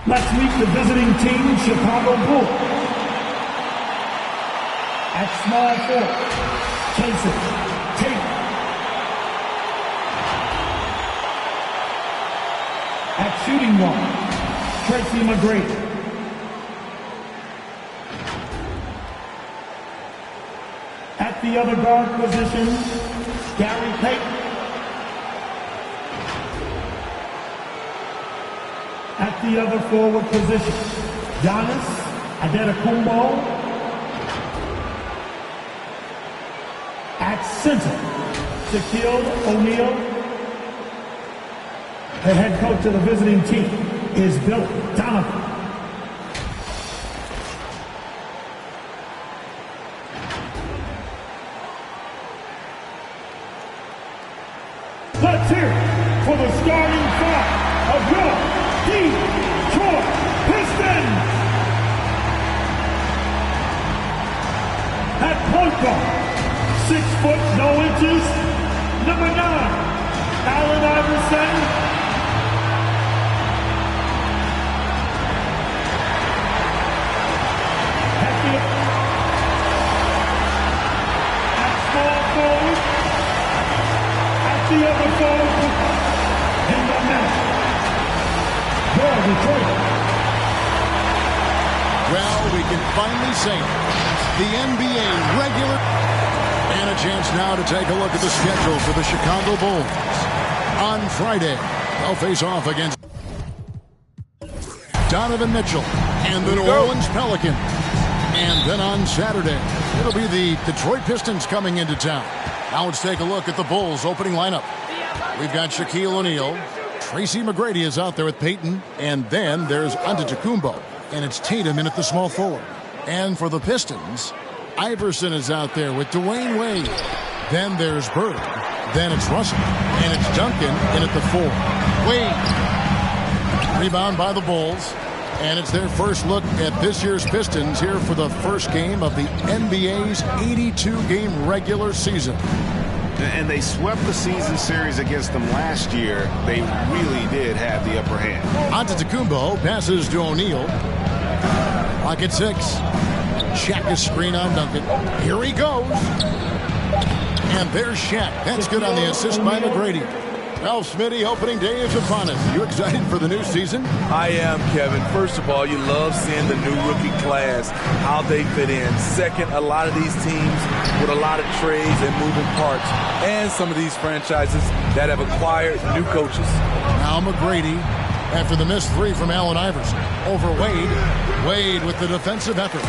Let's meet the visiting team, Chicago Bulls. At small forward, Jason Tatum. At shooting guard, Tracy McGrady. At the other guard position, Gary Payton. At the other forward position, Giannis Antetokounmpo. At center, Shaquille O'Neal. The head coach of the visiting team is Bill Donovan. Let's hear it for the starting five of your Detroit Pistons. At point guard, 6 foot no inches, number 9, Allen Iverson. At small forward, at the other forward, in the middle, your Detroit. Well, we can finally say the NBA regular. And a chance now to take a look at the schedule for the Chicago Bulls. On Friday, they'll face off against Donovan Mitchell and the New Orleans Pelicans. And then on Saturday, it'll be the Detroit Pistons coming into town. Now let's take a look at the Bulls' opening lineup. We've got Shaquille O'Neal. Tracy McGrady is out there with Payton. And then there's Antetokounmpo. And it's Tatum in at the small forward. And for the Pistons, Iverson is out there with Dwayne Wade. Then there's Bird. Then it's Russell. And it's Duncan in at the 4. Wade. Rebound by the Bulls. And it's their first look at this year's Pistons here for the first game of the NBA's 82-game regular season. And they swept the season series against them last year. They really did have the upper hand. Antetokounmpo passes to O'Neal. Pocket 6. Shaq is screen on Duncan. Here he goes. And there's Shaq. That's good on the assist by McGrady. Ralph Smitty, opening day is upon us. You excited for the new season? I am, Kevin. First of all, you love seeing the new rookie class, how they fit in. Second, a lot of these teams with a lot of trades and moving parts. And some of these franchises that have acquired new coaches. Now McGrady, after the missed 3 from Allen Iverson. Over Wade. Wade with the defensive effort.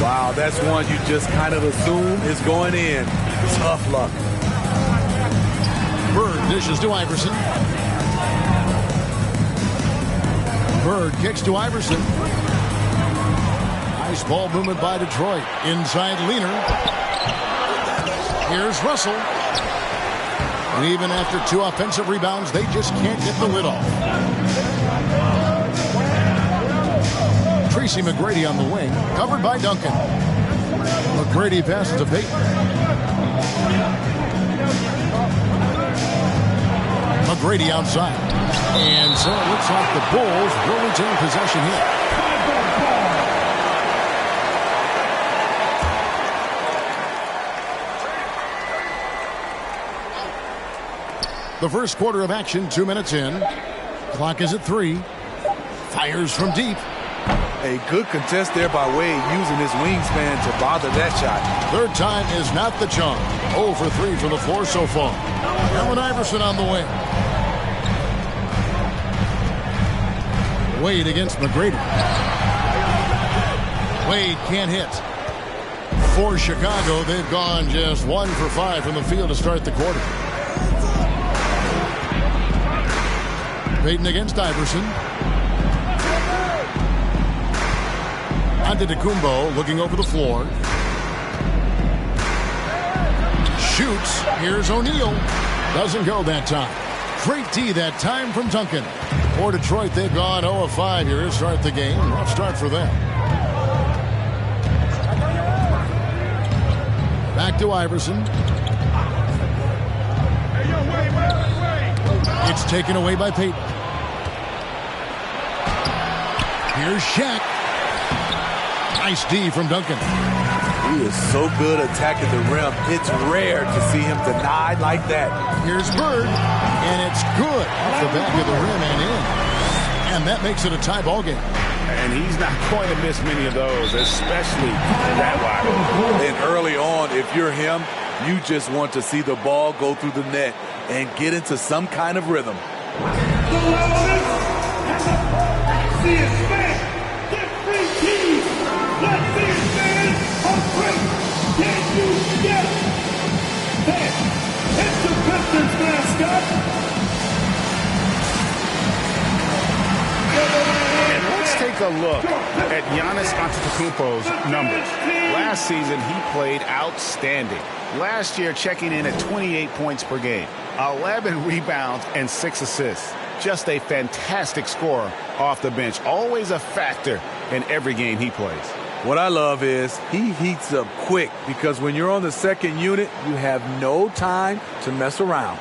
Wow, that's one you just kind of assume is going in. Tough luck. Bird dishes to Iverson. Bird kicks to Iverson. Nice ball movement by Detroit. Inside Leaner. Here's Russell. And even after 2 offensive rebounds, they just can't get the lid off. Tracy McGrady on the wing, covered by Duncan. McGrady passes to Payton. McGrady outside. And so it looks like the Bulls will retain possession here. The first quarter of action, 2 minutes in. Clock is at 3. Fires from deep. A good contest there by Wade, using his wingspan to bother that shot. Third time is not the charm. 0 for 3 from the floor so far. Allen Iverson on the wing. Wade against McGrady. Wade can't hit. For Chicago, they've gone just 1 for 5 from the field to start the quarter. Payton against Iverson. Antetokounmpo looking over the floor. Shoots. Here's O'Neal. Doesn't go that time. Great D that time from Duncan. For Detroit, they've gone 0 of 5 here to start the game. Rough start for them. Back to Iverson. It's taken away by Payton. Here's Shaq. Nice D from Duncan. He is so good attacking the rim. It's rare to see him denied like that. Here's Bird, and it's good off the back of the rim and in. And that makes it a tie ball game. And he's not going to miss many of those, especially that wide open. And early on, if you're him, you just want to see the ball go through the net and get into some kind of rhythm. It's the Pistons mascot. And let's take a look at Giannis Antetokounmpo's numbers. Last season, he played outstanding. Last year, checking in at 28 points per game, 11 rebounds, and 6 assists. Just a fantastic scorer off the bench. Always a factor in every game he plays. What I love is he heats up quick because when you're on the second unit, you have no time to mess around.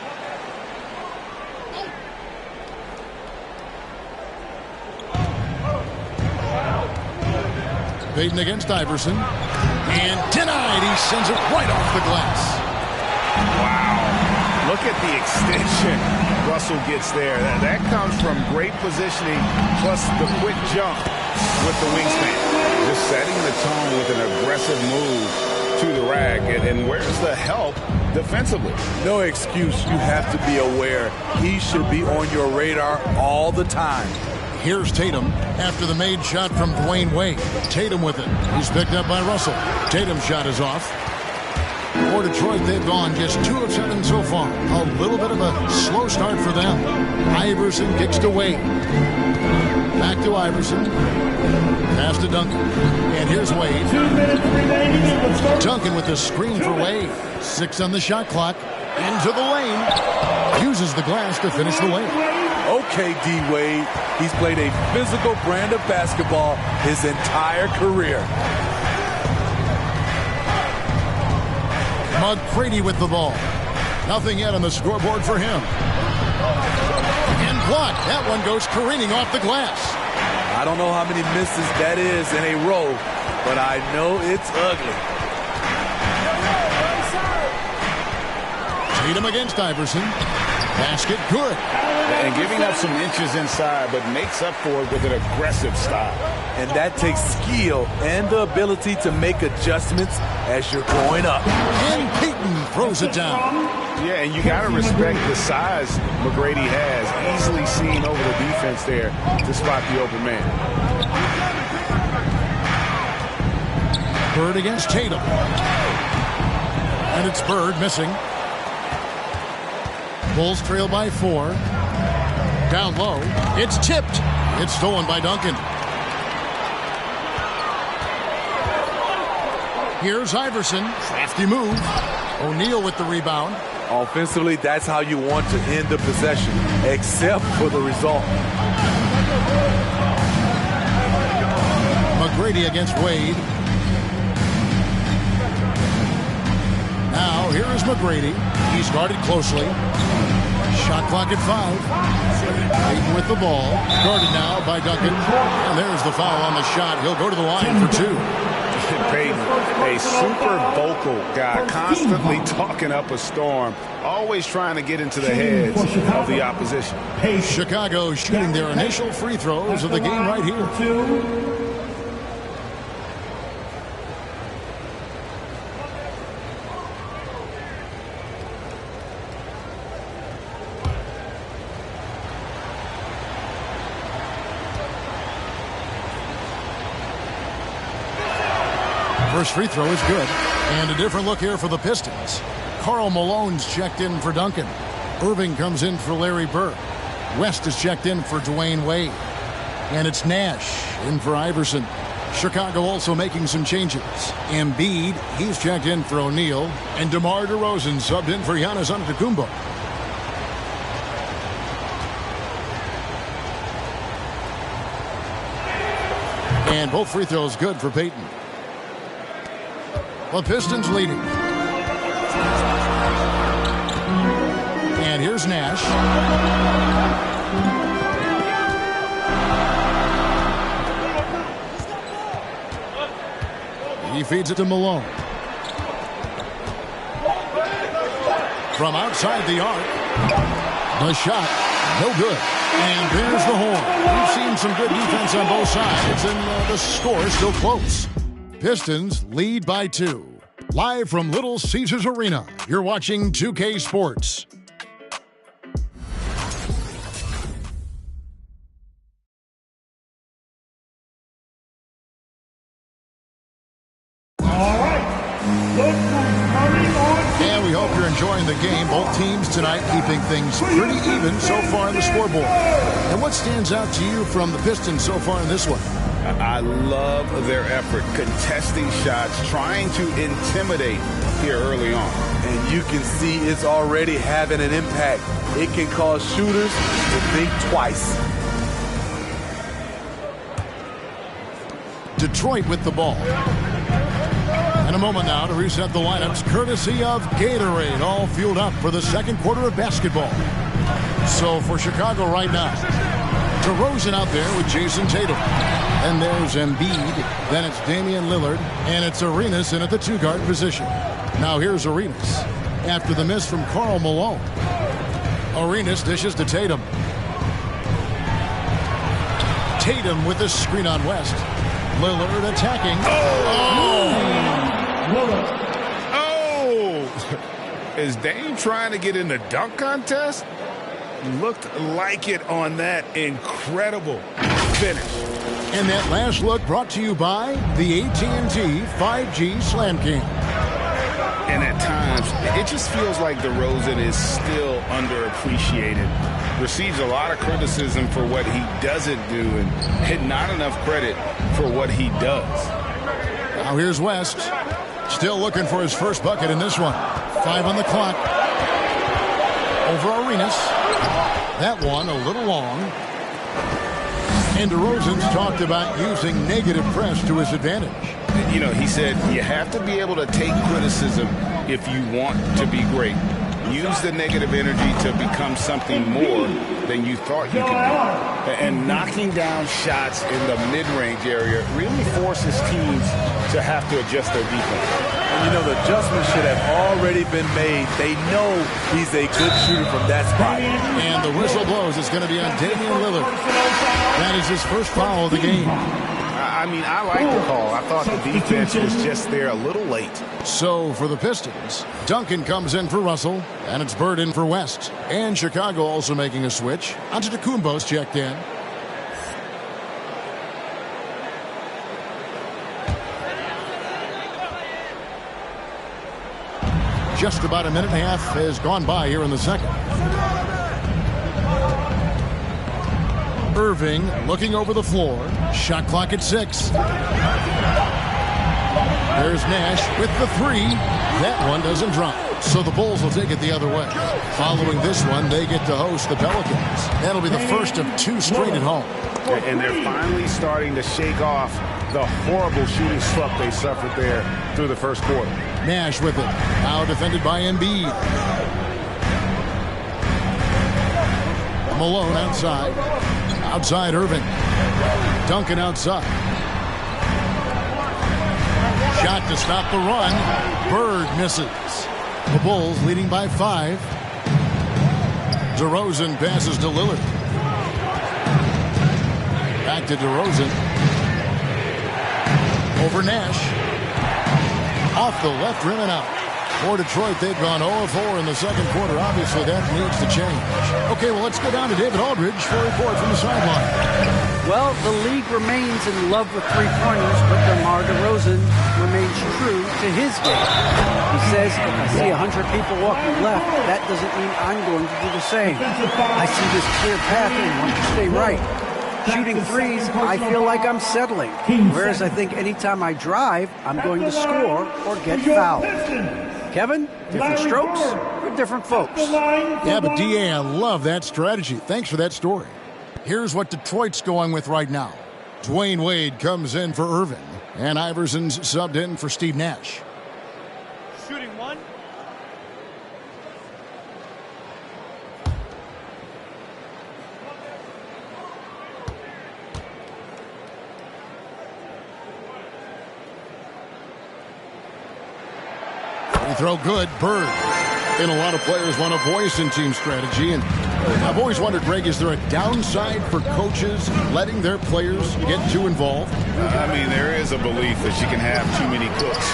Payton against Iverson. And denied. He sends it right off the glass. Wow. Look at the extension Russell gets there. That comes from great positioning plus the quick jump with the wingspan. Just setting the tone with an aggressive move to the rack. And where's the help defensively? No excuse. You have to be aware. He should be on your radar all the time. Here's Tatum after the made shot from Dwayne Wade. Tatum with it. He's picked up by Russell. Tatum's shot is off. For Detroit, they've gone just 2 of 7 so far. A little bit of a slow start for them. Iverson kicks to Wade. Back to Iverson. Pass to Duncan. And here's Wade. 2 minutes remaining. Duncan with the screen for Wade. 6 on the shot clock. Into the lane. Uses the glass to finish the lane. Okay, D-Wade. He's played a physical brand of basketball his entire career. McGrady with the ball. Nothing yet on the scoreboard for him. And blocked. That one goes careening off the glass. I don't know how many misses that is in a row, but I know it's ugly. Tatum against Iverson. Basket good. And giving up some inches inside, but makes up for it with an aggressive style. And that takes skill and the ability to make adjustments as you're going up. And Payton throws it down. Yeah, and you got to respect the size McGrady has. Easily seen over the defense there to spot the open man. Bird against Tatum. And it's Bird missing. Bulls trail by 4. Down low. It's tipped. It's stolen by Duncan. Here's Iverson. Crafty move. O'Neal with the rebound. Offensively, that's how you want to end the possession, except for the result. McGrady against Wade. Now, here is McGrady. He's guarded closely. Shot clock at 5. Payton with the ball. Guarded now by Duncan. And there's the foul on the shot. He'll go to the line for 2. Payton, a super vocal guy, constantly talking up a storm, always trying to get into the heads of the opposition. Chicago shooting their initial free throws of the game right here. First free throw is good. And a different look here for the Pistons. Karl Malone's checked in for Duncan. Irving comes in for Larry Bird. West is checked in for Dwayne Wade. And it's Nash in for Iverson. Chicago also making some changes. Embiid, he's checked in for O'Neal. And DeMar DeRozan subbed in for Giannis Antetokounmpo. And both free throws good for Payton. The Pistons leading. And here's Nash. He feeds it to Malone. From outside the arc, the shot, no good. And there's the horn. We've seen some good defense on both sides, and the score is still close. Pistons lead by 2. Live from Little Caesars Arena, you're watching 2K Sports. And we hope you're enjoying the game. Both teams tonight keeping things pretty even so far on the scoreboard. And what stands out to you from the Pistons so far in this one? I love their effort, contesting shots, trying to intimidate here early on. And you can see it's already having an impact. It can cause shooters to think twice. Detroit with the ball. And a moment now to reset the lineups, courtesy of Gatorade, all fueled up for the second quarter of basketball. So for Chicago right now, DeRozan out there with Jason Tatum. And there's Embiid. Then it's Damian Lillard. And it's Arenas in at the 2-guard position. Now here's Arenas. After the miss from Karl Malone. Arenas dishes to Tatum. Tatum with the screen on West. Lillard attacking. Is Dame trying to get in the dunk contest? Looked like it on that incredible finish. And that last look brought to you by the AT&T 5G Slam King. And at times, it just feels like DeRozan is still underappreciated. Receives a lot of criticism for what he doesn't do and not enough credit for what he does. Now here's West. Still looking for his first bucket in this one. 5 on the clock. Over Arenas. That one a little long. And DeRozan's talked about using negative press to his advantage. You know, he said you have to be able to take criticism if you want to be great. Use the negative energy to become something more than you thought you could be. And knocking down shots in the mid-range area really forces teams to have to adjust their defense. And you know, the adjustment should have already been made. They know he's a good shooter from that spot. And the whistle blows. It's going to be on Damian Lillard. That is his first foul of the game. I mean, I like the call. I thought the defense was just there a little late. So for the Pistons, Duncan comes in for Russell, and it's Bird in for West. And Chicago also making a switch. Antetokounmpo's checked in. Just about a minute and a half has gone by here in the second. Irving looking over the floor. Shot clock at 6. There's Nash with the 3. That one doesn't drop. So the Bulls will take it the other way. Following this one, they get to host the Pelicans. That'll be the first of 2 straight at home. And they're finally starting to shake off the horrible shooting slump they suffered there through the first quarter. Nash with it. Now defended by Embiid. Malone outside. Outside Irving. Duncan outside. Shot to stop the run. Bird misses. The Bulls leading by 5. DeRozan passes to Lillard. Back to DeRozan. Over Nash. Off the left rim and out. For Detroit, they've gone 0-4 in the second quarter. Obviously, that needs to change. Okay, well, let's go down to David Aldridge for a report from the sideline. Well, the league remains in love with three-pointers, but DeMar DeRozan remains true to his game. He says, if I see 100 people walking left, that doesn't mean I'm going to do the same. I see this clear path and want to stay right. Shooting threes, I feel like I'm settling. Whereas I think anytime I drive, I'm going to score or get fouled. Kevin, different strokes for different folks. Yeah, but DA, I love that strategy. Thanks for that story. Here's what Detroit's going with right now. Dwayne Wade comes in for Irving, and Iverson's subbed in for Steve Nash. Shooting one. Free throw good. Bird. And a lot of players want a voice in team strategy. And I've always wondered, Greg, is there a downside for coaches letting their players get too involved? I mean, there is a belief that you can have too many cooks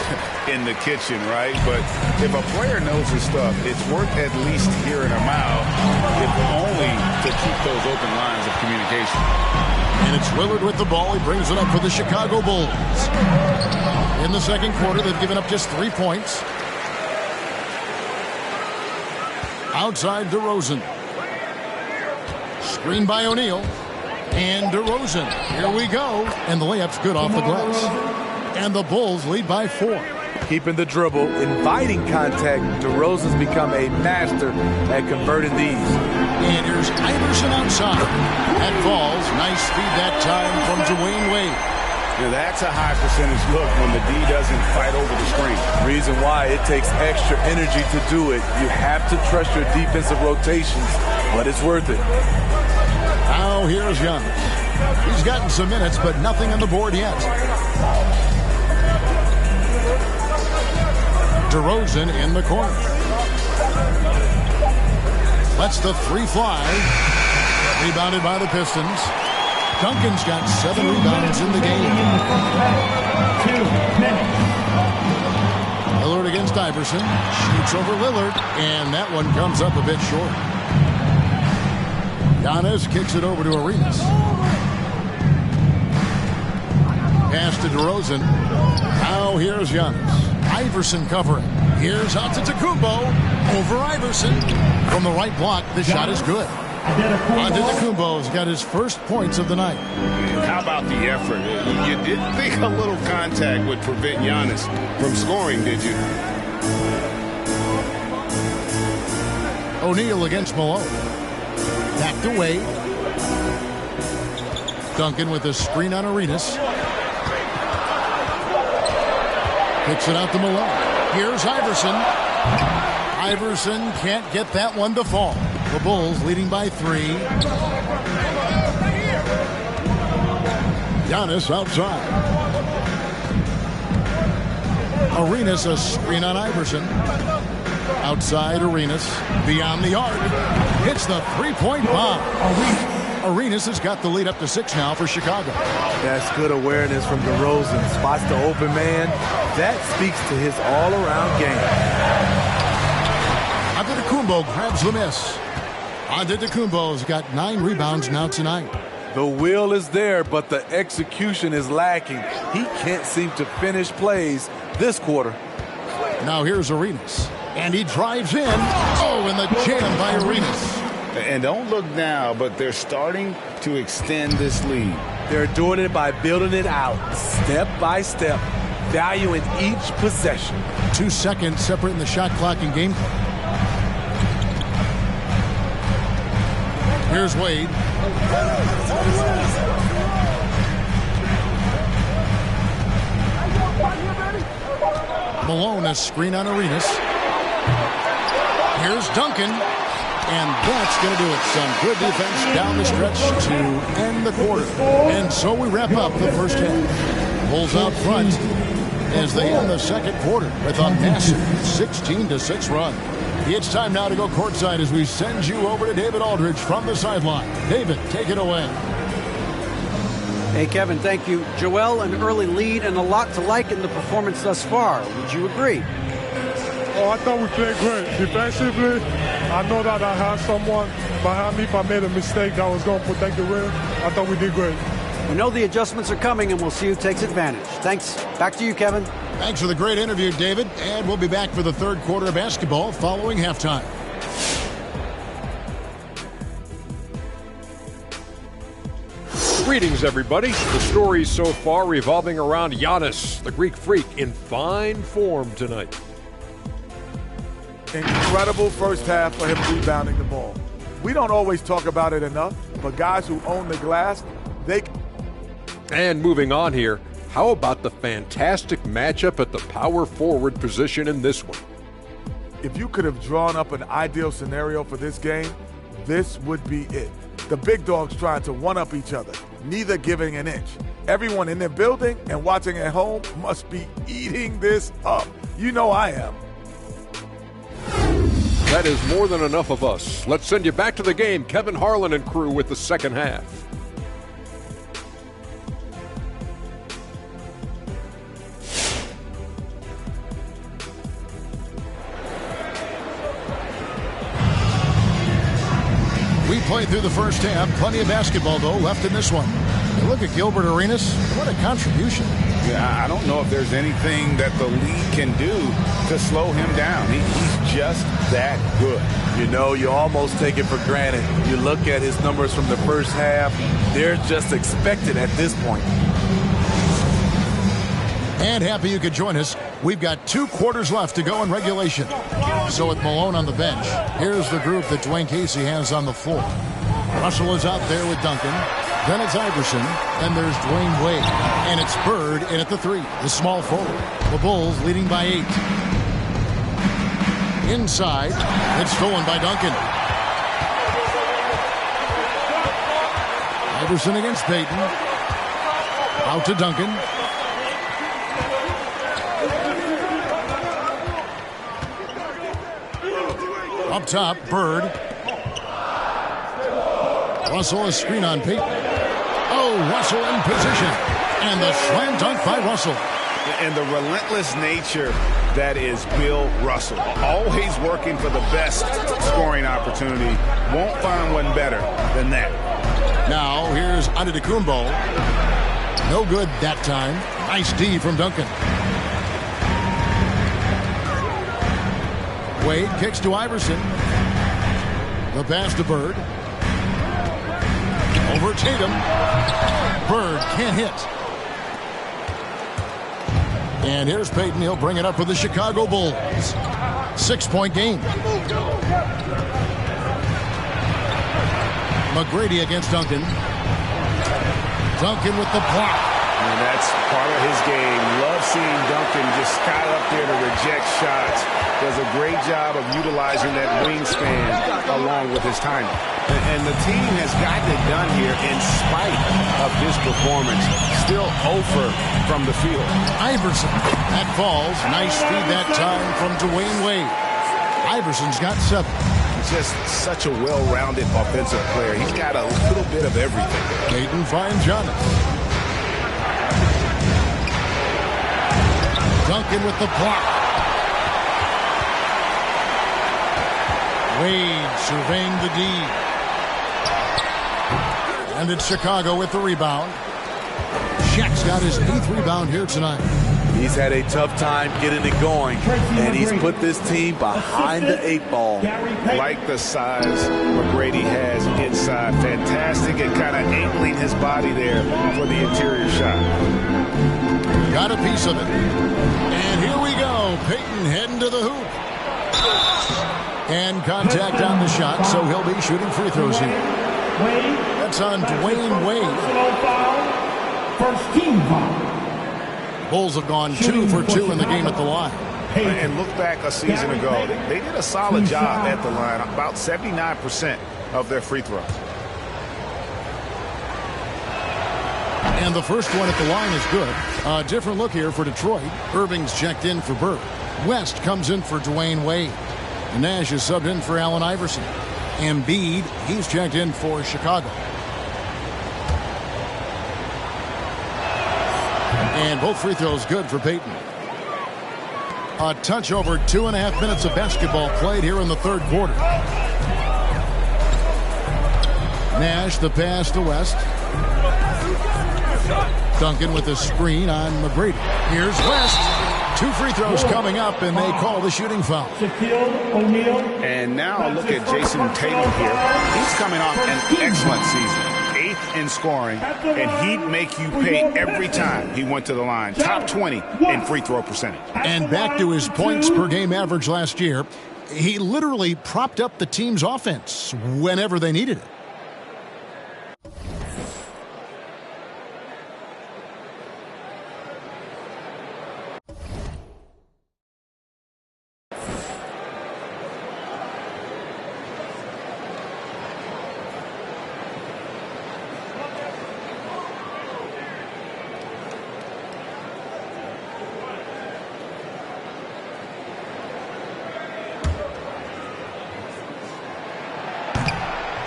in the kitchen, right? But if a player knows his stuff, it's worth at least hearing them out, if only to keep those open lines of communication. And it's Lillard with the ball. He brings it up for the Chicago Bulls. In the second quarter, they've given up just 3 points. Outside DeRozan. Screen by O'Neal. And DeRozan. Here we go. And the layup's good off the glass. And the Bulls lead by 4. Keeping the dribble, inviting contact. DeRozan's become a master at converting these. And here's Iverson outside. That falls. Nice speed that time from Dwayne Wade. Now that's a high percentage look when the D doesn't fight over the screen. Reason why it takes extra energy to do it. You have to trust your defensive rotations, but it's worth it. Now here's Giannis. He's gotten some minutes, but nothing on the board yet. DeRozan in the corner. Lets the three fly. Rebounded by the Pistons. Duncan's got 7 rebounds in the game. 2 minutes. Lillard against Iverson. Shoots over Lillard. And that one comes up a bit short. Giannis kicks it over to Arenas. Pass to DeRozan. Now here's Giannis. Iverson covering. Here's Antetokounmpo over Iverson. From the right block, the shot is good. Antetokounmpo's got his first points of the night. How about the effort? You didn't think a little contact would prevent Giannis from scoring, did you? O'Neal against Malone. Back to Wade. Duncan with a screen on Arenas. Kicks it out to Malone. Here's Iverson. Iverson can't get that one to fall. The Bulls leading by 3. Giannis outside. Arenas a screen on Iverson. Outside Arenas. Beyond the arc. Hits the three-point bomb. Arenas has got the lead up to 6 now for Chicago. That's good awareness from DeRozan. Spots the open man. That speaks to his all-around game. Antetokounmpo grabs the miss. Antetokounmpo's got 9 rebounds now tonight. The will is there, but the execution is lacking. He can't seem to finish plays this quarter. Now here's Arenas. And he drives in. Oh, and the jam by Arenas. And don't look now, but they're starting to extend this lead. They're doing it by building it out, step by step, valuing each possession. 2 seconds separating the shot clock and game clock. Here's Wade. Malone a screen on Arenas. Here's Duncan. And that's going to do it. Some good defense down the stretch to end the quarter. And so we wrap up the first half. Bulls out front as they end the second quarter with a massive 16-6 run. It's time now to go courtside as we send you over to David Aldridge from the sideline. David, take it away. Hey, Kevin, thank you. Joel, an early lead and a lot to like in the performance thus far. Would you agree? Oh, I thought we played great. Defensively, I know that I had someone behind me. If I made a mistake that was going to protect the rim, I thought we did great. We know the adjustments are coming, and we'll see who takes advantage. Thanks. Back to you, Kevin. Thanks for the great interview, David. And we'll be back for the third quarter of basketball following halftime. Greetings, everybody. The stories so far revolving around Giannis, the Greek freak, in fine form tonight. Incredible first half for him rebounding the ball. We don't always talk about it enough, but guys who own the glass, they... And moving on here, how about the fantastic matchup at the power forward position in this one? If you could have drawn up an ideal scenario for this game, this would be it. The big dogs trying to one-up each other, neither giving an inch. Everyone in their building and watching at home must be eating this up. You know I am. That is more than enough of us. Let's send you back to the game. Kevin Harlan and crew with the second half. We played through the first half. Plenty of basketball, though, left in this one. And look at Gilbert Arenas. What a contribution. Yeah, I don't know if there's anything that the league can do to slow him down. He's just that good. You know, you almost take it for granted. You look at his numbers from the first half, they're just expected at this point. And happy you could join us. We've got 2 quarters left to go in regulation. So with Malone on the bench, here's the group that Dwayne Casey has on the floor. Russell is out there with Duncan. Then it's Iverson. Then there's Dwayne Wade. And it's Bird in at the 3, the small forward. The Bulls leading by 8. Inside, it's stolen by Duncan. Iverson against Payton. Out to Duncan. Up top, Bird. Russell, a screen on Payton. Oh, Russell in position. And the slam dunk by Russell. And the relentless nature that is Bill Russell. Always working for the best scoring opportunity. Won't find one better than that. Now, here's Antetokounmpo. No good that time. Nice D from Duncan. Wade kicks to Iverson. The pass to Bird. Over Tatum. Bird can't hit. And here's Payton. He'll bring it up for the Chicago Bulls. 6-point game. McGrady against Duncan. Duncan with the block. And that's part of his game. Love seeing Duncan just sky up there to reject shots. Does a great job of utilizing that wingspan along with his timing. And the team has gotten it done here in spite of his performance. Still over from the field. Iverson. That falls. Nice feed that time from Dwayne Wade. Iverson's got 7. He's just such a well-rounded offensive player. He's got a little bit of everything. Payton finds Giannis. Duncan with the block. Wade surveying the D. And it's Chicago with the rebound. Shaq's got his 8th rebound here tonight. He's had a tough time getting it going, and he's put this team behind the 8 ball. Like the size McGrady has inside. Fantastic at kind of angling his body there for the interior shot. Got a piece of it. And here we go. Payton heading to the hoop. And contact on the shot, so he'll be shooting free throws here. That's on Dwayne Wade. First team foul. Bulls have gone 2 for 2 in the game at the line. And look back a season ago. They did a solid job at the line. About 79% of their free throws. And the first one at the line is good. A different look here for Detroit. Irving's checked in for Bird. West comes in for Dwayne Wade. Nash is subbed in for Allen Iverson. Embiid, he's checked in for Chicago. And both free throws good for Payton. A touch over 2.5 minutes of basketball played here in the 3rd quarter. Nash, the pass to West. Duncan with a screen on McGrady. Here's West. 2 free throws coming up, and they call the shooting foul. And now look at Jason Tatum here. He's coming off an excellent season. 8th in scoring, and he'd make you pay every time he went to the line. Top 20 in free throw percentage. And back to his points per game average last year, he literally propped up the team's offense whenever they needed it.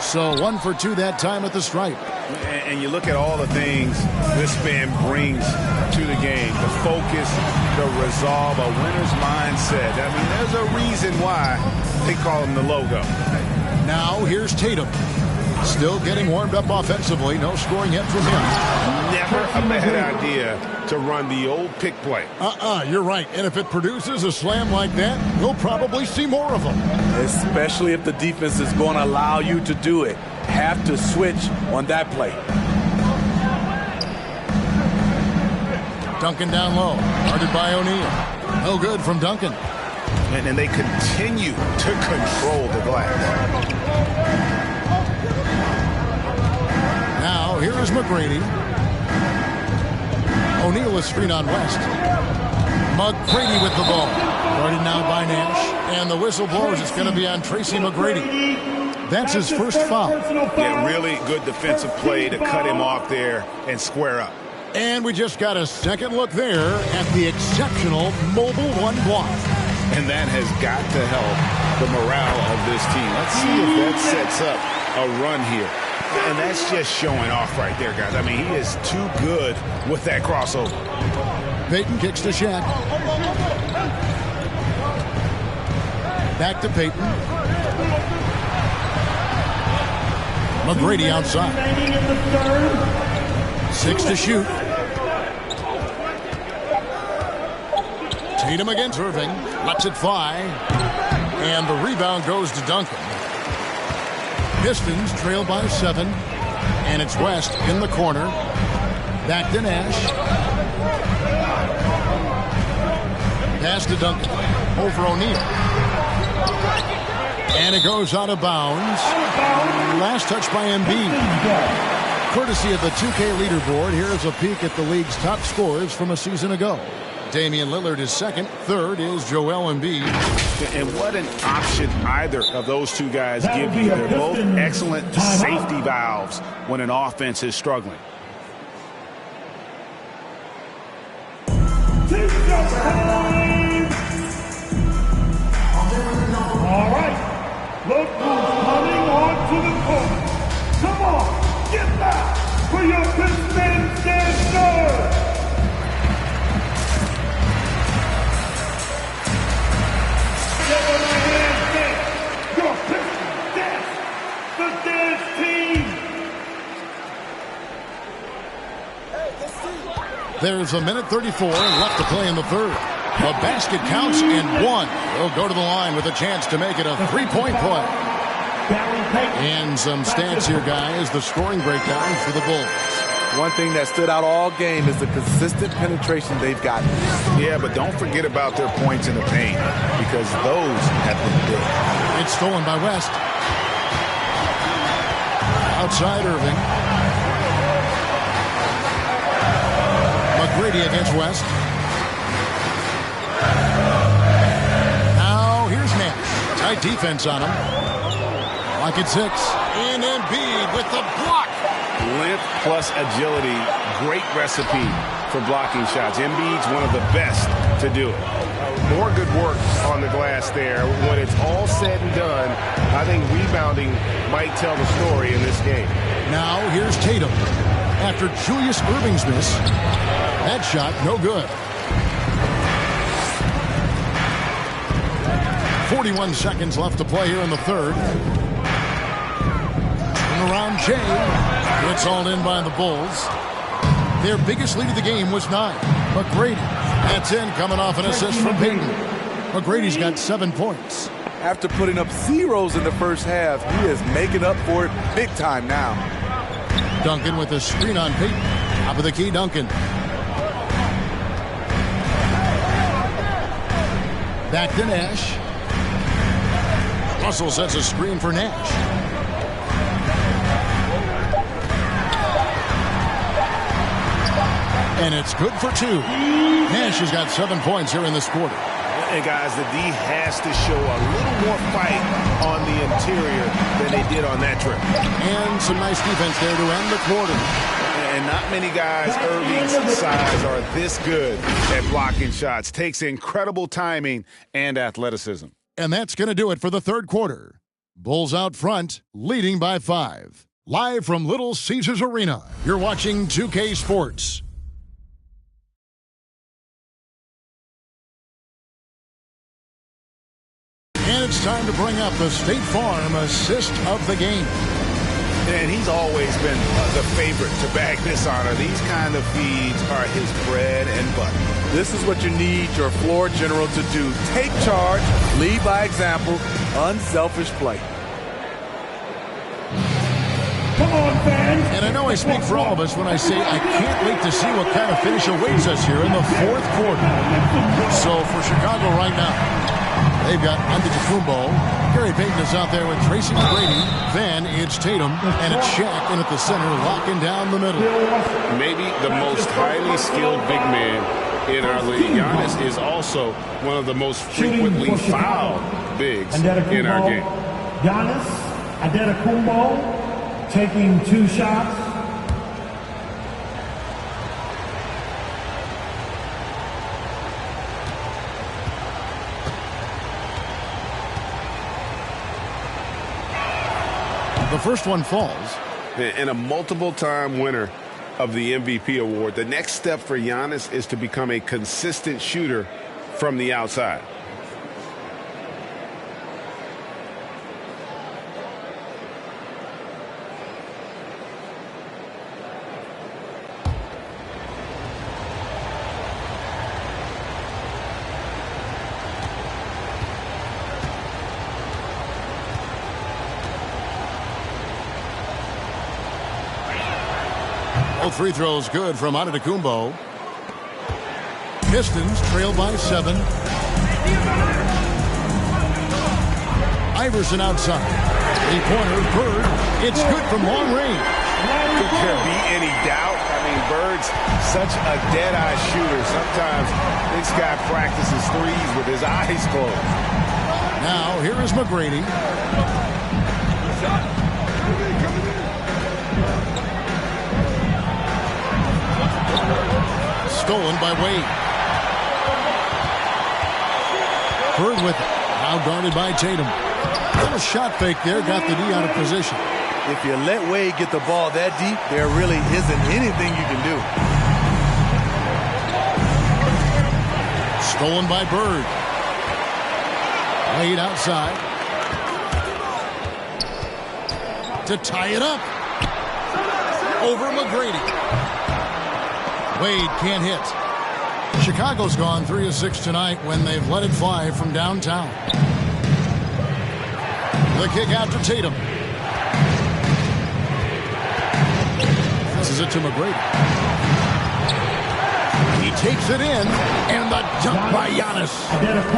So 1 for 2 that time at the stripe. And you look at all the things this man brings to the game. The focus, the resolve, a winner's mindset. I mean, there's a reason why they call him the logo. Now here's Tatum. Still getting warmed up offensively. No scoring yet from him. Never a bad idea to run the old pick play. You're right. And if it produces a slam like that, we'll probably see more of them. Especially if the defense is going to allow you to do it. Have to switch on that play. Duncan down low. Guarded by O'Neal. No good from Duncan. And they continue to control the glass. Now, here is McGrady. O'Neal is screen on West. McGrady with the ball. Guarded now by Nash. And the whistle blows. It's going to be on Tracy McGrady. That's his first foul. Yeah, really good defensive play to cut him off there and square up. And we just got a second look there at the exceptional Mobile One block. And that has got to help the morale of this team. Let's see if that sets up a run here. And that's just showing off right there, guys. I mean, he is too good with that crossover. Payton kicks to Shaq. Back to Payton. McGrady outside. 6 to shoot. Tatum against Irving. Lets it fly. And the rebound goes to Duncan. Pistons trail by 7. And it's West in the corner. Back to Nash. Pass to Duncan. Over O'Neal. And it goes out of bounds. Last touch by Embiid. Courtesy of the 2K leaderboard, here's a peek at the league's top scorers from a season ago. Damian Lillard is second. Third is Joel Embiid. And what an option either of those two guys give you. They're both excellent safety valves when an offense is struggling. All right. Look who's coming on to the court. Come on, get back for your Pistons dance. Give them a hand dance. Your Pistons dance. The dance team. There's a minute 34 left to play in the third. The basket counts and 1. He'll go to the line with a chance to make it a 3-point play. And some stats here, guys. The scoring breakdown for the Bulls. One thing that stood out all game is the consistent penetration they've gotten. Yeah, but don't forget about their points in the paint, because those have been big. It's stolen by West. Outside Irving. McGrady against West. Now here's Nash. Tight defense on him. Lock at 6. And Embiid with the block. Length plus agility, great recipe for blocking shots. Embiid's one of the best to do it. More good work on the glass there. When it's all said and done, I think rebounding might tell the story in this game. Now here's Tatum. After Julius Irving's miss, that shot no good. 41 seconds left to play here in the third. Turn around Jay. It's all in by the Bulls. Their biggest lead of the game was 9. McGrady. That's in, coming off an assist from Payton. McGrady's got 7 points. After putting up zeros in the first half, he is making up for it big time now. Duncan with a screen on Payton. Top of the key, Duncan. Back to Nash. Russell sets a screen for Nash. And it's good for 2. Nash has got 7 points here in this quarter. And guys, the D has to show a little more fight on the interior than they did on that trip. And some nice defense there to end the quarter. And not many guys Irving's size are this good at blocking shots. Takes incredible timing and athleticism. And that's going to do it for the third quarter. Bulls out front, leading by 5. Live from Little Caesars Arena, you're watching 2K Sports. And it's time to bring up the State Farm assist of the game. And he's always been the favorite to bag this honor. These kind of feeds are his bread and butter. This is what you need your floor general to do. Take charge, lead by example, unselfish play. Come on, fans. And I know I speak for all of us when I say I can't wait to see what kind of finish awaits us here in the fourth quarter. So for Chicago right now, they've got Antetokounmpo. Gary Payton is out there with Tracy McGrady. Then it's Tatum, and it's Shaq in at the center, locking down the middle. Maybe the most highly skilled big man in our league. Giannis is also one of the most frequently fouled bigs in our game. Giannis Antetokounmpo taking 2 shots. The first one falls. And a multiple-time winner of the MVP award. The next step for Giannis is to become a consistent shooter from the outside. Both free throws good from Antetokounmpo. Pistons trail by 7. Iverson outside. 3-pointer, Bird. It's good from long range. Could there be any doubt? I mean, Bird's such a dead-eye shooter. Sometimes this guy practices threes with his eyes closed. Now, here is McGrady. Stolen by Wade. Bird with it. Now guarded by Tatum. Little shot fake there. Got the D out of position. If you let Wade get the ball that deep, there really isn't anything you can do. Stolen by Bird. Wade outside. To tie it up. Over McGrady. Wade can't hit. Chicago's gone 3 of 6 tonight when they've let it fly from downtown. The kick out to Tatum. This is it to McGrady. He takes it in, and the dunk by Giannis.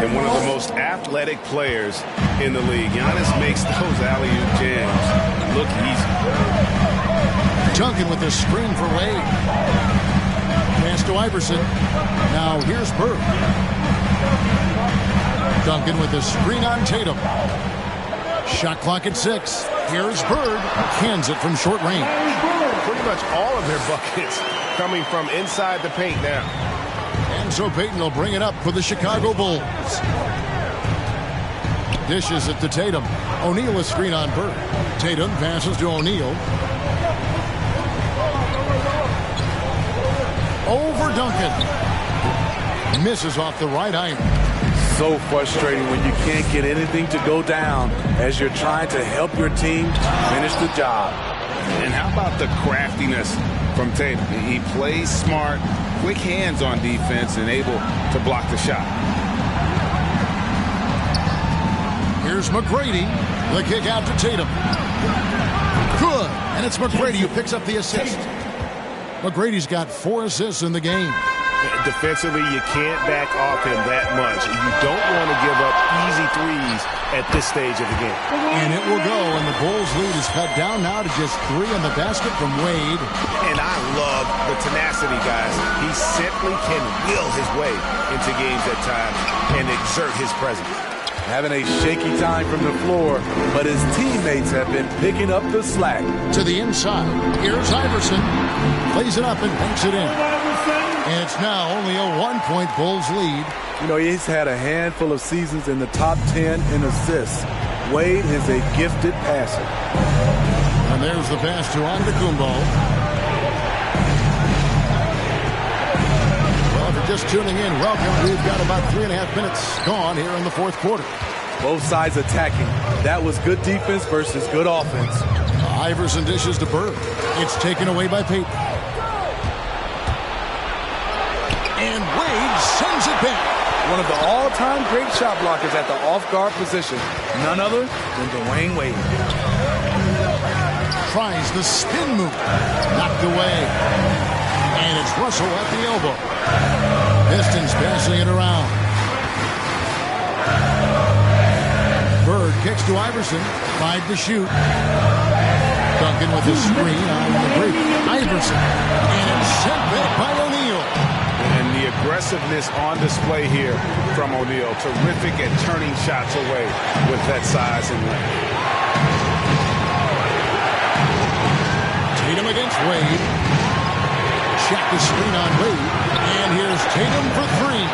And one of the most athletic players in the league. Giannis makes those alley-oop jams look easy. Duncan with the screen for Wade. Pass to Iverson. Now here's Bird. Duncan with the screen on Tatum. Shot clock at 6. Here's Bird. Cans it from short range. Pretty much all of their buckets coming from inside the paint now. And so Payton will bring it up for the Chicago Bulls. Dishes it to Tatum. O'Neal a screen on Bird. Tatum passes to O'Neal. Over Duncan. Misses off the right iron. So frustrating when you can't get anything to go down as you're trying to help your team finish the job. And how about the craftiness from Tatum? He plays smart, quick hands on defense, and able to block the shot. Here's McGrady. The kick out to Tatum. Good. And it's McGrady who picks up the assist. McGrady's got 4 assists in the game. Defensively, you can't back off him that much. You don't want to give up easy threes at this stage of the game. And it will go, and the Bulls' lead is cut down now to just 3 in the basket from Wade. And I love the tenacity, guys. He simply can will his way into games at times and exert his presence. Having a shaky time from the floor, but his teammates have been picking up the slack. To the inside. Here's Iverson. Plays it up and banks it in. And it's now only a 1-point Bulls lead. You know, he's had a handful of seasons in the top 10 in assists. Wade is a gifted passer. And there's the pass to Antetokounmpo. Well, if you're just tuning in, welcome. We've got about 3.5 minutes gone here in the fourth quarter. Both sides attacking. That was good defense versus good offense. Iverson dishes to Bird. It's taken away by Payton. And Wade sends it back. One of the all-time great shot blockers at the off-guard position. None other than Dwayne Wade. Tries the spin move. Knocked away. And it's Russell at the elbow. Pistons passing it around. Bird kicks to Iverson. 5 to shoot. Duncan with his screen on the break. Iverson. And it's sent back by O'Neal. And the aggressiveness on display here from O'Neal. Terrific at turning shots away with that size and length. Tatum against Wade. Check the screen on Wade. And here's Tatum for 3.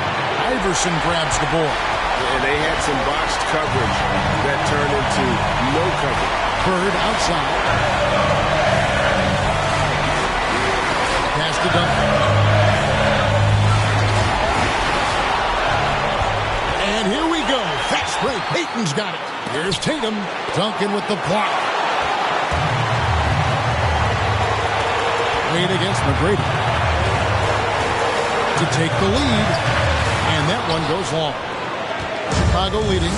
Iverson grabs the ball. And they had some botched coverage that turned into no coverage. Bird outside. Pass to Duncan. And here we go. Fast break. Payton's got it. Here's Tatum. Duncan with the block. Wade against McGrady. To take the lead. And that one goes long. Chicago leading.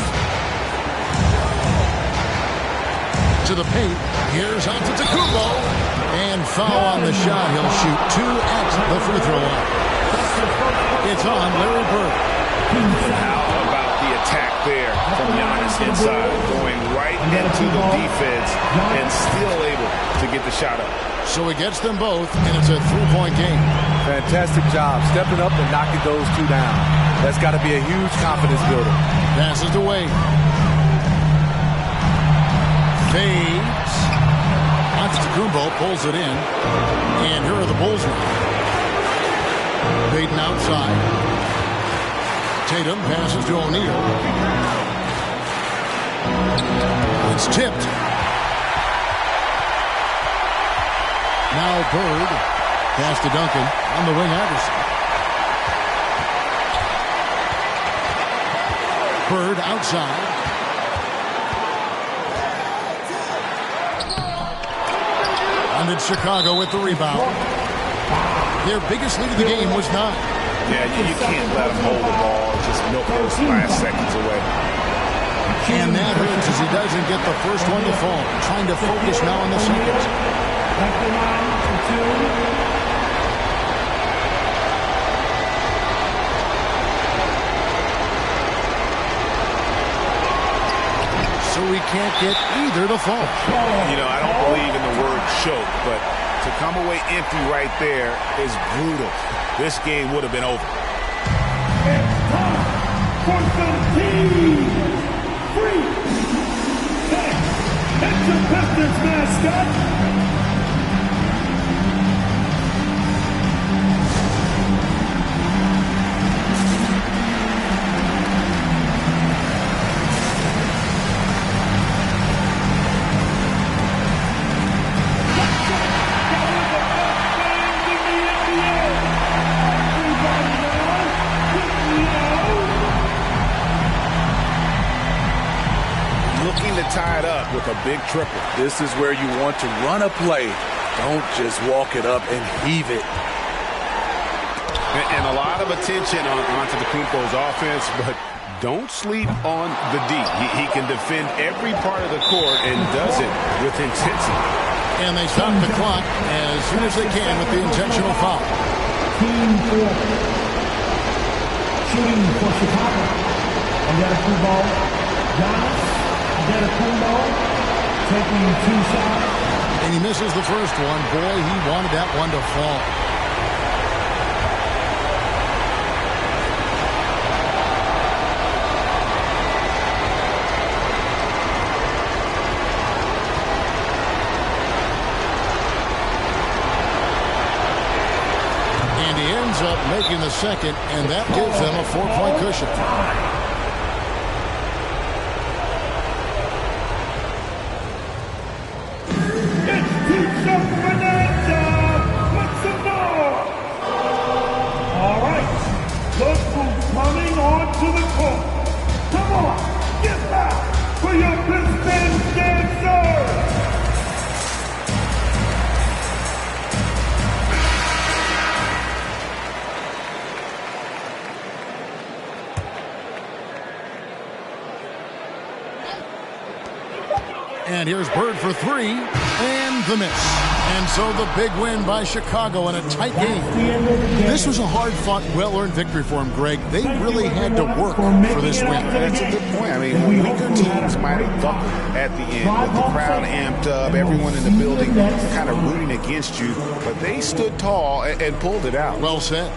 To the paint. Here's Antetokounmpo. And foul on the shot. He'll shoot 2 at the free throw line. It's on Larry Bird. How about the attack there from Giannis inside, going right into the defense and still able to get the shot up. So he gets them both, and it's a 3-point game. Fantastic job stepping up and knocking those 2 down. That's got to be a huge confidence builder. Passes to Wade. Fades. Antetokounmpo pulls it in. And here are the Bulls now. Payton outside. Tatum passes to O'Neal. It's tipped. Now Bird. Pass to Duncan. On the wing, Iverson. Bird outside. And it's Chicago with the rebound. Their biggest lead of the game was 9. Yeah, you can't let him hold the ball. Just milk those last seconds away. And that hurts as he doesn't get the first one to fall. Trying to focus now on the second. So we can't get either to fall. You know, I don't believe in the word choke, but to come away empty right there is brutal. This game would have been over. It's time for some team free. It's the Pistons mascot. Tied up with a big triple. This is where you want to run a play. Don't just walk it up and heave it. And a lot of attention on Antetokounmpo's offense, but don't sleep on the D. He can defend every part of the court and does it with intensity. And they stop the clock as soon as they can with the intentional foul. Team 4. Shooting for Chicago. Antetokounmpo. Giannis. Antetokounmpo taking 2 shots. And he misses the first one. Boy, he wanted that one to fall. And he ends up making the second, and that gives them a 4-point cushion. And here's Bird for three, and the miss. And so the big win by Chicago in a tight game. This was a hard-fought, well-earned victory for them, Greg. They really had to work for this win. That's a good point. I mean, weaker teams might have buckled at the end with the crowd amped up, everyone in the building kind of rooting against you, but they stood tall and pulled it out. Well said.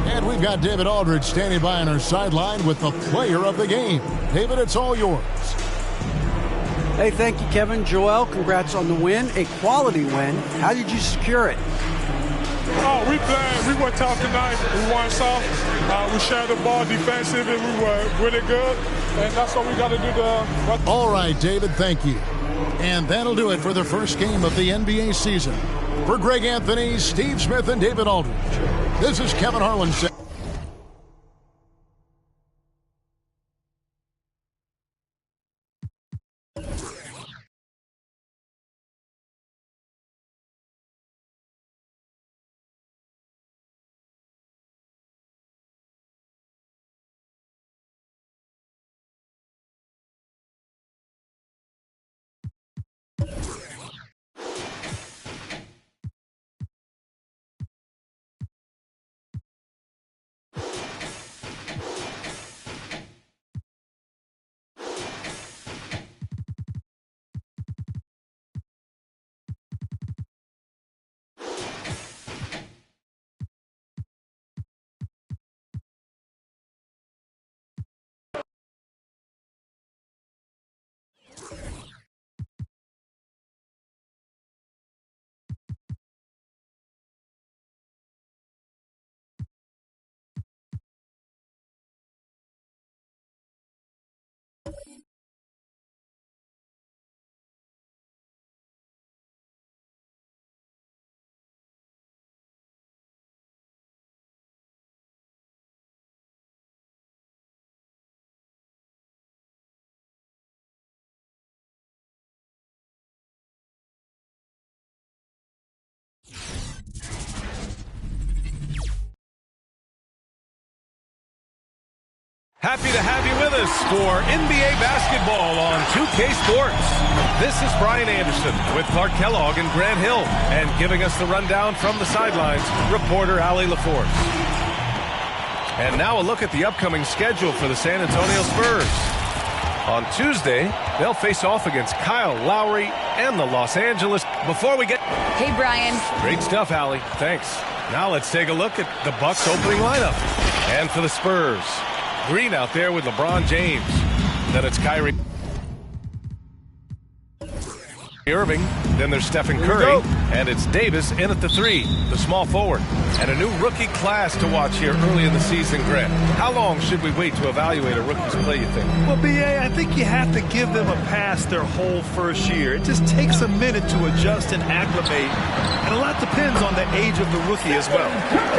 And we've got David Aldridge standing by on our sideline with the player of the game. David, it's all yours. Hey, thank you, Kevin. Joel, congrats on the win. A quality win. How did you secure it? Oh, we played. We were tough tonight. We won soft. We shared the ball defensively. We were really good. And that's what we got to do. All right, David, thank you. And that'll do it for the first game of the NBA season. For Greg Anthony, Steve Smith, and David Aldridge, this is Kevin Harlan saying, Happy to have you with us for NBA basketball on 2K Sports. This is Brian Anderson with Clark Kellogg and Grant Hill. And giving us the rundown from the sidelines, reporter Allie LaForce. And now a look at the upcoming schedule for the San Antonio Spurs. On Tuesday, they'll face off against Kyle Lowry and the Los Angeles. Before we get... Hey, Brian. Great stuff, Allie. Thanks. Now let's take a look at the Bucks opening lineup. And for the Spurs, Green out there with LeBron James. Then it's Kyrie Irving. Then there's Stephen Curry. And it's Davis in at the 3, the small forward. And a new rookie class to watch here early in the season, Grant. How long should we wait to evaluate a rookie's play, you think? Well, B.A., I think you have to give them a pass their whole first year. It just takes a minute to adjust and acclimate. And a lot depends on the age of the rookie as well.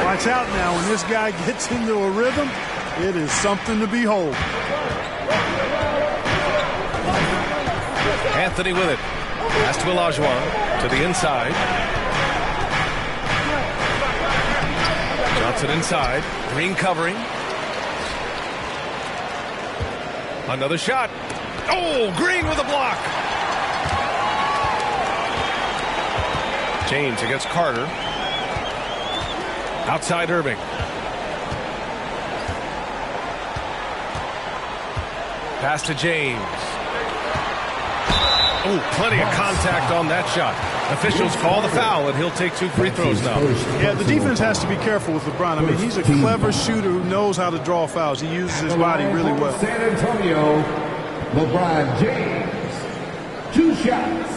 Watch out now. When this guy gets into a rhythm, it is something to behold. Anthony with it. Pass to Olajuwon to the inside. Johnson inside. Green covering. Another shot. Oh, Green with a block. James against Carter. Outside Irving. Pass to James. Oh, plenty of contact on that shot. Officials call the foul, and he'll take 2 free throws now. Yeah, the defense has to be careful with LeBron. I mean, he's a clever shooter who knows how to draw fouls. He uses his body really well. San Antonio, LeBron James, 2 shots.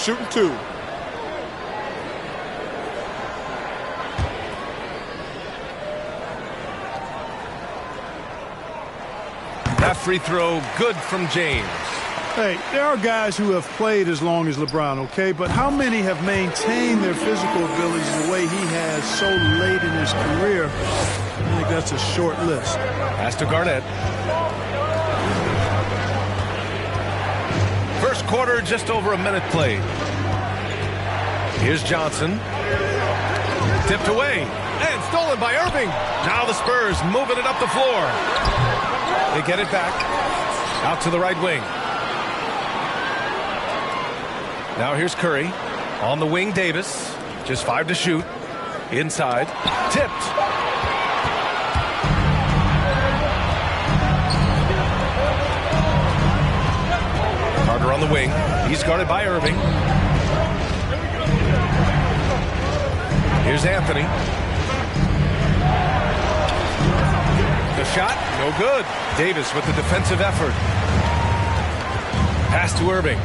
Shooting 2. That free throw good from James. Hey, there are guys who have played as long as LeBron, okay? But how many have maintained their physical abilities the way he has so late in his career? I think that's a short list. Pass to Garnett. First quarter, just over a minute played. Here's Johnson. Tipped away and stolen by Irving. Now the Spurs moving it up the floor. They get it back out to the right wing. Now here's Curry. On the wing, Davis. Just 5 to shoot. Inside. Tipped. Carter on the wing. He's guarded by Irving. Here's Anthony. The shot, no good. Davis with the defensive effort. Pass to Irving.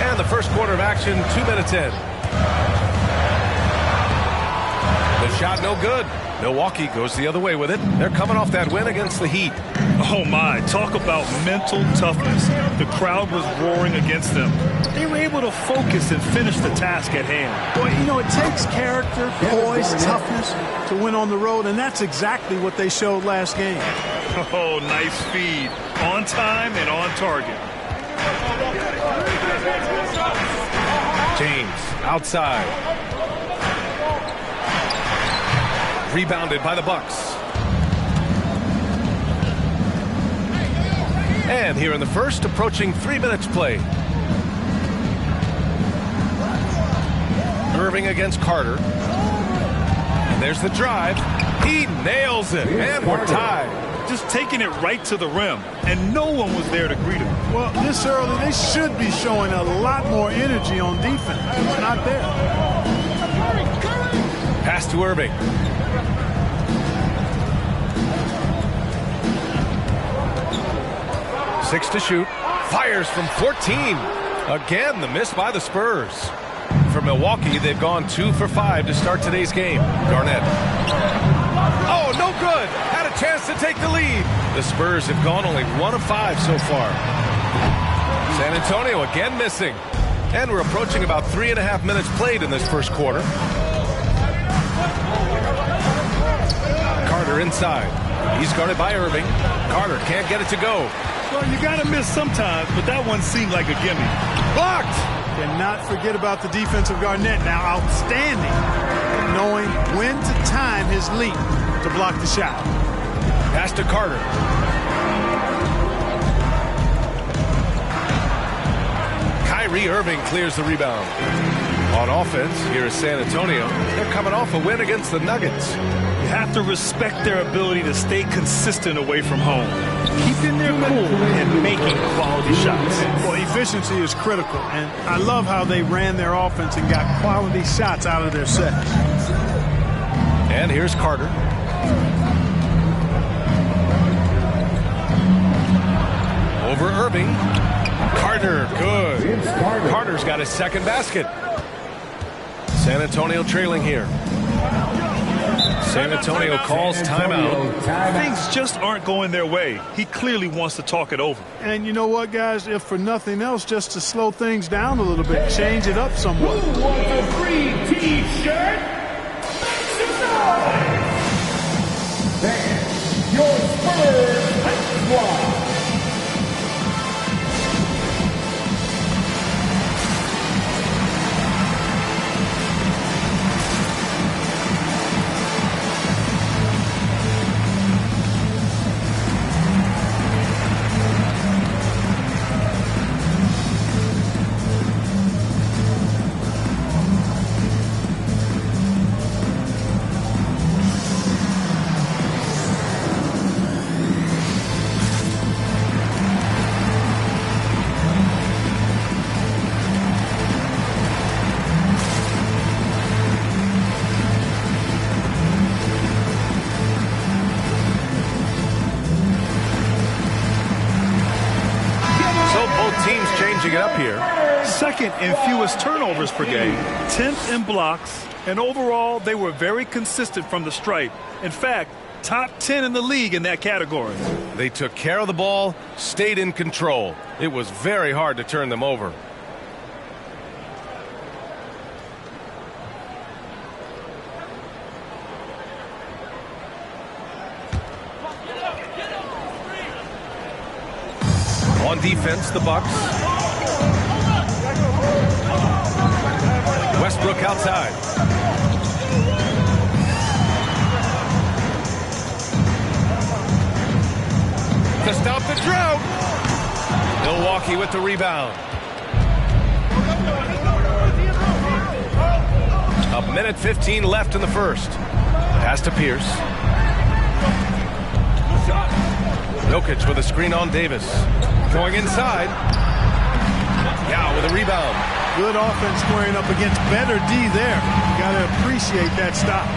And the first quarter of action, 2 minutes in. The shot, no good. Milwaukee goes the other way with it. They're coming off that win against the Heat. Oh my, talk about mental toughness. The crowd was roaring against them. They were able to focus and finish the task at hand. Well, you know, it takes character, poise, toughness to win on the road, and that's exactly what they showed last game. Oh, nice feed. On time and on target. James outside. Rebounded by the Bucks. And here in the first, approaching 3 minutes played. Irving against Carter. And there's the drive. He nails it. And we're tied. Just taking it right to the rim. And no one was there to greet him. Well, this early, they should be showing a lot more energy on defense. It's not there. Pass to Irving. Six to shoot. Fires from 14. Again, the miss by the Spurs. For Milwaukee, they've gone 2 for 5 to start today's game. Garnett. Oh, no good. Had a chance to take the lead. The Spurs have gone only 1 of 5 so far. San Antonio again missing. And we're approaching about 3.5 minutes played in this first quarter. Carter inside. He's guarded by Irving. Carter can't get it to go. Well, you got to miss sometimes, but that one seemed like a gimme. Blocked! Cannot forget about the defense of Garnett. Now, outstanding. Knowing when to time his leap to block the shot. Pass to Carter. Kyrie Irving clears the rebound. On offense, here is San Antonio. They're coming off a win against the Nuggets. You have to respect their ability to stay consistent away from home. Keeping their cool and making quality shots. Well, efficiency is critical, and I love how they ran their offense and got quality shots out of their sets. And here's Carter. Over Irving. Carter, good. Carter's got his second basket. San Antonio trailing here. San Antonio calls timeout. Things just aren't going their way. He clearly wants to talk it over. And you know what, guys? If for nothing else, just to slow things down a little bit, change it up somewhat. Who wants a free T-shirt? Then your Spurs Hype Squad. It up here. Second in fewest turnovers per game, 10th in blocks, and overall they were very consistent from the stripe. In fact, top 10 in the league in that category. They took care of the ball, stayed in control. It was very hard to turn them over. On defense, the Bucks. Westbrook outside. To stop the drought. Milwaukee with the rebound. A minute 15 left in the first. Pass to Pierce. Jokic with a screen on Davis. Going inside. Yao with a rebound. Good offense squaring up against better D there. Got to appreciate that stop.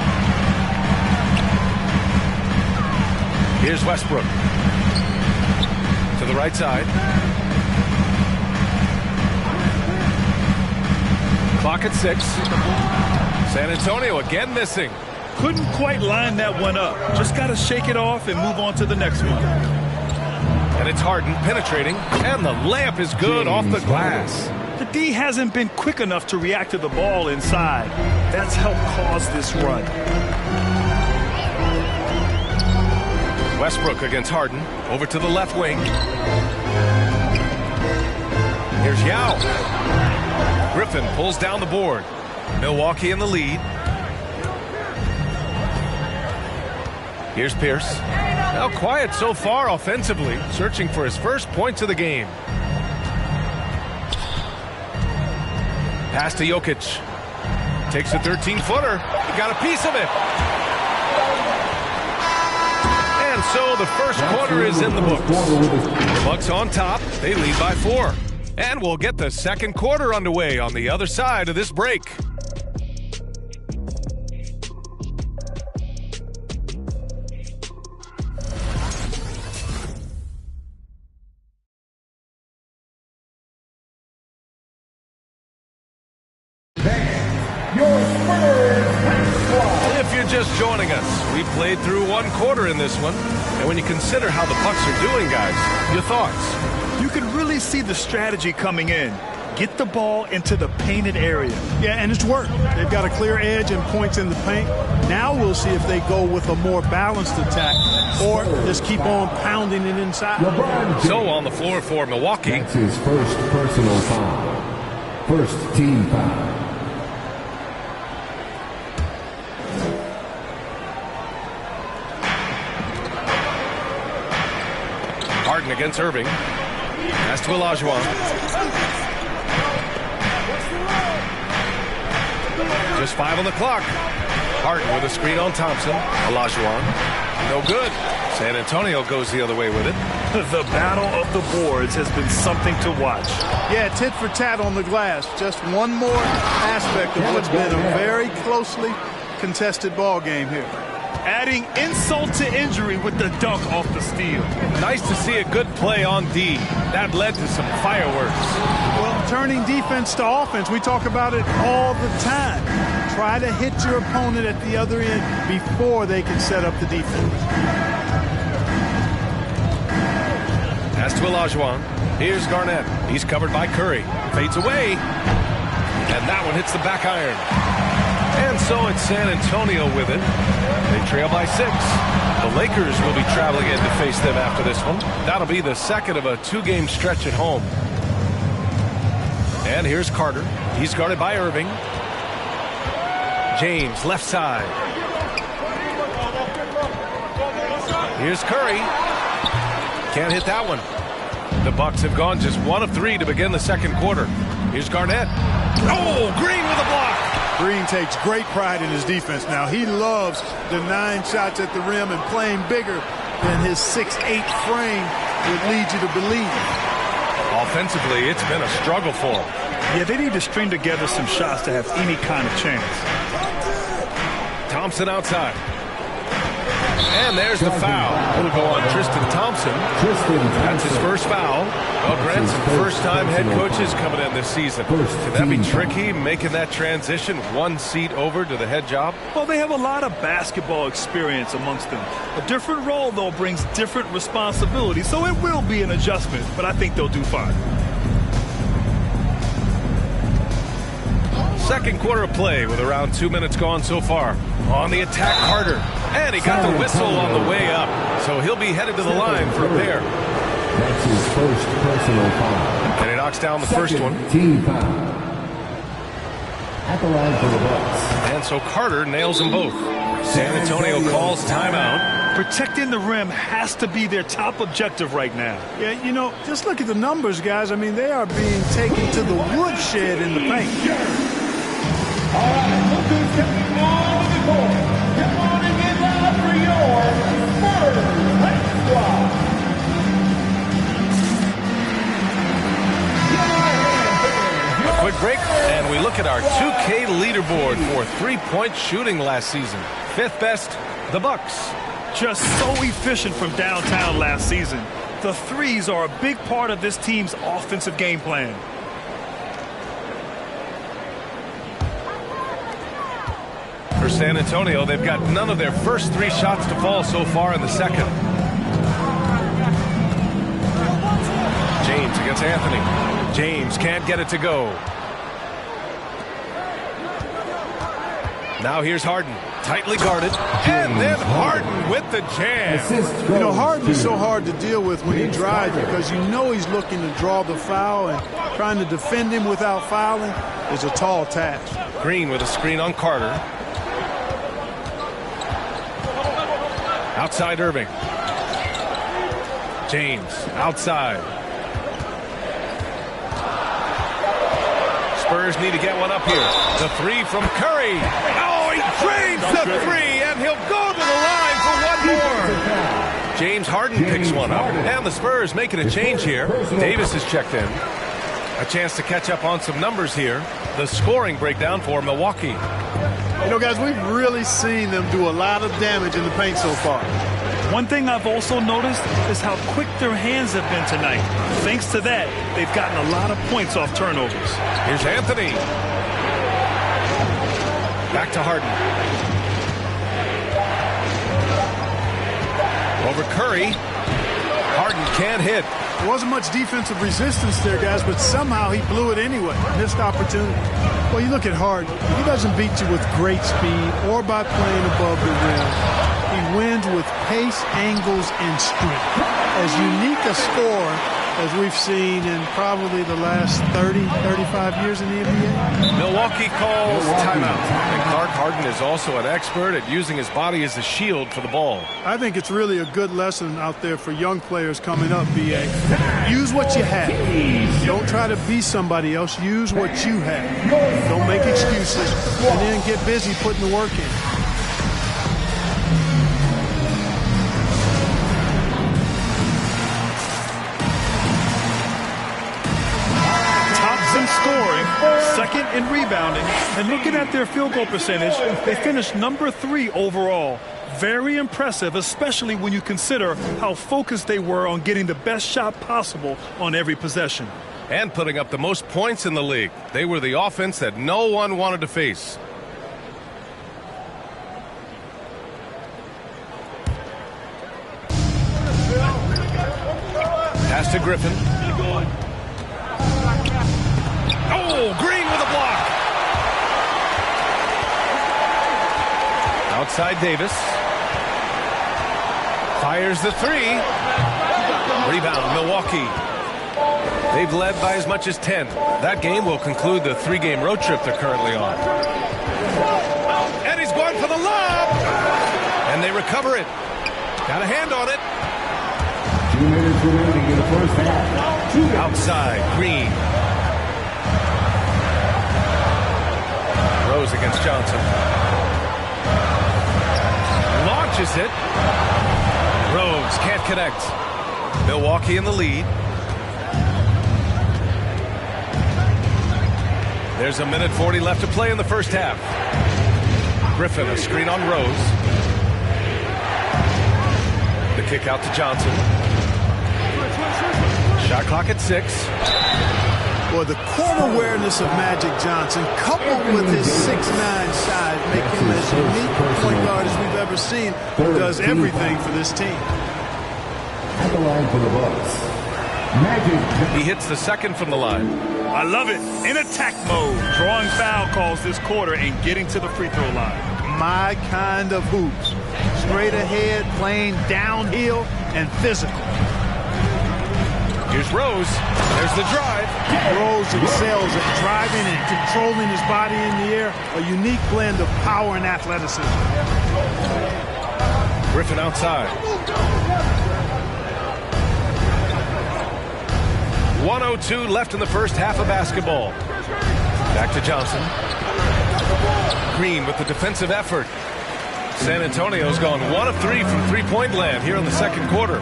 Here's Westbrook. To the right side. Clock at 6. San Antonio again missing. Couldn't quite line that one up. Just got to shake it off and move on to the next one. And it's Harden penetrating, and the layup is good off the glass. The D hasn't been quick enough to react to the ball inside. That's helped cause this run. Westbrook against Harden. Over to the left wing. Here's Yao. Griffin pulls down the board. Milwaukee in the lead. Here's Pierce. Now quiet so far offensively, searching for his first points of the game. Pass to Jokic. Takes a 13-footer. He got a piece of it. And so the first quarter is in the books. The Bucks on top. They lead by 4. And we'll get the second quarter underway on the other side of this break. If you're just joining us, we played through one quarter in this one. And when you consider how the Bucks are doing, guys, your thoughts? You can really see the strategy coming in. Get the ball into the painted area. Yeah, and it's worked. They've got a clear edge and points in the paint. Now we'll see if they go with a more balanced attack or just keep on pounding it inside. So on the floor for Milwaukee. That's his first personal foul. First team foul. Harden against Irving. Pass to Olajuwon. Just 5 on the clock. Harden with a screen on Thompson. Olajuwon. No good. San Antonio goes the other way with it. The battle of the boards has been something to watch. Yeah, tit for tat on the glass. Just one more aspect of what's been a very closely contested ball game here. Adding insult to injury with the dunk off the steal. Nice to see a good play on D. That led to some fireworks. Well, turning defense to offense, we talk about it all the time. Try to hit your opponent at the other end before they can set up the defense. Pass to Olajuwon. Here's Garnett. He's covered by Curry. Fades away. And that one hits the back iron. And so it's San Antonio with it. They trail by 6. The Lakers will be traveling in to face them after this one. That'll be the second of a 2-game stretch at home. And here's Carter. He's guarded by Irving. James, left side. Here's Curry. Can't hit that one. The Bucks have gone just 1 of 3 to begin the second quarter. Here's Garnett. Oh, Green with a block. Green takes great pride in his defense now. He loves denying shots at the rim and playing bigger than his 6'8" frame would lead you to believe. Offensively, it's been a struggle for him. Yeah, they need to string together some shots to have any kind of chance. Thompson outside. And there's the foul. It'll go on Tristan Thompson. That's his first foul. Well, Grant, some first-time head coaches coming in this season. Can that be tricky, making that transition 1 seat over to the head job? Well, they have a lot of basketball experience amongst them. A different role, though, brings different responsibilities, so it will be an adjustment, but I think they'll do fine. Second quarter of play with around 2 minutes gone so far. On the attack, Carter. And he got the whistle on the way up. So he'll be headed to the line for a pair. That's his first personal foul. And he knocks down the first one. Team foul. At the line for the Bucks. And so Carter nails them both. San Antonio calls timeout. Protecting the rim has to be their top objective right now. Yeah, you know, just look at the numbers, guys. I mean, they are being taken to the woodshed in the paint. All right, look who's coming on the court. Come on and get loud for your Spurs High Squad. A quick break, and we look at our 2K leaderboard for three-point shooting last season. Fifth best, the Bucks. Just so efficient from downtown last season. The threes are a big part of this team's offensive game plan. For San Antonio, they've got none of their first three shots to fall so far in the second. James against Anthony. James can't get it to go. Now here's Harden. Tightly guarded. And then Harden with the jam. You know, Harden is so hard to deal with when he drives because you know he's looking to draw the foul, and trying to defend him without fouling is a tall task. Green with a screen on Carter. Outside Irving. James outside. Spurs need to get one up here. The three from Curry. Oh, he drains the three, and he'll go to the line for one more. James Harden picks one up, and the Spurs making a change here. Davis is checked in. A chance to catch up on some numbers here. The scoring breakdown for Milwaukee. You know, guys, we've really seen them do a lot of damage in the paint so far. One thing I've also noticed is how quick their hands have been tonight. Thanks to that, they've gotten a lot of points off turnovers. Here's Anthony. Back to Harden. Over Curry. Harden can't hit. There wasn't much defensive resistance there, guys, but somehow he blew it anyway. Missed opportunity. Well, you look at Harden. He doesn't beat you with great speed or by playing above the rim. He wins with pace, angles, and strength. As unique a scorer as we've seen in probably the last 30, 35 years in the NBA. Milwaukee calls timeout. And Clark Harden is also an expert at using his body as a shield for the ball. I think it's really a good lesson out there for young players coming up, B.A. Use what you have. Don't try to be somebody else. Use what you have. Don't make excuses. And then get busy putting the work in. Scoring, second in rebounding, and looking at their field goal percentage, they finished number 3 overall. Very impressive, especially when you consider how focused they were on getting the best shot possible on every possession. And putting up the most points in the league. They were the offense that no one wanted to face. Pass to Griffin. Oh, Green with a block. Outside Davis. Fires the three. Rebound, Milwaukee. They've led by as much as 10. That game will conclude the 3-game road trip they're currently on. And he's going for the lob. And they recover it. Got a hand on it. 2 minutes remaining in the first half. Outside, Green. Rose against Johnson. Launches it. Rose can't connect. Milwaukee in the lead. There's a minute 40 left to play in the first half. Griffin, a screen on Rose. The kick out to Johnson. Shot clock at 6. Well, the court awareness of Magic Johnson, coupled with his 6'9" size, make him as unique a point guard as we've ever seen, who does everything for this team. At the line for the Bucks, Magic. He hits the second from the line. I love it. In attack mode, drawing foul calls this quarter and getting to the free throw line. My kind of hoops. Straight ahead, playing downhill, and physical. Here's Rose. There's the drive. Rose excels at driving and controlling his body in the air. A unique blend of power and athleticism. Griffin outside. 1:02 left in the first half of basketball. Back to Johnson. Green with the defensive effort. San Antonio's gone 1 of 3 from three-point land here in the second quarter.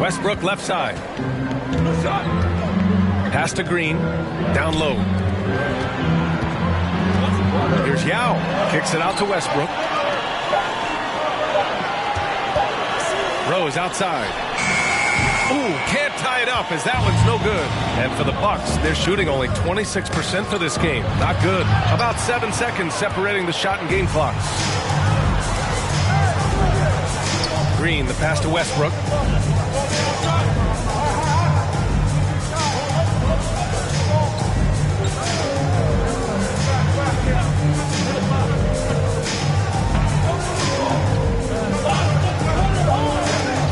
Westbrook left side. Pass to Green. Down low. Here's Yao. Kicks it out to Westbrook. Rose outside. Ooh, can't tie it up as that one's no good. And for the Bucks, they're shooting only 26% for this game. Not good. About 7 seconds separating the shot and game clocks. Green, the pass to Westbrook.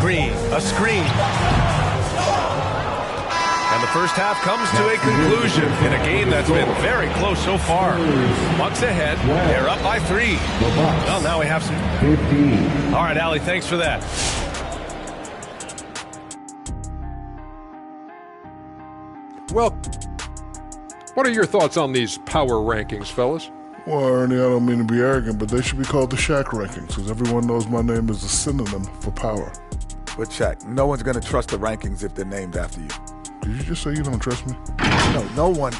Green, a screen. And the first half comes to a conclusion in a game that's been very close so far. Bucks ahead. They're up by 3. Well, now we have some. 15. All right, Allie, thanks for that. Well, what are your thoughts on these power rankings, fellas? Well, Ernie, I don't mean to be arrogant, but they should be called the Shaq rankings because everyone knows my name is a synonym for power. But Shaq, no one's going to trust the rankings if they're named after you. Did you just say you don't trust me? No one.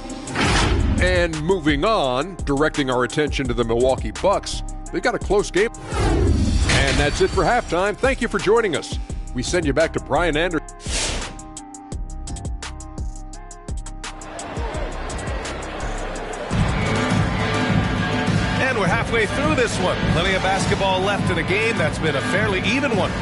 And moving on, directing our attention to the Milwaukee Bucks, they've got a close game. And that's it for halftime. Thank you for joining us. We send you back to Brian Anderson. And we're halfway through this one. Plenty of basketball left in a game that's been a fairly even one.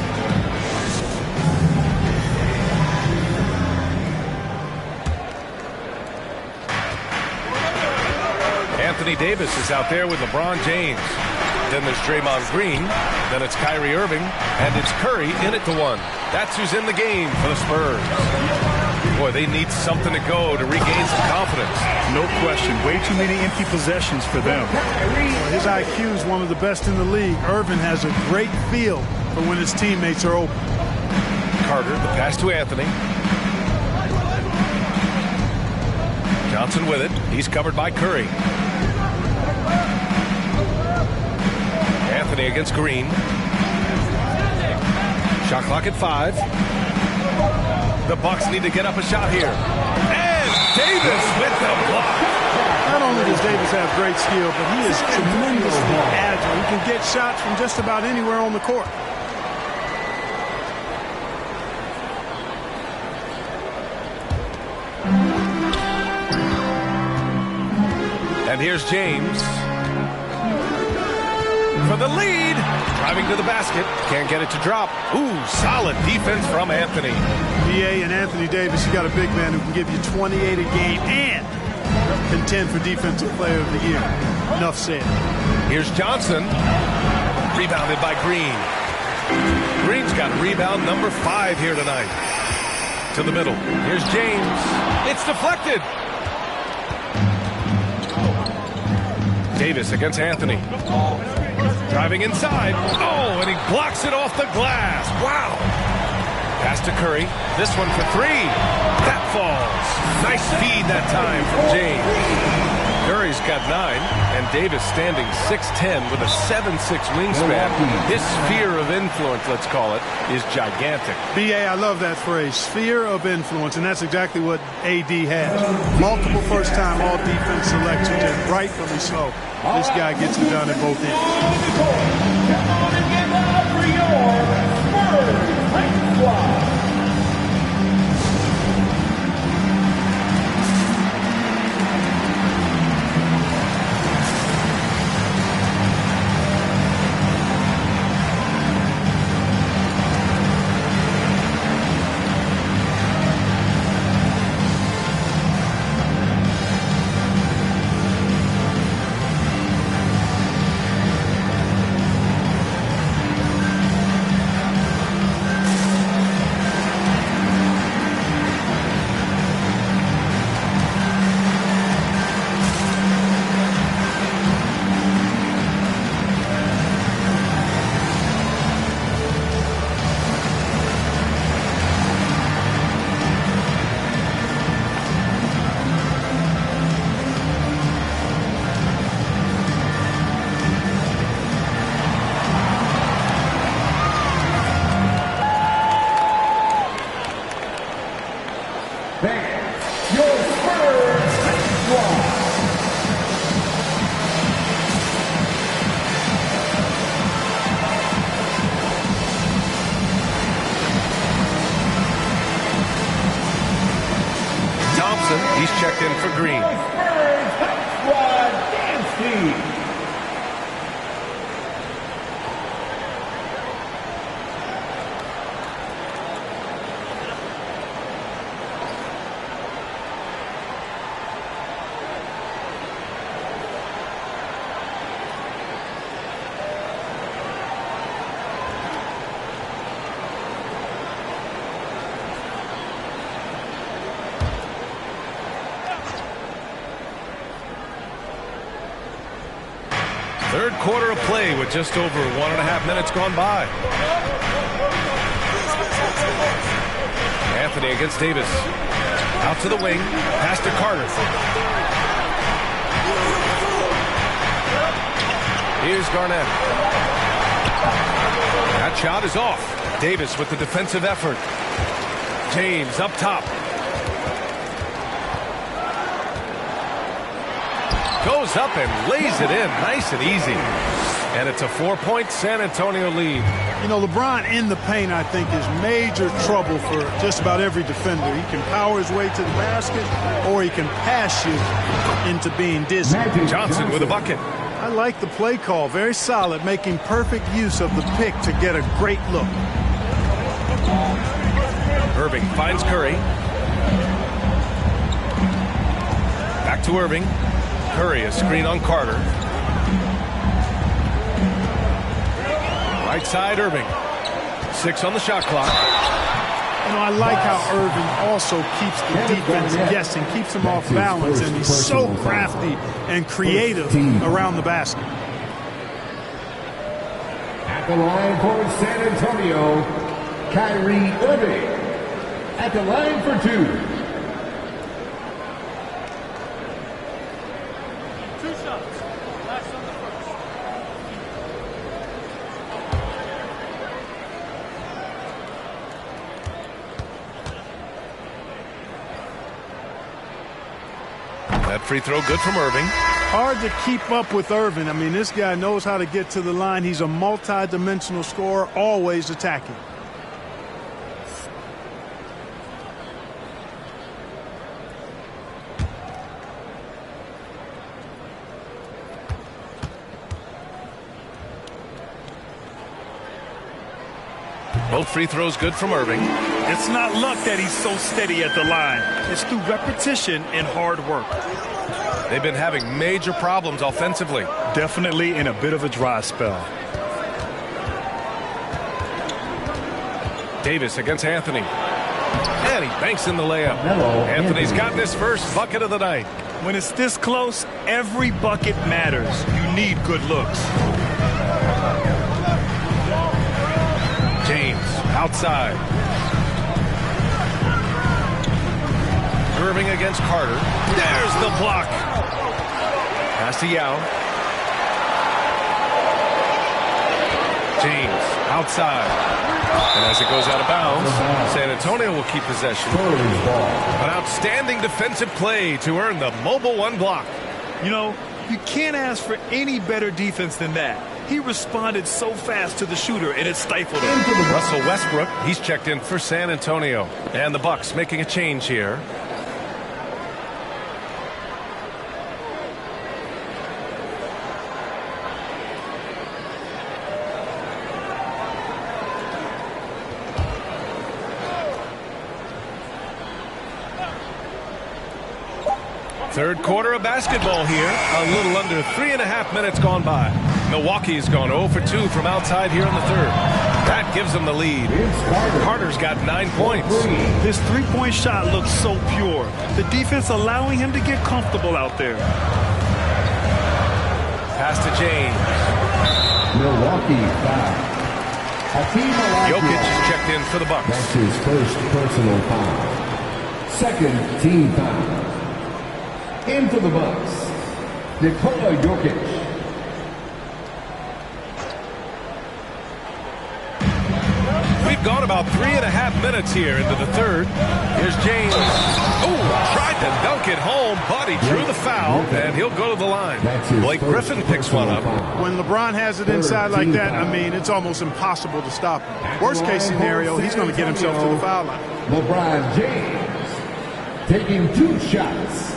Anthony Davis is out there with LeBron James. Then there's Draymond Green. Then it's Kyrie Irving. And it's Curry in it to 1. That's who's in the game for the Spurs. Boy, they need something to go to regain some confidence. No question. Way too many empty possessions for them. His IQ is one of the best in the league. Irvin has a great feel for when his teammates are open. Carter, the pass to Anthony. Johnson with it. He's covered by Curry. Anthony against Green. Shot clock at 5. The Bucks need to get up a shot here. And Davis with the block. Not only does Davis have great skill, but he is tremendously agile. He can get shots from just about anywhere on the court. And here's James for the lead. Driving to the basket. Can't get it to drop. Ooh, solid defense from Anthony. B.A. and Anthony Davis, you got a big man who can give you 28 a game and contend for Defensive Player of the Year. Enough said. Here's Johnson. Rebounded by Green. Green's got rebound number 5 here tonight. To the middle. Here's James. It's deflected. Davis against Anthony. Driving inside. Oh, and he blocks it off the glass. Wow. Pass to Curry. This one for 3. That falls. Nice feed that time from James. Curry's got 9, and Davis standing 6'10 with a 7'6 wingspan. His sphere of influence, let's call it, is gigantic. B.A., I love that phrase, sphere of influence, and that's exactly what A.D. has. Multiple first-time all-defense selections, and rightfully so. This guy gets it done at both ends. Come on and give up for your Spurs High Squad. Fans, your Spurs squad. Thompson, he's checked in for Green. Spurs squad dance team. Third quarter of play with just over 1.5 minutes gone by. Anthony against Davis. Out to the wing. Pass to Carter. Here's Garnett. That shot is off. Davis with the defensive effort. James up top. Goes up and lays it in nice and easy. And it's a 4-point San Antonio lead. You know, LeBron in the paint, I think, is major trouble for just about every defender. He can power his way to the basket, or he can pass you into being dizzy. Johnson with a bucket. I like the play call. Very solid, making perfect use of the pick to get a great look. Irving finds Curry. Back to Irving. Curry, a screen on Carter. Right side, Irving. 6 on the shot clock. You know, I like how Irving also keeps the defense guessing, keeps them off balance, and he's so crafty and creative around the basket. At the line for San Antonio, Kyrie Irving. At the line for 2. That free throw good from Irving. Hard to keep up with Irving. I mean, this guy knows how to get to the line. He's a multi-dimensional scorer, always attacking. Both free throws good from Irving. It's not luck that he's so steady at the line. It's through repetition and hard work. They've been having major problems offensively. Definitely in a bit of a dry spell. Davis against Anthony. And he banks in the layup. Anthony's gotten his first bucket of the night. When it's this close, every bucket matters. You need good looks. James outside. Irving against Carter. There's the block. Pass to Yao. James outside. And as it goes out of bounds, San Antonio will keep possession. An outstanding defensive play to earn the Mobile One block. You know, you can't ask for any better defense than that. He responded so fast to the shooter, and it stifled him. Russell Westbrook, he's checked in for San Antonio. And the Bucks making a change here. Third quarter of basketball here. A little under 3.5 minutes gone by. Milwaukee's gone 0 for 2 from outside here in the third. That gives them the lead. Carter's got 9 points. His three-point shot looks so pure. The defense allowing him to get comfortable out there. Pass to James. Milwaukee foul. Jokic is checked in for the Bucks. That's his first personal foul. Second team foul. In for the Bucks, Nikola Jokic. We've gone about 3.5 minutes here into the third. Here's James. and dunk it home, but he drew the foul, and he'll go to the line. Blake Griffin picks one up. When LeBron has it inside like that, I mean, it's almost impossible to stop him. Worst case scenario, he's going to get himself to the foul line. LeBron James taking 2 shots.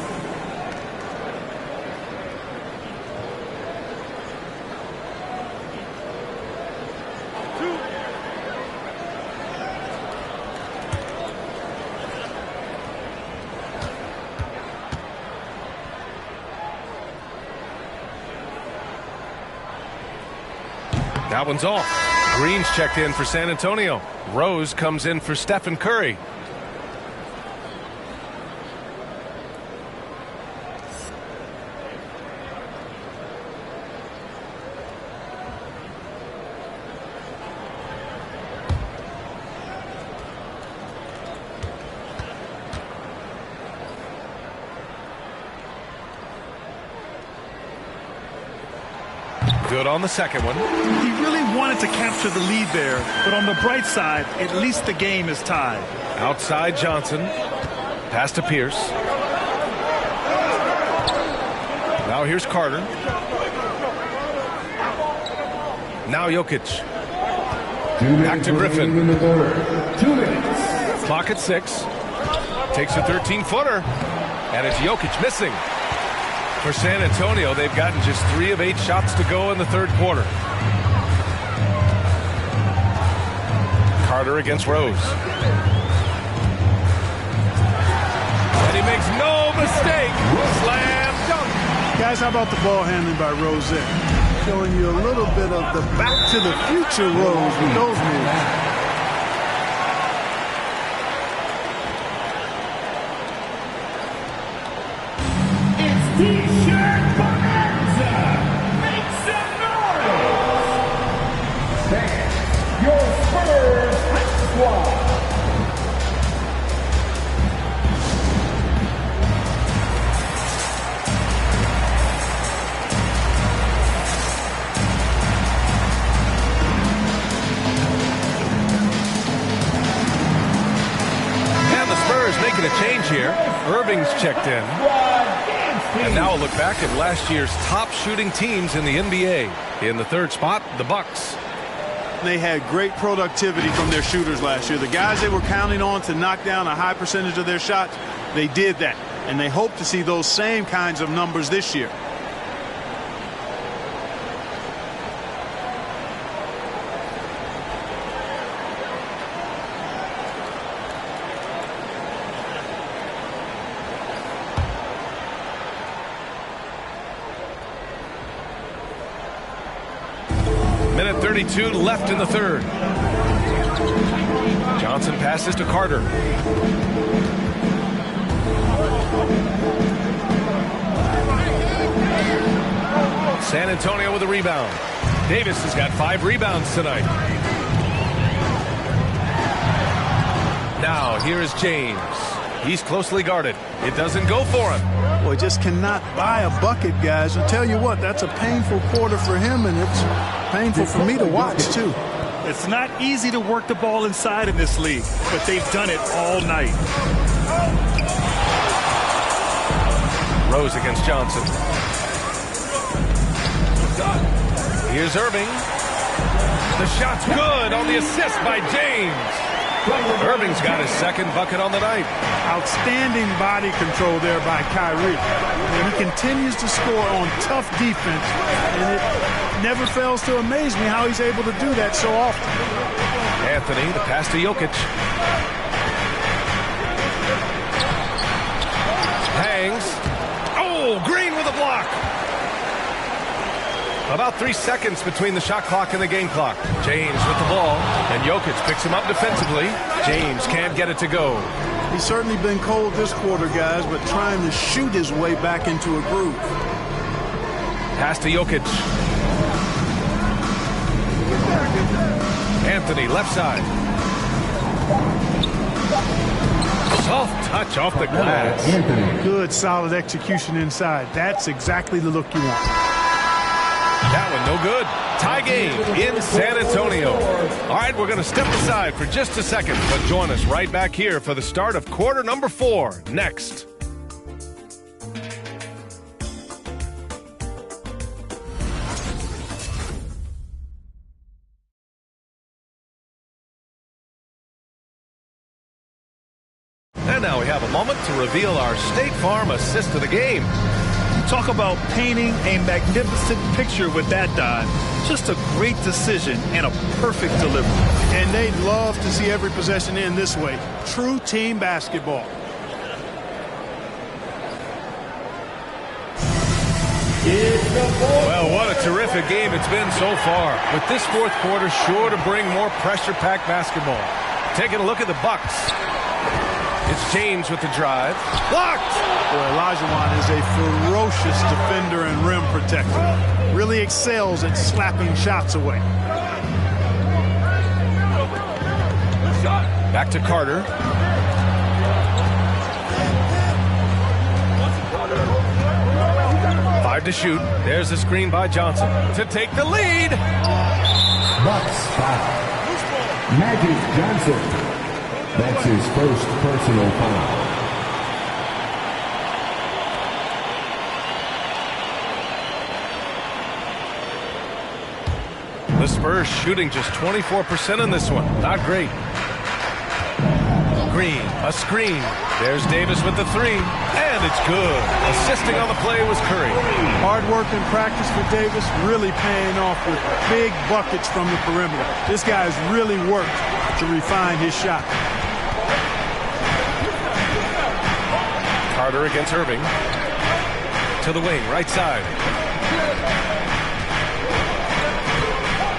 That one's off. Green's checked in for San Antonio. Rose comes in for Stephen Curry. Good on the second one. He really wanted to capture the lead there, but on the bright side, at least the game is tied. Outside Johnson. Pass to Pierce. Now here's Carter. Now Jokic. Back to Griffin. 2 minutes. Clock at 6. Takes a 13-footer. And it's Jokic missing. For San Antonio, they've gotten just 3 of 8 shots to go in the third quarter. Carter against Rose. And he makes no mistake. Slam dunk. Guys, how about the ball handling by Rose? Showing you a little bit of the back to the future Rose with those moves. T-shirt bonanza! Make some noise! Stand your Spurs Hype Squad! And the Spurs making a change here. Irving's checked in. And now a look back at last year's top shooting teams in the NBA. In the third spot, the Bucks. They had great productivity from their shooters last year. The guys they were counting on to knock down a high percentage of their shots, they did that. And they hope to see those same kinds of numbers this year. Minute 32 left in the third. Johnson passes to Carter. San Antonio with a rebound. Davis has got 5 rebounds tonight. Now here is James. He's closely guarded. It doesn't go for him. Boy, just cannot buy a bucket, guys. I tell you what, that's a painful quarter for him, and it's painful for me to watch, too. It's not easy to work the ball inside in this league, but they've done it all night. Rose against Johnson. Here's Irving. The shot's good on the assist by James. Irving's got his second bucket on the night. Outstanding body control there by Kyrie. And he continues to score on tough defense, and it never fails to amaze me how he's able to do that so often. Anthony, the pass to Jokic. Hangs. Oh, Green with a block. About 3 seconds between the shot clock and the game clock. James with the ball, and Jokic picks him up defensively. James can't get it to go. He's certainly been cold this quarter, guys, but trying to shoot his way back into a groove. Pass to Jokic. Anthony, left side. Soft touch off the glass. Good, solid execution inside. That's exactly the look you want. That one no good. Tie game in San Antonio. All right, we're going to step aside for just a second, but join us right back here for the start of quarter number 4 next. moment to reveal our State Farm assist of the game. Talk about painting a magnificent picture with that dive. Just a great decision and a perfect delivery. And they'd love to see every possession end this way. True team basketball. Well, what a terrific game it's been so far. With this fourth quarter sure to bring more pressure-packed basketball. Taking a look at the Bucks. It's James with the drive. Blocked! Boy, Olajuwon is a ferocious defender and rim protector. Really excels at slapping shots away. Back to Carter. Five to shoot. There's the screen by Johnson to take the lead. Bucks foul. Magic Johnson. That's his first personal foul. The Spurs shooting just 24% in this one. Not great. Green, a screen. There's Davis with the three, and it's good. Assisting on the play was Curry. Hard work in practice for Davis, really paying off with big buckets from the perimeter. This guy's really worked to refine his shot. Carter against Irving. To the wing, right side.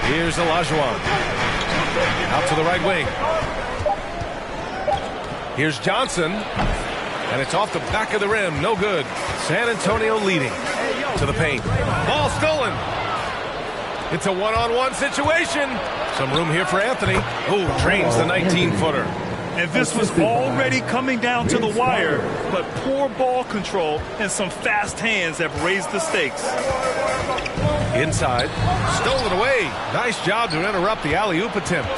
Here's Olajuwon. Out to the right wing. Here's Johnson. And it's off the back of the rim. No good. San Antonio leading. To the paint. Ball stolen. It's a one-on-one situation. Some room here for Anthony. Who drains the 19-footer. And this was already coming down to the wire, but poor ball control and some fast hands have raised the stakes. Inside. Stolen away. Nice job to interrupt the alley-oop attempt.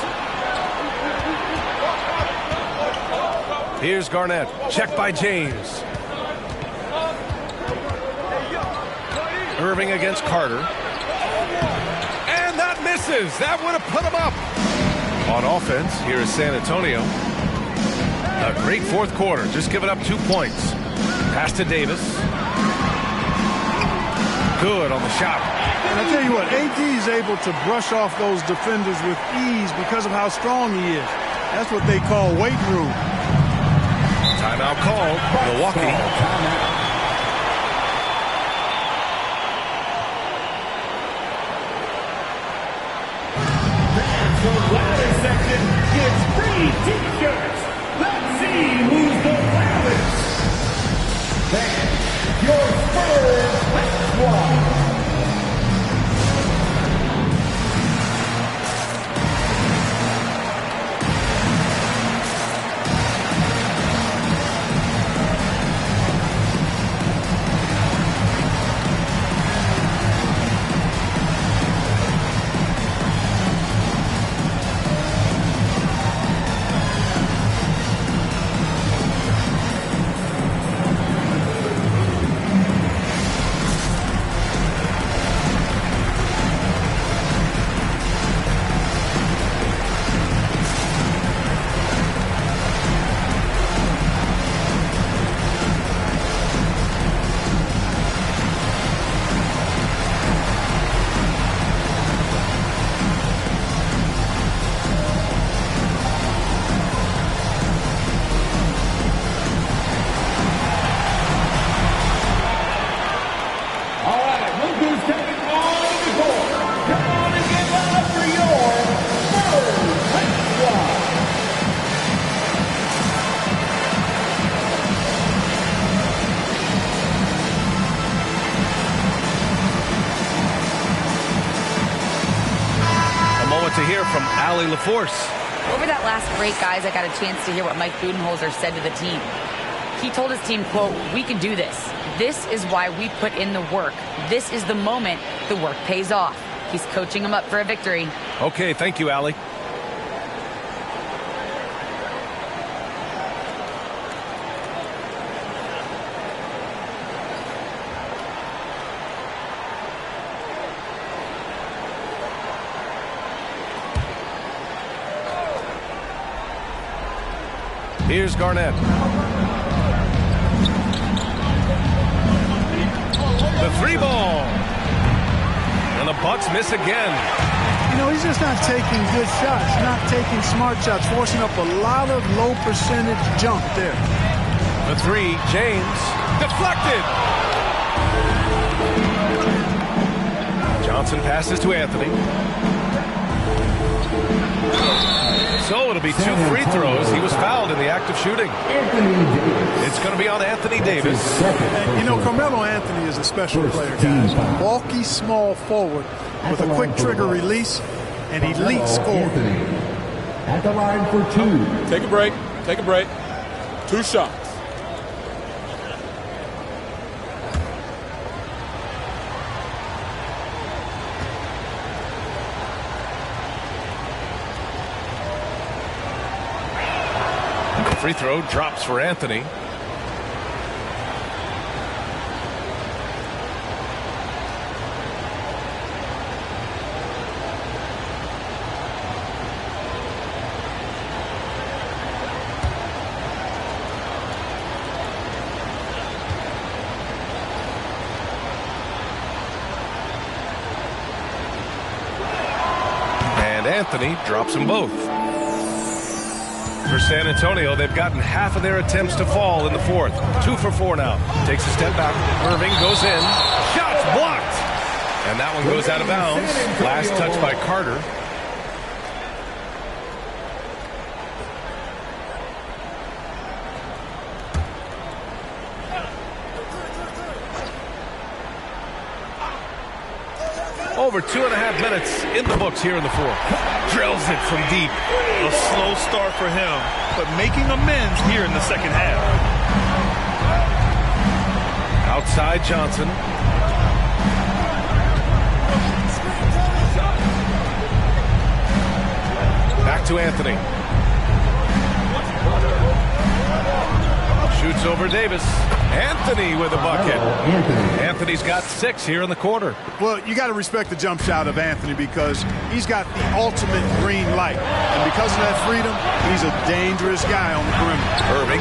Here's Garnett. Check by James. Irving against Carter. And that misses. That would have put him up. On offense, here is San Antonio. A great fourth quarter. Just giving up 2 points. Pass to Davis. Good on the shot. And I tell you what, AD is able to brush off those defenders with ease because of how strong he is. That's what they call weight room. Timeout called. Milwaukee. The ladder section gets free t-shirts. Let's see who's the loudest. Then, your Spurs last one. To hear from Allie LaForce. Over that last break, guys, I got a chance to hear what Mike Budenholzer said to the team. He told his team, quote, "We can do this. This is why we put in the work. This is the moment the work pays off." He's coaching them up for a victory. Okay, thank you, Allie. Here's Garnett. Bucks miss again. You know, he's just not taking good shots, not taking smart shots, forcing up a lot of low percentage jump there. The three, James, deflected. Johnson passes to Anthony. So it'll be 2 free throws. He was fouled in the act of shooting. It's going to be on Anthony Davis. And, you know, Carmelo Anthony is a special player, guys. Bulky, small forward with a quick trigger release and elite score. At the line for 2. Take a break. Take a break. 2 shots. Free throw drops for Anthony. And Anthony drops them both. For San Antonio, they've gotten half of their attempts to fall in the fourth. 2 for 4 now. Takes a step back. Irving goes in. Shots blocked. And that one goes out of bounds. Last touch by Carter. Over 2.5 minutes in the books here in the fourth. Drills it from deep. A slow start for him, but making amends here in the second half. Outside Johnson. Back to Anthony. Shoots over Davis. Anthony with a bucket. Anthony's got 6 here in the quarter. Well, you got to respect the jump shot of Anthony because he's got the ultimate green light. And because of that freedom, he's a dangerous guy on the perimeter. Irving.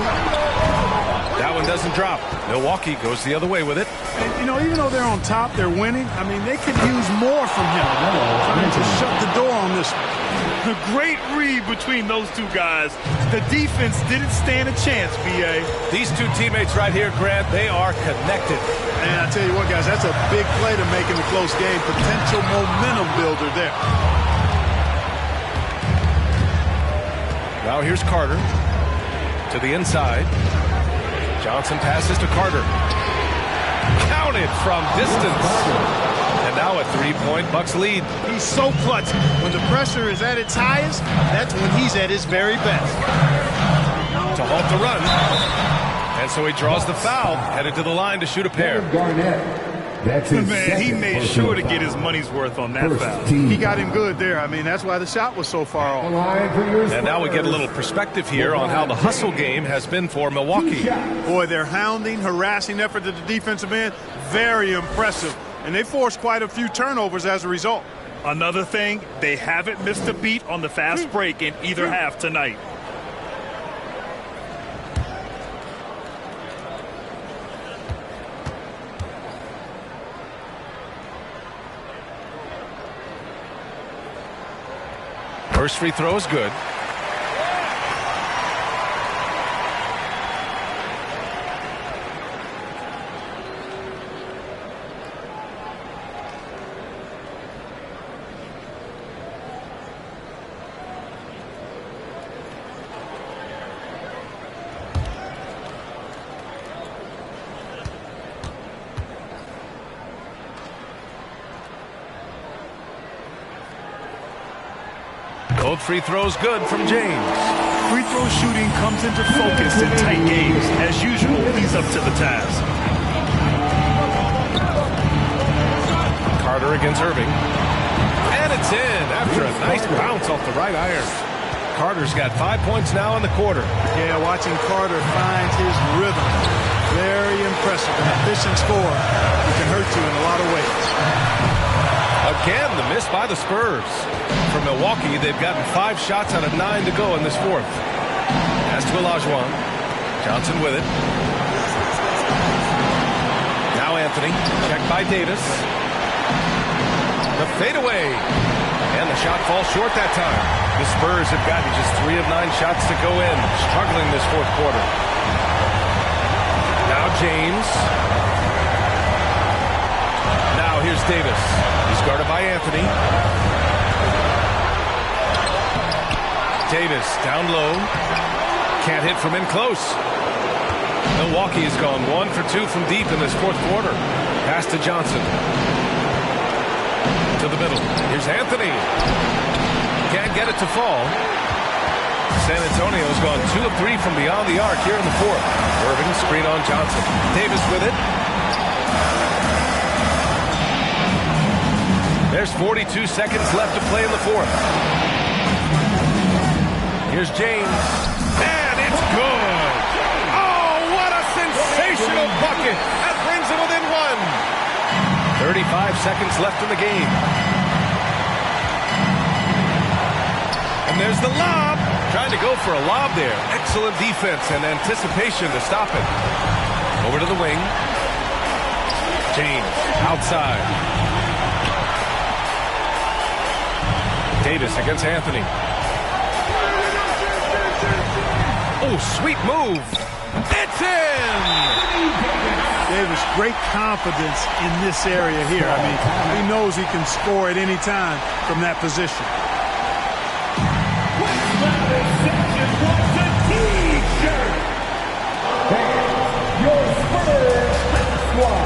That one doesn't drop. Milwaukee goes the other way with it. And, you know, even though they're on top, they're winning. I mean, they could use more from him. Trying to shut the door on this one. The great read between those two guys. The defense didn't stand a chance, B.A. These two teammates right here, Grant, they are connected. And I tell you what, guys, that's a big play to make in a close game. Potential momentum builder there. Now here's Carter to the inside. Johnson passes to Carter. Counted from distance. And now a 3-point Bucks lead. He's so clutch. When the pressure is at its highest, that's when he's at his very best. To halt the run. And so he draws the foul, headed to the line to shoot a pair. Man, he made sure to get his money's worth on that foul. He got him good there. I mean, that's why the shot was so far off. And now we get a little perspective here on how the hustle game has been for Milwaukee. Boy, their hounding, harassing effort at the defensive end, very impressive. And they forced quite a few turnovers as a result. Another thing, they haven't missed a beat on the fast break in either half tonight. First free throw is good. Both free throws good from James. Free throw shooting comes into focus in tight games. As usual, he's up to the task. Carter against Irving. And it's in after a nice bounce off the right iron. Carter's got 5 points now in the quarter. Yeah, watching Carter find his rhythm. Very impressive. An efficient scorer who can hurt you in a lot of ways. Again, the miss by the Spurs. For Milwaukee, they've gotten 5 shots out of 9 to go in this fourth. Pass to Olajuwon. Johnson with it. Now Anthony. Checked by Davis. The fadeaway. And the shot falls short that time. The Spurs have gotten just 3 of 9 shots to go in. Struggling this fourth quarter. Now James. Now here's Davis. He's guarded by Anthony. Davis down low. Can't hit from in close. Milwaukee has gone 1 for 2 from deep in this fourth quarter. Pass to Johnson. To the middle. Here's Anthony. Can't get it to fall. San Antonio's gone 2 of 3 from beyond the arc here in the fourth. Irving screen on Johnson. Davis with it. There's 42 seconds left to play in the fourth. Here's James. And it's good. Oh, what a sensational bucket. That brings it within 1. 35 seconds left in the game. And there's the lob. Trying to go for a lob there. Excellent defense and anticipation to stop it. Over to the wing. James outside. Davis against Anthony. Oh, sweet move. It's in! Davis, great confidence in this area here. I mean, he knows he can score at any time from that position. Your Spurs squad.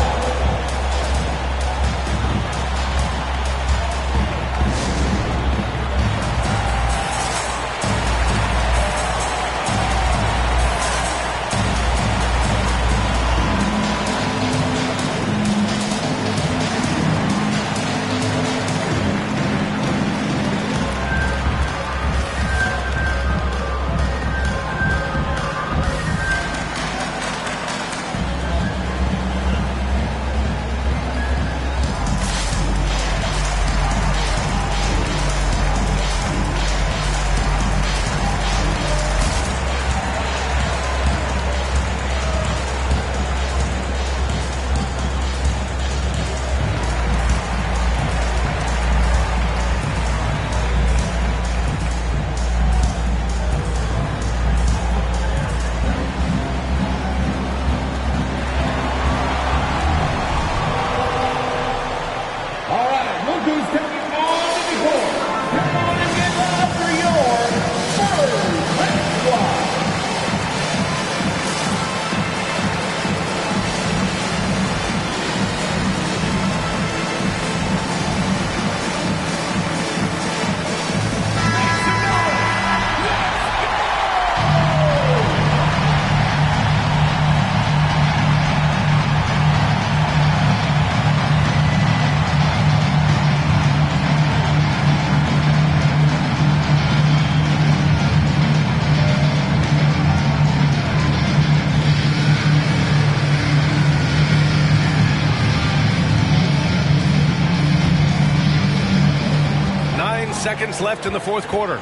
Seconds left in the fourth quarter.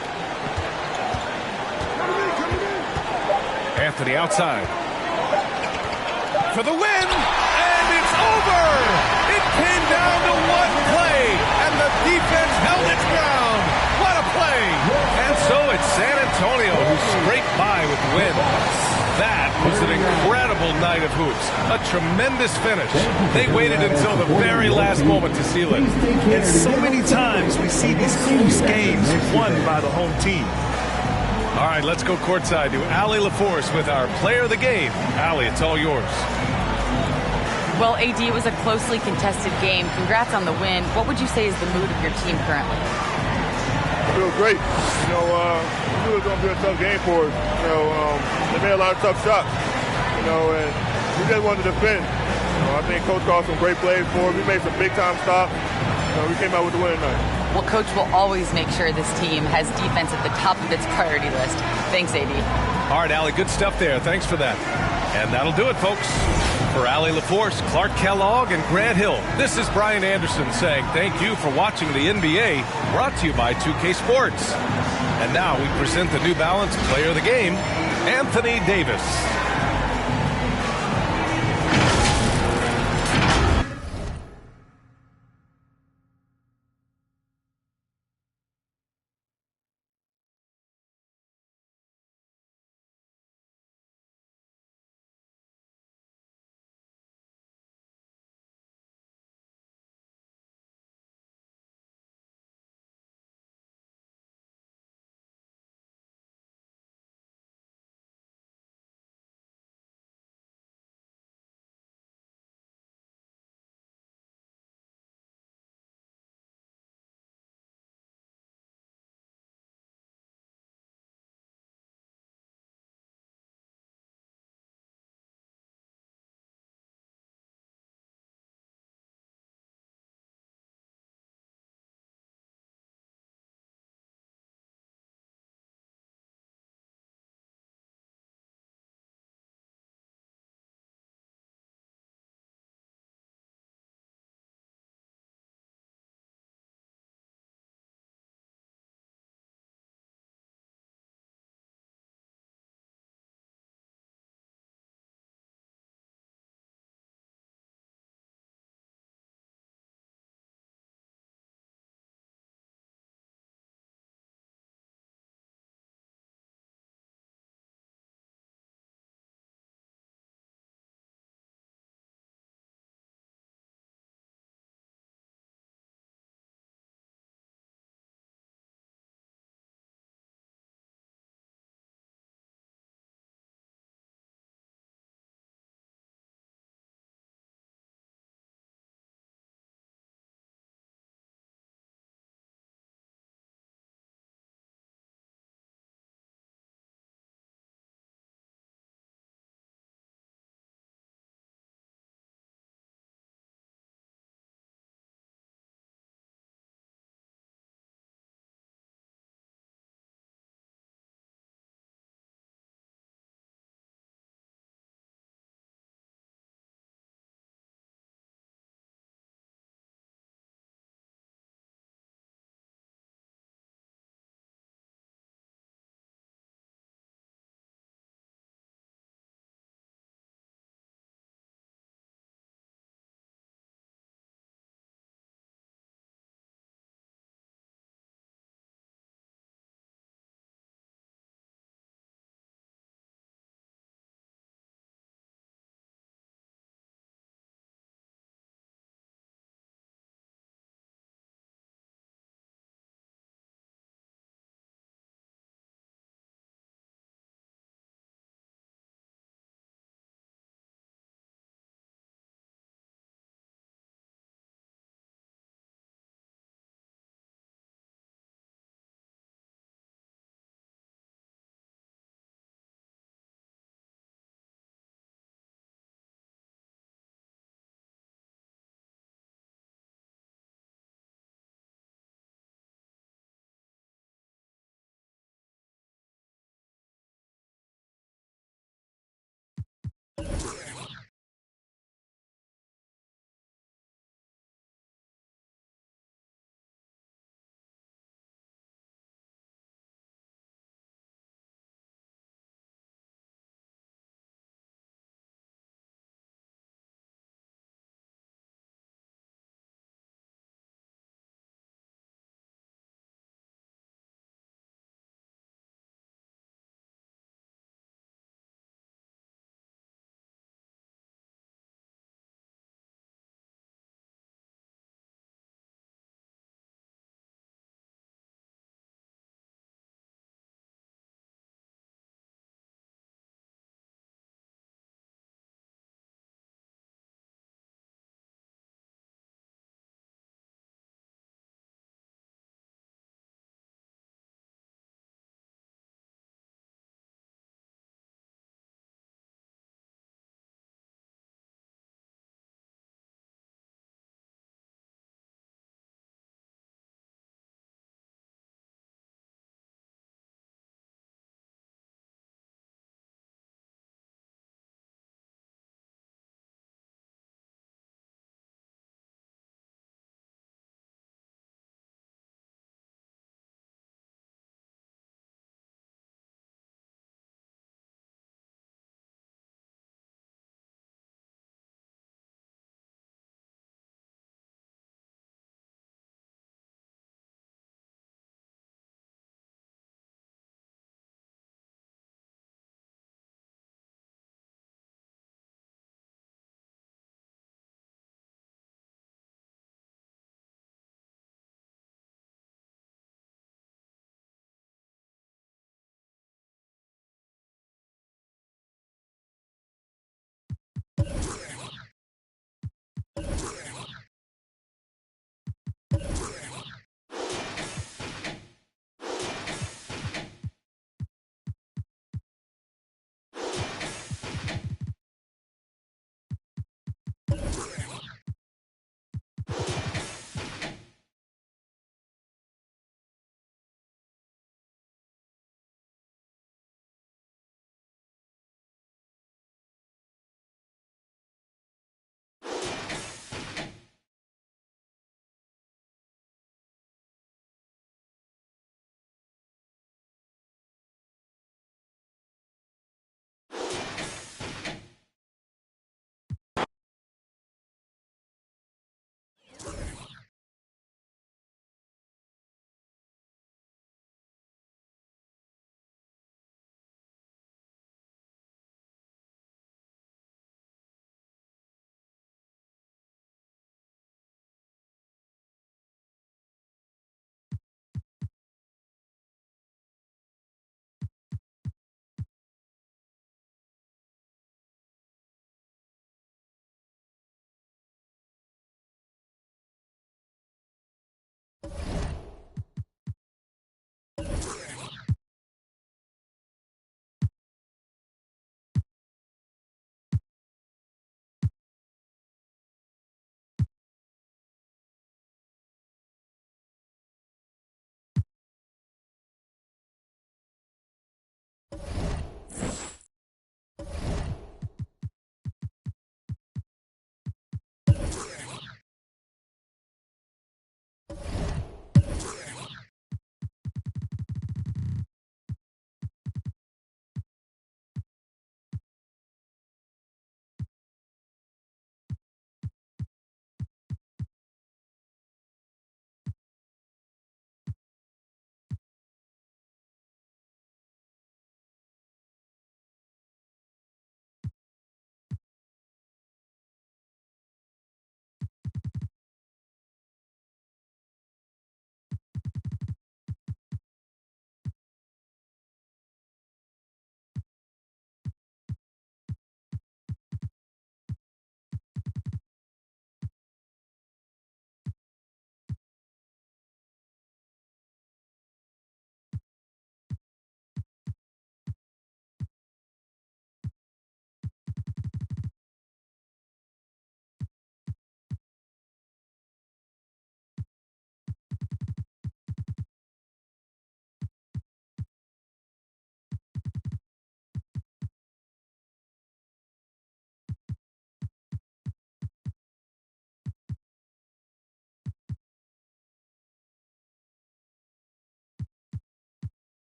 Anthony outside. For the win! And it's over! It came down to one play, and the defense held its ground. What a play! And so it's San Antonio who scraped by with the win. That was an incredible night of hoops. A tremendous finish. They waited until the very last moment to seal it. And so many times we see these close games won by the home team. All right, let's go courtside to Allie LaForce with our player of the game. Allie, it's all yours. Well, AD, it was a closely contested game. Congrats on the win. What would you say is the mood of your team currently? I feel great. You know, we knew it was going to be a tough game for us. You know, they made a lot of tough shots. You know, and we just wanted to defend. You know, I think Coach called some great plays for us. We made some big-time stops. You know, we came out with the win tonight. Well, Coach will always make sure this team has defense at the top of its priority list. Thanks, AD. All right, Allie, good stuff there. Thanks for that. And that'll do it, folks. For Allie LaForce, Clark Kellogg, and Grant Hill, this is Brian Anderson saying thank you for watching the NBA, brought to you by 2K Sports. And now we present the New Balance Player of the Game, Anthony Davis.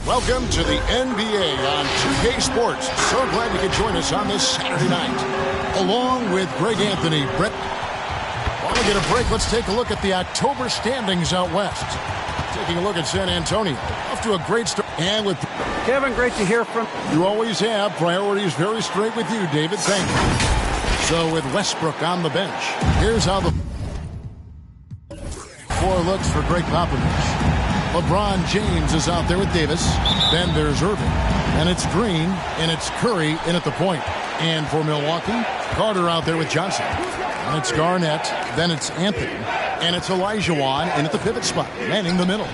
Welcome to the NBA on 2K Sports. So glad you could join us on this Saturday night. Along with Greg Anthony, Brett. While we get a break, let's take a look at the October standings out west. Taking a look at San Antonio. Off to a great start. And with Kevin, great to hear from you. Always have. Priorities very straight with you, David. Thank you. So with Westbrook on the bench, here's how the 4 looks for Greg Popovich. LeBron James is out there with Davis. Then there's Irving. And it's Green, and it's Curry in at the point. And for Milwaukee, Carter out there with Johnson. And it's Garnett. Then it's Anthony. And it's Olajuwon in at the pivot spot, manning the middle.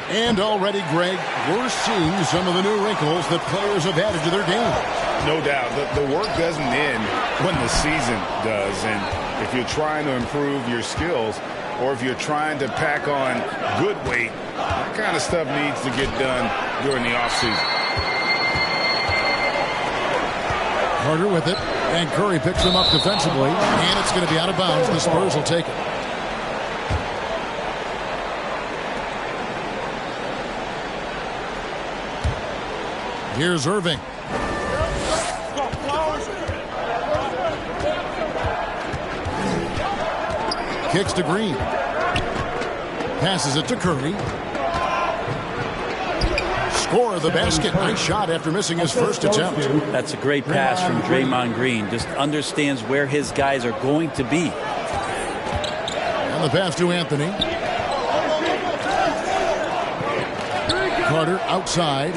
And already, Greg, we're seeing some of the new wrinkles that players have added to their game. No doubt. The work doesn't end when the season does. And if you're trying to improve your skills, or if you're trying to pack on good weight, that kind of stuff needs to get done during the offseason. Carter with it, and Curry picks him up defensively, and it's going to be out of bounds. The Spurs will take it. Here's Irving. Kicks to Green. Passes it to Curry. Score the basket. Nice shot after missing his first attempt. That's a great pass from Draymond Green. Just understands where his guys are going to be. And the pass to Anthony. Carter outside.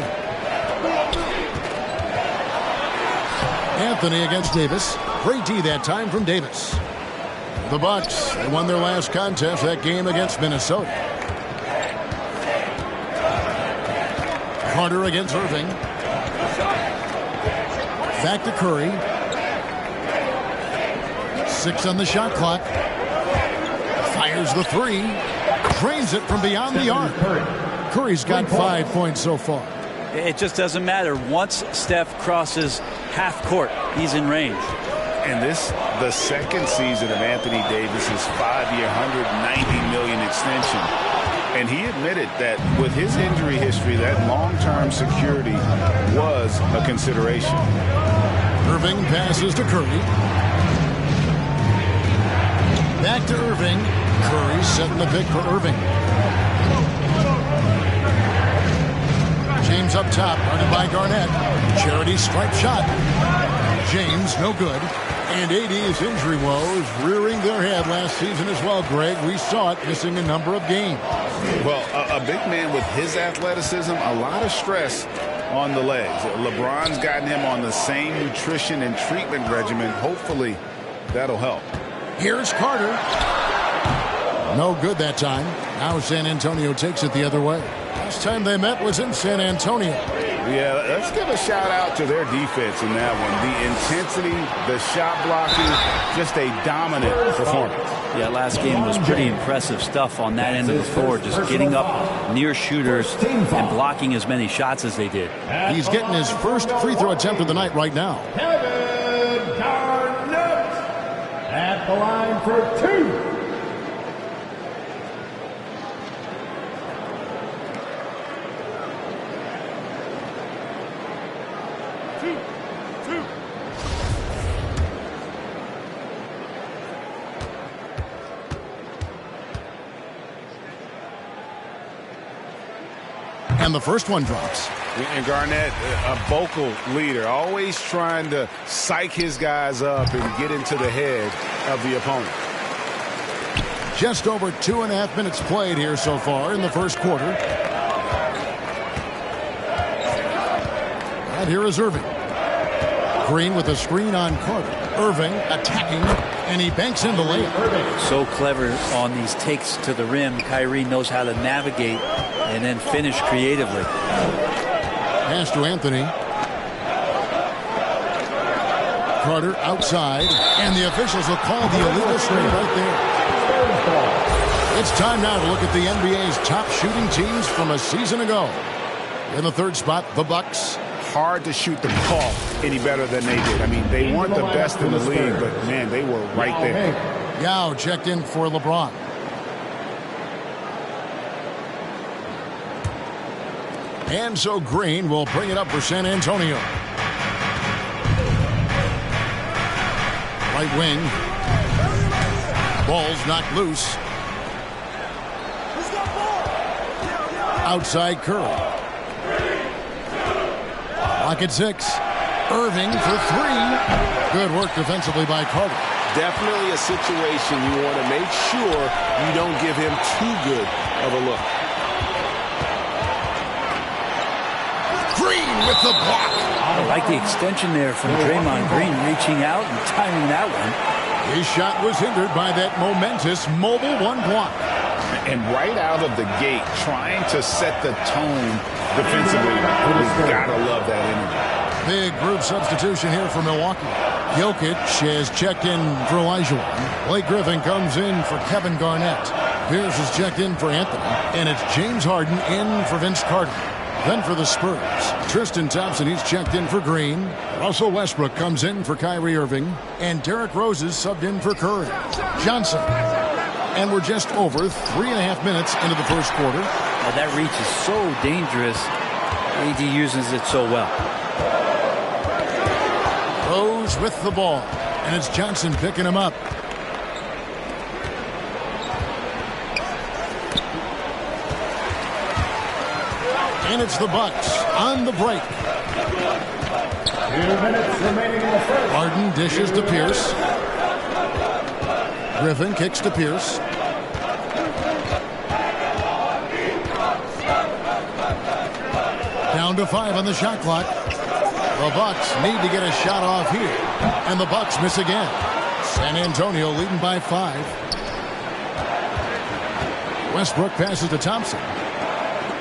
Anthony against Davis. Great D that time from Davis. The Bucks, they won their last contest, that game against Minnesota. Carter against Irving. Back to Curry. 6 on the shot clock. Fires the 3. Drains it from beyond the arc. Curry's got 5 points so far. It just doesn't matter. Once Steph crosses half court, he's in range. And this, the second season of Anthony Davis's 5-year, $190 million extension. And he admitted that with his injury history, that long-term security was a consideration. Irving passes to Curry. Back to Irving. Curry setting the pick for Irving. James up top, guarded by Garnett. Charity stripe shot. James, no good. And AD's injury woes rearing their head last season as well, Greg. We saw it, missing a number of games. Well, a big man with his athleticism, a lot of stress on the legs. LeBron's gotten him on the same nutrition and treatment regimen. Hopefully, that'll help. Here's Carter. No good that time. Now San Antonio takes it the other way. Last time they met was in San Antonio. Yeah, let's give a shout out to their defense in that one. The intensity, the shot blocking, just a dominant performance. Yeah, last game was pretty impressive stuff on that end of the floor. Just getting up near shooters and blocking as many shots as they did. He's getting his first free throw attempt of the night right now. Kevin Garnett at the line for 2. And the first one drops. And Garnett, a vocal leader, always trying to psych his guys up and get into the head of the opponent. Just over 2.5 minutes played here so far in the first quarter. And here is Irving. Green with a screen on Carter. Irving attacking, and he banks in the layup. So clever on these takes to the rim. Kyrie knows how to navigate and then finish creatively. Pass to Anthony. Carter outside, and the officials will call the illegal screen right there. It's time now to look at the NBA's top shooting teams from a season ago. In the third spot, the Bucks. Hard to shoot the ball any better than they did. I mean, they weren't the best in the league, but, man, they were right there. Yao checked in for LeBron. And so Green will bring it up for San Antonio. Right wing. Ball's knocked loose. Outside Curry. Lock at 6. Irving for 3. Good work defensively by Carter. Definitely a situation you want to make sure you don't give him too good of a look. Green with the block. I like the extension there from Draymond Green, reaching out and timing that one. His shot was hindered by that momentous mobile 1 block. And right out of the gate, trying to set the tone defensively. You've got to love that energy. Big group substitution here for Milwaukee. Jokic has checked in for Olajuwon. Blake Griffin comes in for Kevin Garnett. Pierce has checked in for Anthony. And it's James Harden in for Vince Carter. Then for the Spurs, Tristan Thompson, he's checked in for Green. Russell Westbrook comes in for Kyrie Irving. And Derrick Rose is subbed in for Curry. Johnson. And we're just over 3.5 minutes into the first quarter. Now that reach is so dangerous. AD uses it so well. Rose with the ball. And it's Johnson picking him up. And it's the Bucks on the break. 2 minutes remaining in the first. Harden dishes to Pierce. Griffin kicks to Pierce. Down to 5 on the shot clock. The Bucks need to get a shot off here. And the Bucks miss again. San Antonio leading by 5. Westbrook passes to Thompson.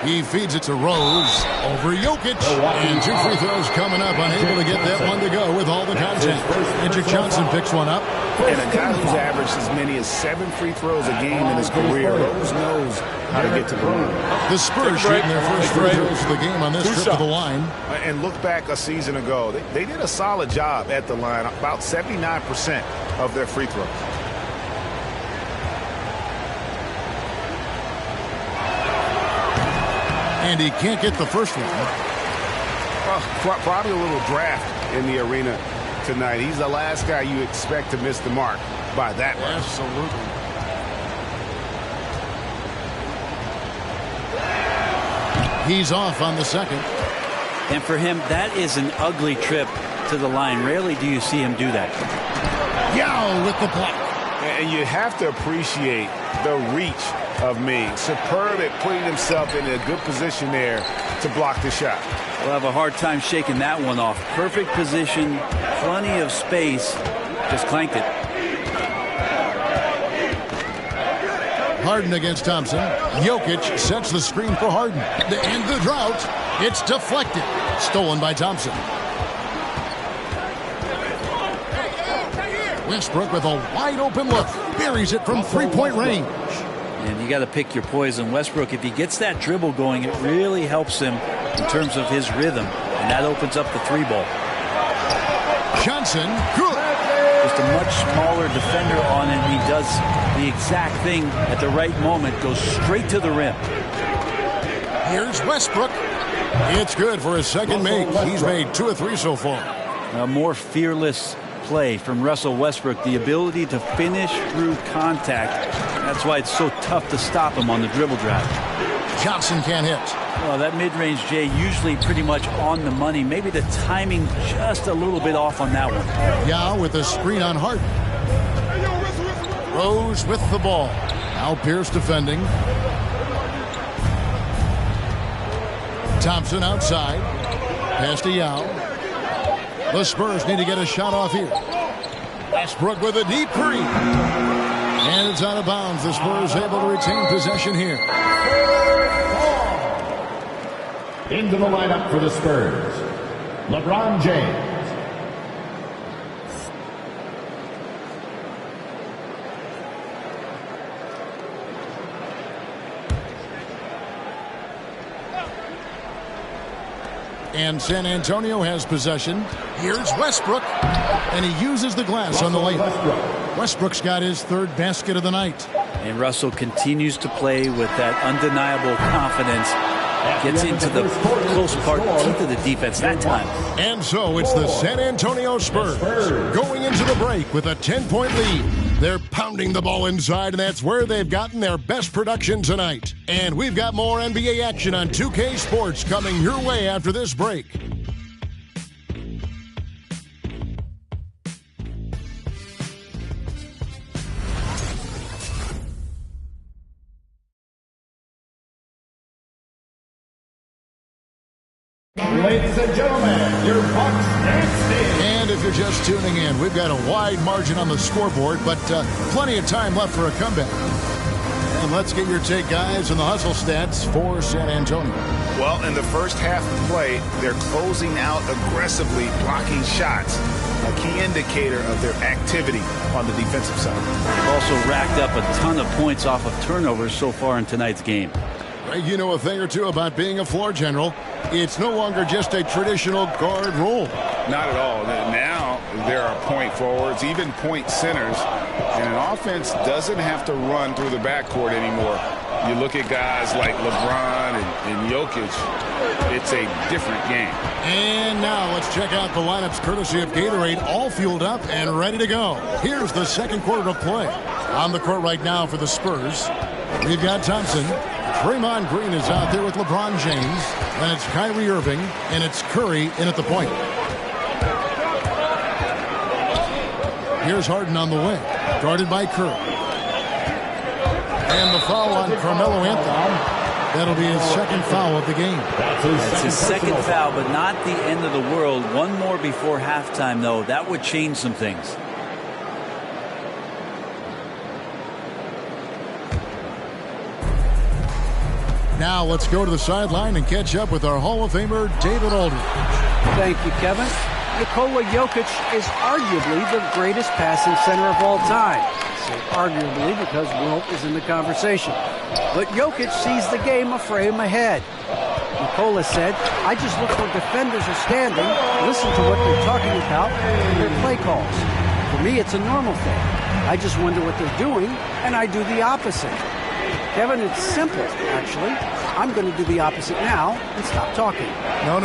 He feeds it to Rose over Jokic. And 2 free throws coming up. Unable to get that one to go with all the contact. Magic Johnson picks one up. And a guy who's averaged as many as 7 free throws a game in his career. Rose knows how to get to the line. The Spurs shooting their first free throws of the game on this trip to the line. And look back a season ago. They did a solid job at the line. About 79% of their free throws. And he can't get the first one. Well, probably a little draft in the arena tonight. He's the last guy you expect to miss the mark by that much. Absolutely. He's off on the second. And for him, that is an ugly trip to the line. Rarely do you see him do that. Yao with the block. And you have to appreciate the reach of Ming. Superb at putting himself in a good position there to block the shot. We'll have a hard time shaking that one off. Perfect position, plenty of space, just clanked it. Harden against Thompson. Jokic sets the screen for Harden. To end the drought, it's deflected. Stolen by Thompson. Westbrook with a wide open look. Buries it from 3-point range. And you got to pick your poison. Westbrook, if he gets that dribble going, it really helps him in terms of his rhythm. And that opens up the 3-ball. Johnson, good. Just a much smaller defender on him. He does the exact thing at the right moment. Goes straight to the rim. Here's Westbrook. It's good for his second make. He's made 2 of 3 so far. A more fearless play from Russell Westbrook. The ability to finish through contact. That's why it's so tough to stop him on the dribble drive. Johnson can't hit. Well, that mid-range, Jay, usually pretty much on the money. Maybe the timing just a little bit off on that one. Yao with a screen on Harden. Rose with the ball. Now Pierce defending. Thompson outside. Pass to Yao. The Spurs need to get a shot off here. Westbrook with a deep three. And it's out of bounds. The Spurs able to retain possession here. Into the lineup for the Spurs, LeBron James. And San Antonio has possession. Here's Westbrook. And he uses the glass on the layup. Westbrook's got his 3rd basket of the night. And Russell continues to play with that undeniable confidence. Gets into the close part, teeth of the defense that time. And so it's the San Antonio Spurs going into the break with a 10-point lead. They're pounding the ball inside, and that's where they've gotten their best production tonight. And we've got more NBA action on 2K Sports coming your way after this break. Ladies and gentlemen, your Bucks next. And if you're just tuning in, we've got a wide margin on the scoreboard, but plenty of time left for a comeback. And let's get your take, guys, on the hustle stats for San Antonio. Well, in the first half of play, they're closing out aggressively, blocking shots, a key indicator of their activity on the defensive side. They've also racked up a ton of points off of turnovers so far in tonight's game. Greg, you know a thing or two about being a floor general. It's no longer just a traditional guard role. Not at all. Now there are point forwards, even point centers, and an offense doesn't have to run through the backcourt anymore. You look at guys like LeBron and Jokic, it's a different game. And now let's check out the lineups courtesy of Gatorade, all fueled up and ready to go. Here's the second quarter of play. On the court right now for the Spurs, we've got Thompson. Draymond Green is out there with LeBron James. Then it's Kyrie Irving, and it's Curry in at the point. Here's Harden on the wing, guarded by Curry. And the foul on Carmelo Anthony. That'll be his second foul of the game. It's his second foul, but not the end of the world. One more before halftime, though. That would change some things. Now let's go to the sideline and catch up with our Hall of Famer, David Aldridge. Thank you, Kevin. Nikola Jokic is arguably the greatest passing center of all time. I say arguably because Wilt is in the conversation. But Jokic sees the game a frame ahead. Nikola said, I just look where defenders are standing, listen to what they're talking about, and their play calls. For me, it's a normal thing. I just wonder what they're doing, and I do the opposite. Kevin, it's simple, actually. I'm going to do the opposite now and stop talking. No.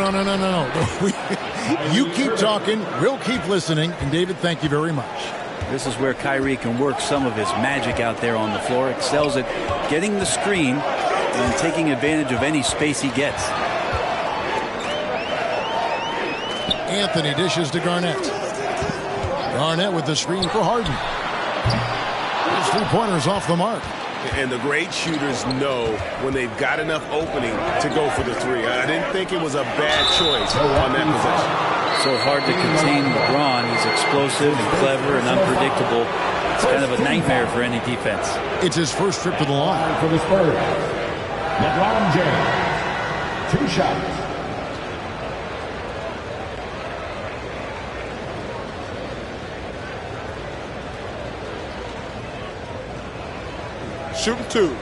You keep talking, we'll keep listening, and David, thank you very much. This is where Kyrie can work some of his magic out there on the floor. Excels at getting the screen and taking advantage of any space he gets. Anthony dishes to Garnett. Garnett with the screen for Harden. His three-pointers off the mark. And the great shooters know when they've got enough opening to go for the three. I didn't think it was a bad choice on that possession. So hard to contain LeBron. He's explosive and clever and unpredictable. It's kind of a nightmare for any defense. It's his first trip to the line. For the Spurs, LeBron James. 2 shots. Shooting 2.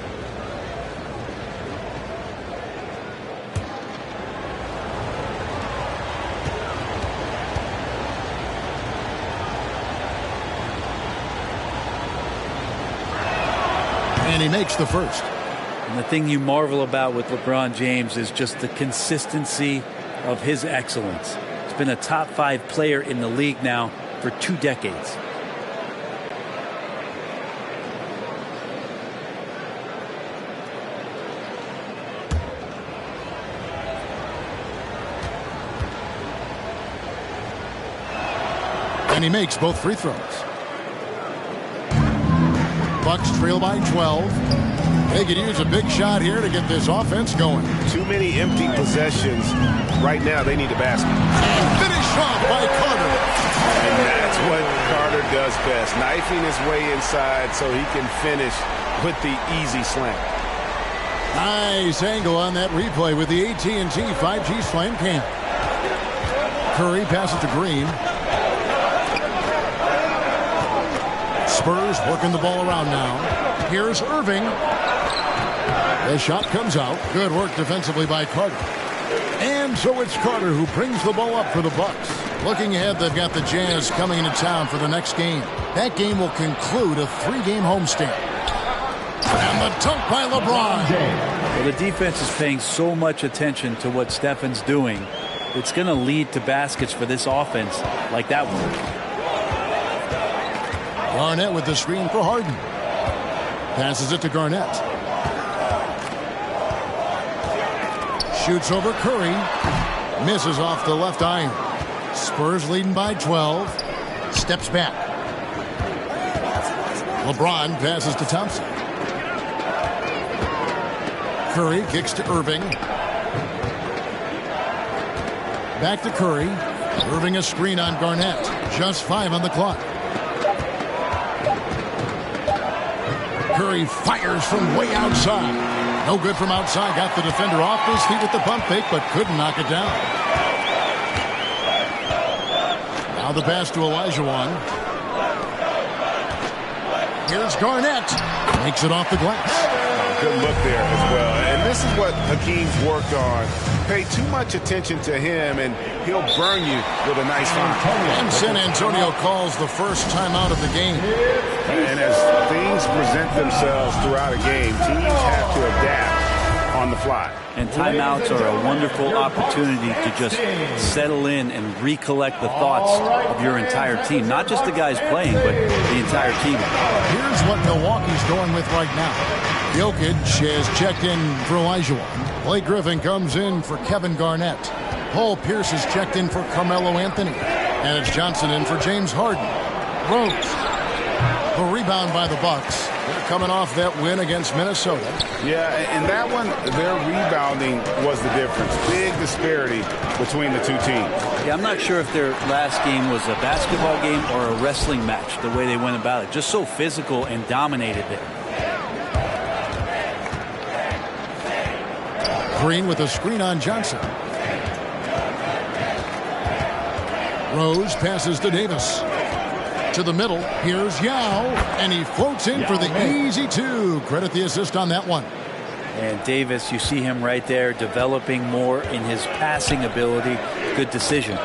And he makes the first. And the thing you marvel about with LeBron James is just the consistency of his excellence. He's been a top 5 player in the league now for 2 decades. And he makes both free throws. Bucks trail by 12. They could use a big shot here to get this offense going. Too many empty possessions. Right now, they need a basket. And finish off by Carter. And that's what Carter does best. Knifing his way inside so he can finish with the easy slam. Nice angle on that replay with the AT&T 5G Slam Cam. Curry passes to Green. Spurs working the ball around now. Here's Irving. The shot comes out. Good work defensively by Carter. And so it's Carter who brings the ball up for the Bucks. Looking ahead, they've got the Jazz coming into town for the next game. That game will conclude a 3-game homestand. And the dunk by LeBron. Well, the defense is paying so much attention to what Stefan's doing. It's going to lead to baskets for this offense like that one. Garnett with the screen for Harden. Passes it to Garnett. Shoots over Curry. Misses off the left iron. Spurs leading by 12. Steps back. LeBron passes to Thompson. Curry kicks to Irving. Back to Curry. Irving a screen on Garnett. Just 5 on the clock. Curry fires from way outside. No good from outside. Got the defender off his feet with the pump fake, but couldn't knock it down. Now the pass to Olajuwon. Here's Garnett. Makes it off the glass. Good look there as well. And this is what Hakeem's worked on. Pay too much attention to him, and he'll burn you with a nice find. And San Antonio calls the first timeout of the game. And as things present themselves throughout a game, teams have to adapt on the fly. And timeouts are a wonderful opportunity to just settle in and recollect the thoughts of your entire team. Not just the guys playing, but the entire team. Here's what Milwaukee's going with right now. Jokic has checked in for Olajuwon. Blake Griffin comes in for Kevin Garnett. Paul Pierce has checked in for Carmelo Anthony. And it's Johnson in for James Harden. Rose. The rebound by the Bucks. They're coming off that win against Minnesota. Yeah, in that one, their rebounding was the difference. Big disparity between the two teams. Yeah, I'm not sure if their last game was a basketball game or a wrestling match, the way they went about it. Just so physical and dominated it. Green with a screen on Johnson. Rose passes to Davis. To the middle, here's Yao, and he floats in for the easy 2. Credit the assist on that one. And Davis, you see him right there developing more in his passing ability. Good decision.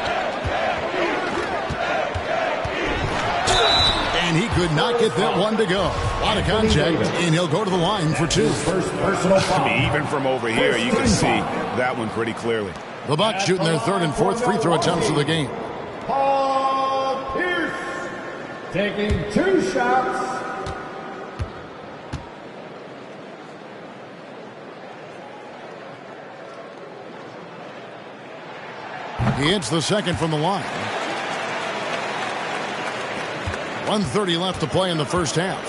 And he could not get that one to go. A lot of contact, and he'll go to the line for 2. First personal foul. Even from over here, you can see that one pretty clearly. The Bucks shooting their 3rd and 4th free throw attempts of the game. Paul Pierce taking 2 shots. He hits the second from the line. 1:30 left to play in the first half.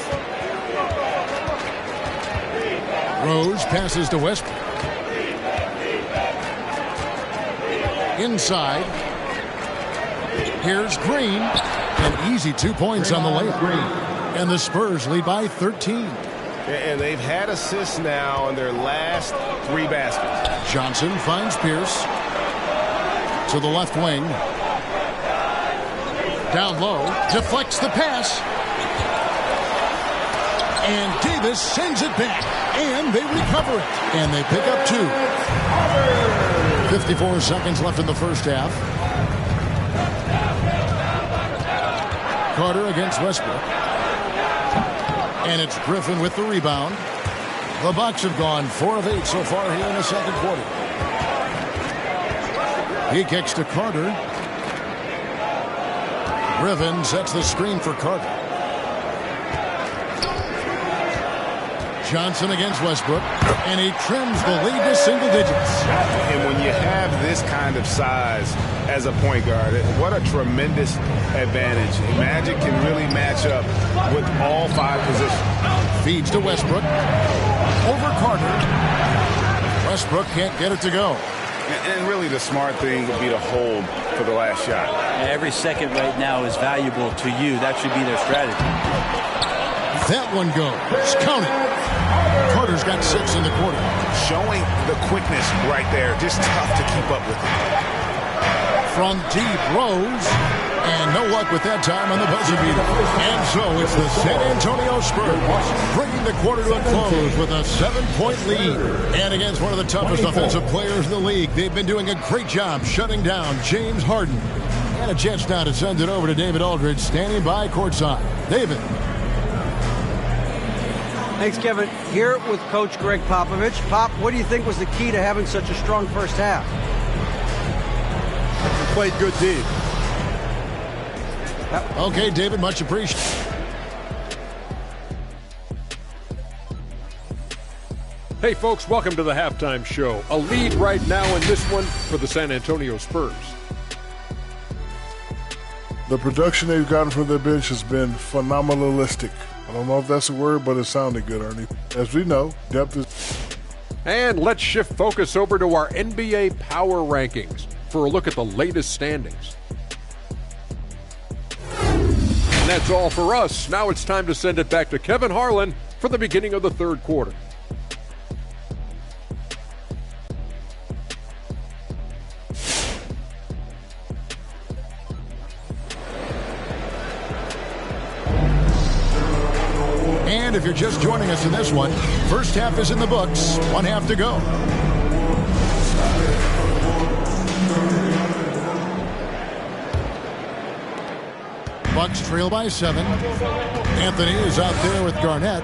Rose passes to Westbrook. Inside. Here's Green. An easy 2 points on the layup. And the Spurs lead by 13. And they've had assists now on their last 3 baskets. Johnson finds Pierce. To the left wing. Down low. Deflects the pass. And Davis sends it back. And they recover it. And they pick up 2. 54 seconds left in the first half. Carter against Westbrook. And it's Griffin with the rebound. The Bucks have gone 4 of 8 so far here in the second quarter. He kicks to Carter. Griffin sets the screen for Carter. Johnson against Westbrook, and he trims the lead to single digits. And when you have this kind of size as a point guard, what a tremendous advantage. Magic can really match up with all 5 positions. Feeds to Westbrook. Over Carter. Westbrook can't get it to go. And really the smart thing would be to hold for the last shot. Every second right now is valuable to you. That should be their strategy. That one goes. Count it. Carter's got 6 in the quarter. Showing the quickness right there. Just tough to keep up with it. From deep, Rose. And no luck with that time on the buzzer beater. And so it's the San Antonio Spurs bringing the quarter to a close with a 7-point lead. And against one of the toughest offensive players in the league, they've been doing a great job shutting down James Harden. And a chance now to send it over to David Aldridge, standing by courtside. David. Thanks, Kevin. Here with Coach Greg Popovich. Pop, what do you think was the key to having such a strong first half? We played good D. Okay, David, much appreciated. Hey, folks, welcome to the halftime show. A lead right now in this one for the San Antonio Spurs. The production they've gotten from their bench has been phenomenalistic. I don't know if that's a word, but it sounded good, Ernie. As we know, depth is... And let's shift focus over to our NBA Power Rankings for a look at the latest standings. And that's all for us. Now it's time to send it back to Kevin Harlan for the beginning of the third quarter. And if you're just joining us in this one, first half is in the books, one half to go. Bucks trail by 7. Anthony is out there with Garnett.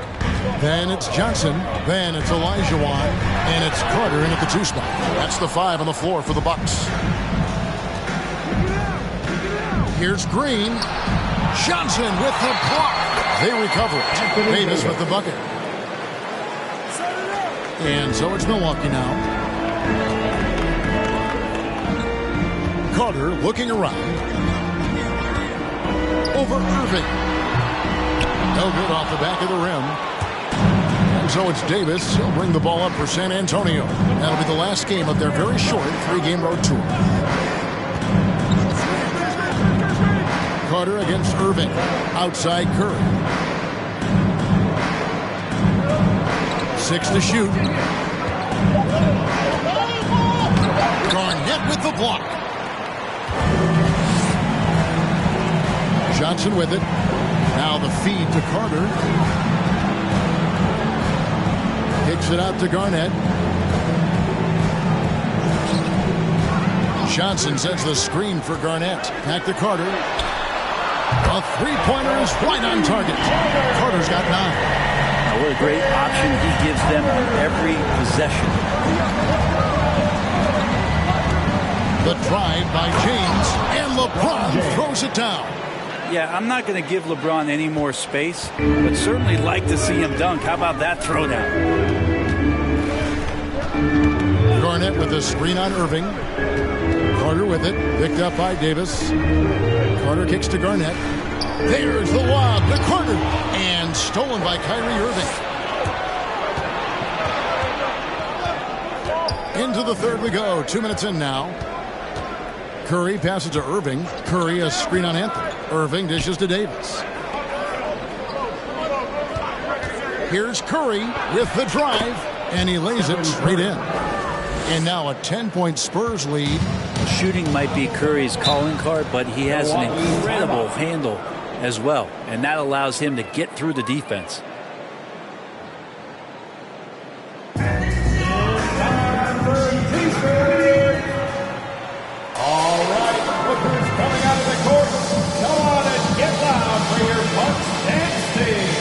Then it's Johnson. Then it's Olajuwon. And it's Carter in at the 2 spot. That's the 5 on the floor for the Bucks. Here's Green. Johnson with the block. They recover it. Davis with the bucket. And so it's Milwaukee now. Carter looking around. Over Irving. No good off the back of the rim. And so it's Davis. He'll bring the ball up for San Antonio. That'll be the last game of their very short 3-game road tour. Carter against Irving. Outside Curry. 6 to shoot. Garnett with the block. Johnson with it. Now the feed to Carter. Kicks it out to Garnett. Johnson sends the screen for Garnett. Back to Carter. A three-pointer is right on target. Carter's got 9. What a great option he gives them on every possession. The drive by James, and LeBron throws it down. Yeah, I'm not going to give LeBron any more space, but certainly like to see him dunk. How about that throwdown? Garnett with a screen on Irving. Carter with it, picked up by Davis. Carter kicks to Garnett. There's the lob to Carter, and stolen by Kyrie Irving. Into the third we go, 2 minutes in now. Curry passes to Irving. Curry a screen on Anthony. Irving dishes to Davis. Here's Curry with the drive, and he lays it straight in. And now a 10-point Spurs lead. Shooting might be Curry's calling card, but he has an incredible handle as well, and that allows him to get through the defense. All right, lookers coming out of the court. Come on and get loud for your Bucks dance team.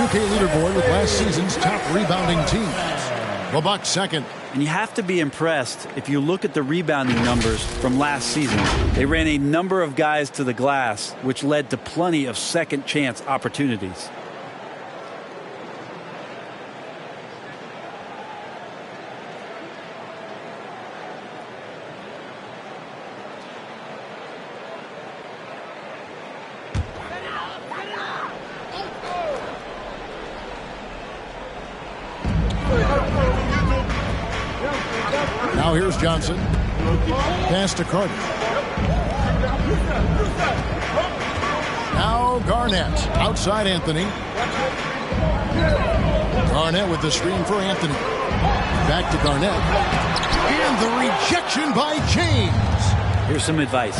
2K leaderboard with last season's top rebounding teams. The Bucks second. And you have to be impressed if you look at the rebounding numbers from last season. They ran a number of guys to the glass, which led to plenty of second chance opportunities. Now here's Johnson. Pass to Carter. Now Garnett. Outside Anthony. Garnett with the screen for Anthony. Back to Garnett. And the rejection by James. Here's some advice.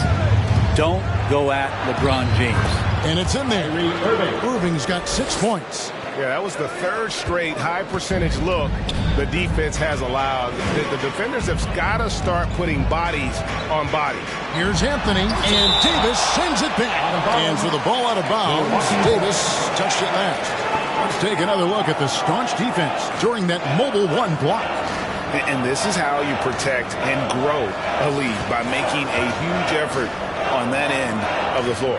Don't go at LeBron James. And it's in there. Irving's got 6 points. Yeah, that was the third straight high percentage look the defense has allowed. The defenders have got to start putting bodies on bodies. Here's Anthony, and Davis sends it back. And for the ball out of bounds, Davis touched it last. Let's take another look at the staunch defense during that mobile one block. And this is how you protect and grow a lead, by making a huge effort on that end of the floor.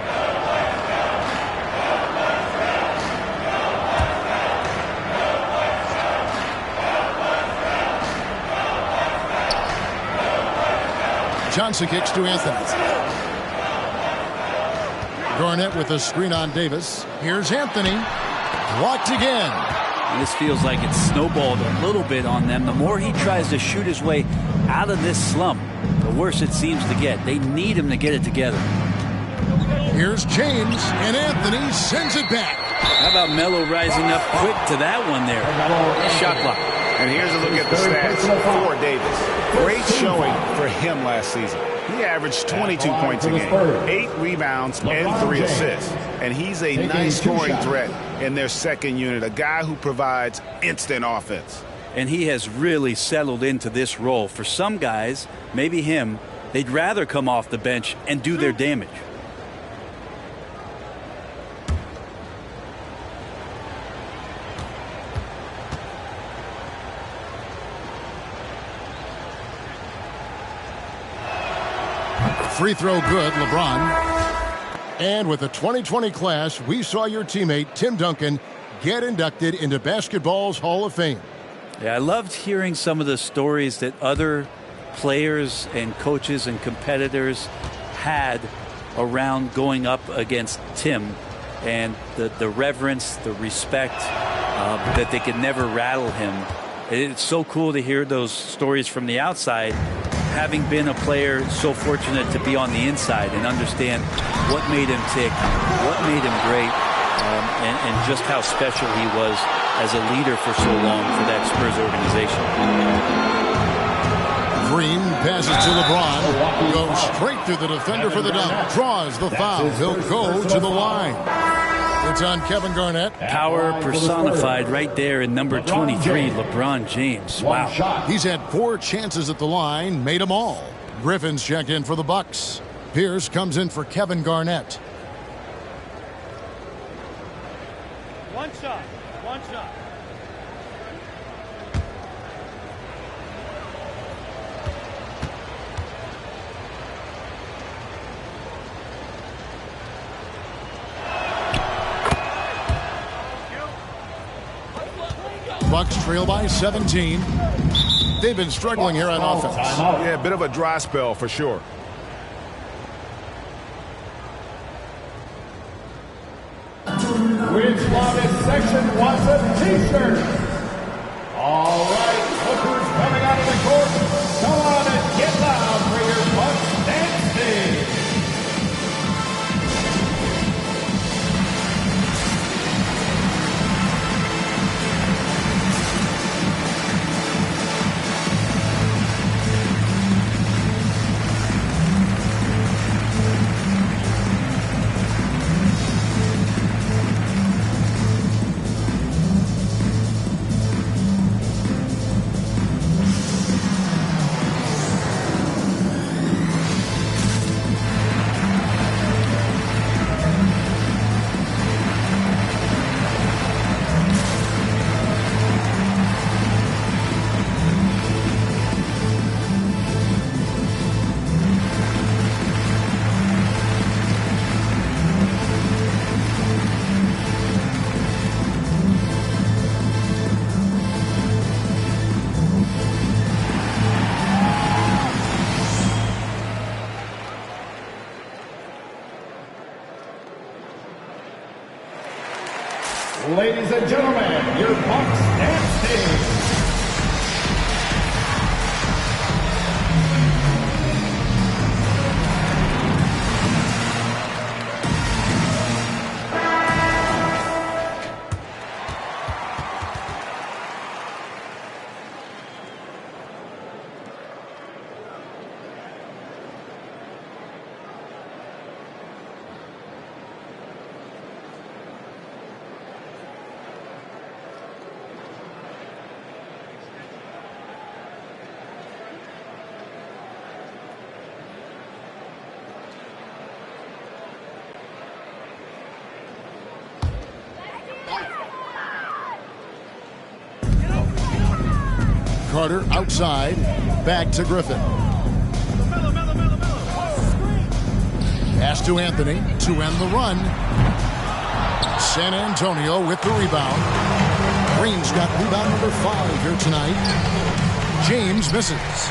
Johnson kicks to Anthony. Garnett with a screen on Davis. Here's Anthony. Blocked again. And this feels like it's snowballed a little bit on them. The more he tries to shoot his way out of this slump, the worse it seems to get. They need him to get it together. Here's James, and Anthony sends it back. How about Melo rising up quick to that one there? Shot clock. And here's a look at the stats for Davis. Great showing for him last season. He averaged 22 points a game, 8 rebounds, and 3 assists. And he's a nice scoring threat in their second unit, a guy who provides instant offense. And he has really settled into this role. For some guys, maybe him, they'd rather come off the bench and do their damage. Free throw good, LeBron. And with the 2020 class, we saw your teammate, Tim Duncan, get inducted into basketball's Hall of Fame. Yeah, I loved hearing some of the stories that other players and coaches and competitors had around going up against Tim, and the reverence, the respect, that they could never rattle him. It's so cool to hear those stories from the outside, having been a player so fortunate to be on the inside and understand what made him tick, what made him great, and just how special he was as a leader for so long for that Spurs organization. Green passes to LeBron, goes straight through the defender for the dunk, draws the foul. He'll go to the line. It's on Kevin Garnett. Power personified right there in number 23, LeBron James. Wow. He's had 4 chances at the line, made them all. Griffin's checked in for the Bucks. Pierce comes in for Kevin Garnett. One shot. One shot. Bucks trail by 17. They've been struggling here on offense. Yeah, a bit of a dry spell for sure. Which Lovis section wants a t-shirt? All right, lookers coming out of the court. Come on and get loud for your Bucks dancing. Carter outside. Back to Griffin. Pass to Anthony to end the run. San Antonio with the rebound. Green's got rebound number 5 here tonight. James misses.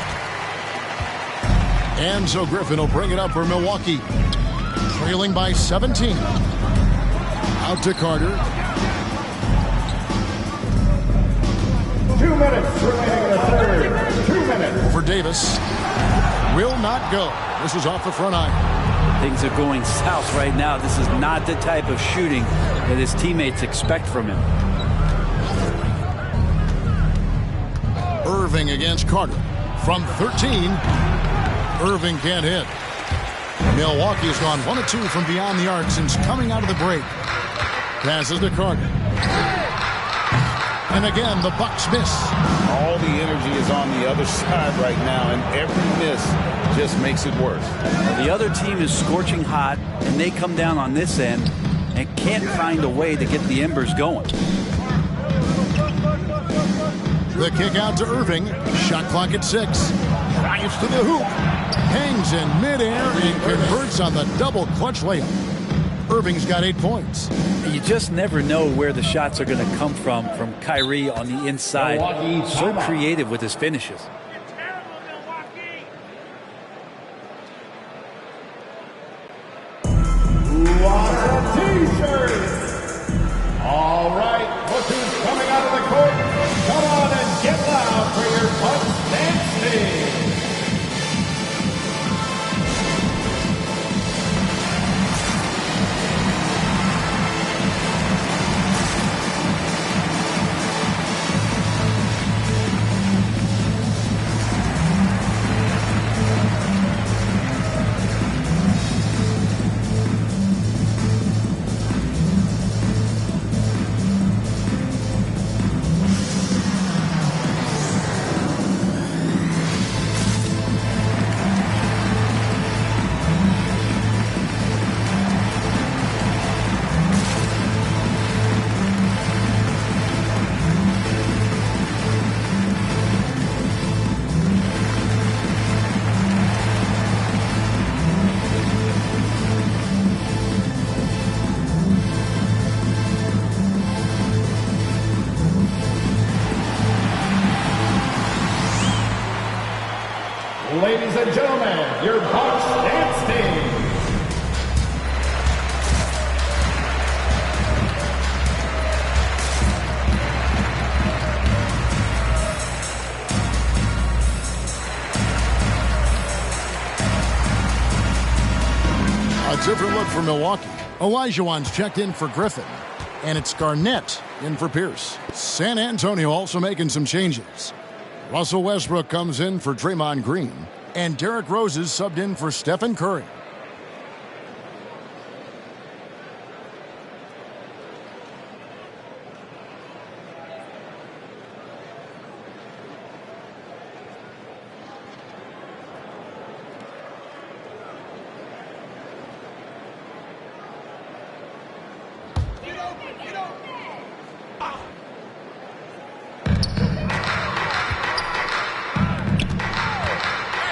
And so Griffin will bring it up for Milwaukee. Trailing by 17. Out to Carter. 2 minutes remaining in the third. 2 minutes. Over Davis. Will not go. This is off the front iron. Things are going south right now. This is not the type of shooting that his teammates expect from him. Irving against Carter. From 13. Irving can't hit. Milwaukee has gone 1 of 2 from beyond the arc since coming out of the break. Passes to Carter. And again, the Bucks miss. All the energy is on the other side right now, and every miss just makes it worse. The other team is scorching hot, and they come down on this end and can't find a way to get the embers going. The kick out to Irving. Shot clock at 6. Drives to the hoop. Hangs in midair and converts on the double clutch layup. Irving's got 8 points. You just never know where the shots are going to come from Kyrie on the inside. So creative with his finishes. Lots of T-shirts. All right, look who's coming out of the court. Come on and get loud for your Bucks dancing. Ladies and gentlemen, your Bucks dance team. A different look for Milwaukee. Olajuwon's checked in for Griffin. And it's Garnett in for Pierce. San Antonio also making some changes. Russell Westbrook comes in for Draymond Green. And Derrick Rose is subbed in for Stephen Curry.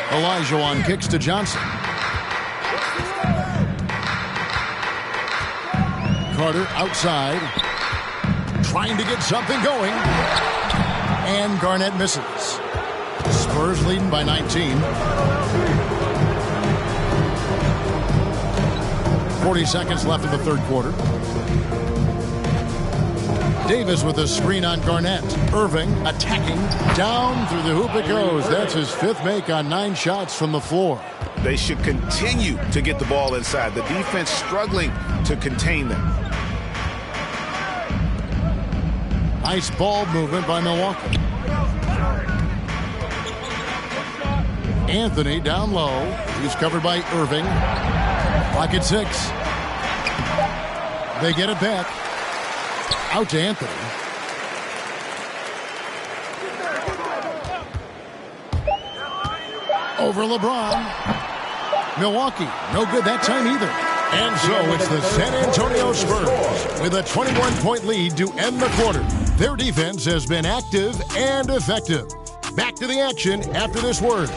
Olajuwon kicks to Johnson. Carter outside. Trying to get something going. And Garnett misses. Spurs leading by 19. 40 seconds left in the third quarter. Davis with a screen on Garnett. Irving attacking. Down through the hoop it goes. That's his fifth make on 9 shots from the floor. They should continue to get the ball inside. The defense struggling to contain them. Nice ball movement by Milwaukee. Anthony down low. He's covered by Irving. Clock at 6. They get it back. Out to Anthony. Over LeBron. Milwaukee, no good that time either. And so it's the San Antonio Spurs with a 21-point lead to end the quarter. Their defense has been active and effective. Back to the action after this word.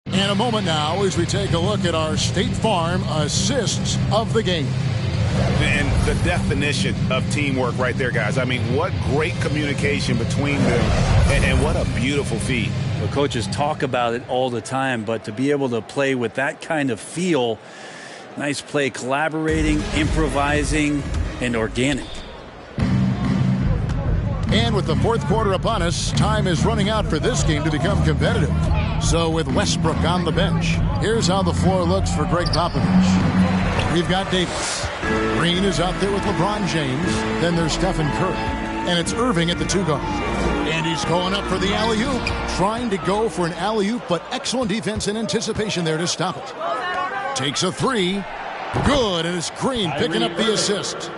And a moment now as we take a look at our State Farm assists of the game. And the definition of teamwork right there, guys. I mean, what great communication between them, and what a beautiful feed. Well, coaches talk about it all the time, but to be able to play with that kind of feel, nice play, collaborating, improvising, and organic. And with the fourth quarter upon us, time is running out for this game to become competitive. So with Westbrook on the bench, here's how the floor looks for Greg Popovich. We've got Davis. Green is out there with LeBron James. Then there's Stephen Curry. And it's Irving at the 2 guard. And he's going up for the alley-oop. Trying to go for an alley-oop, but excellent defense and anticipation there to stop it. Takes a 3. Good, and it's Green picking up the assist.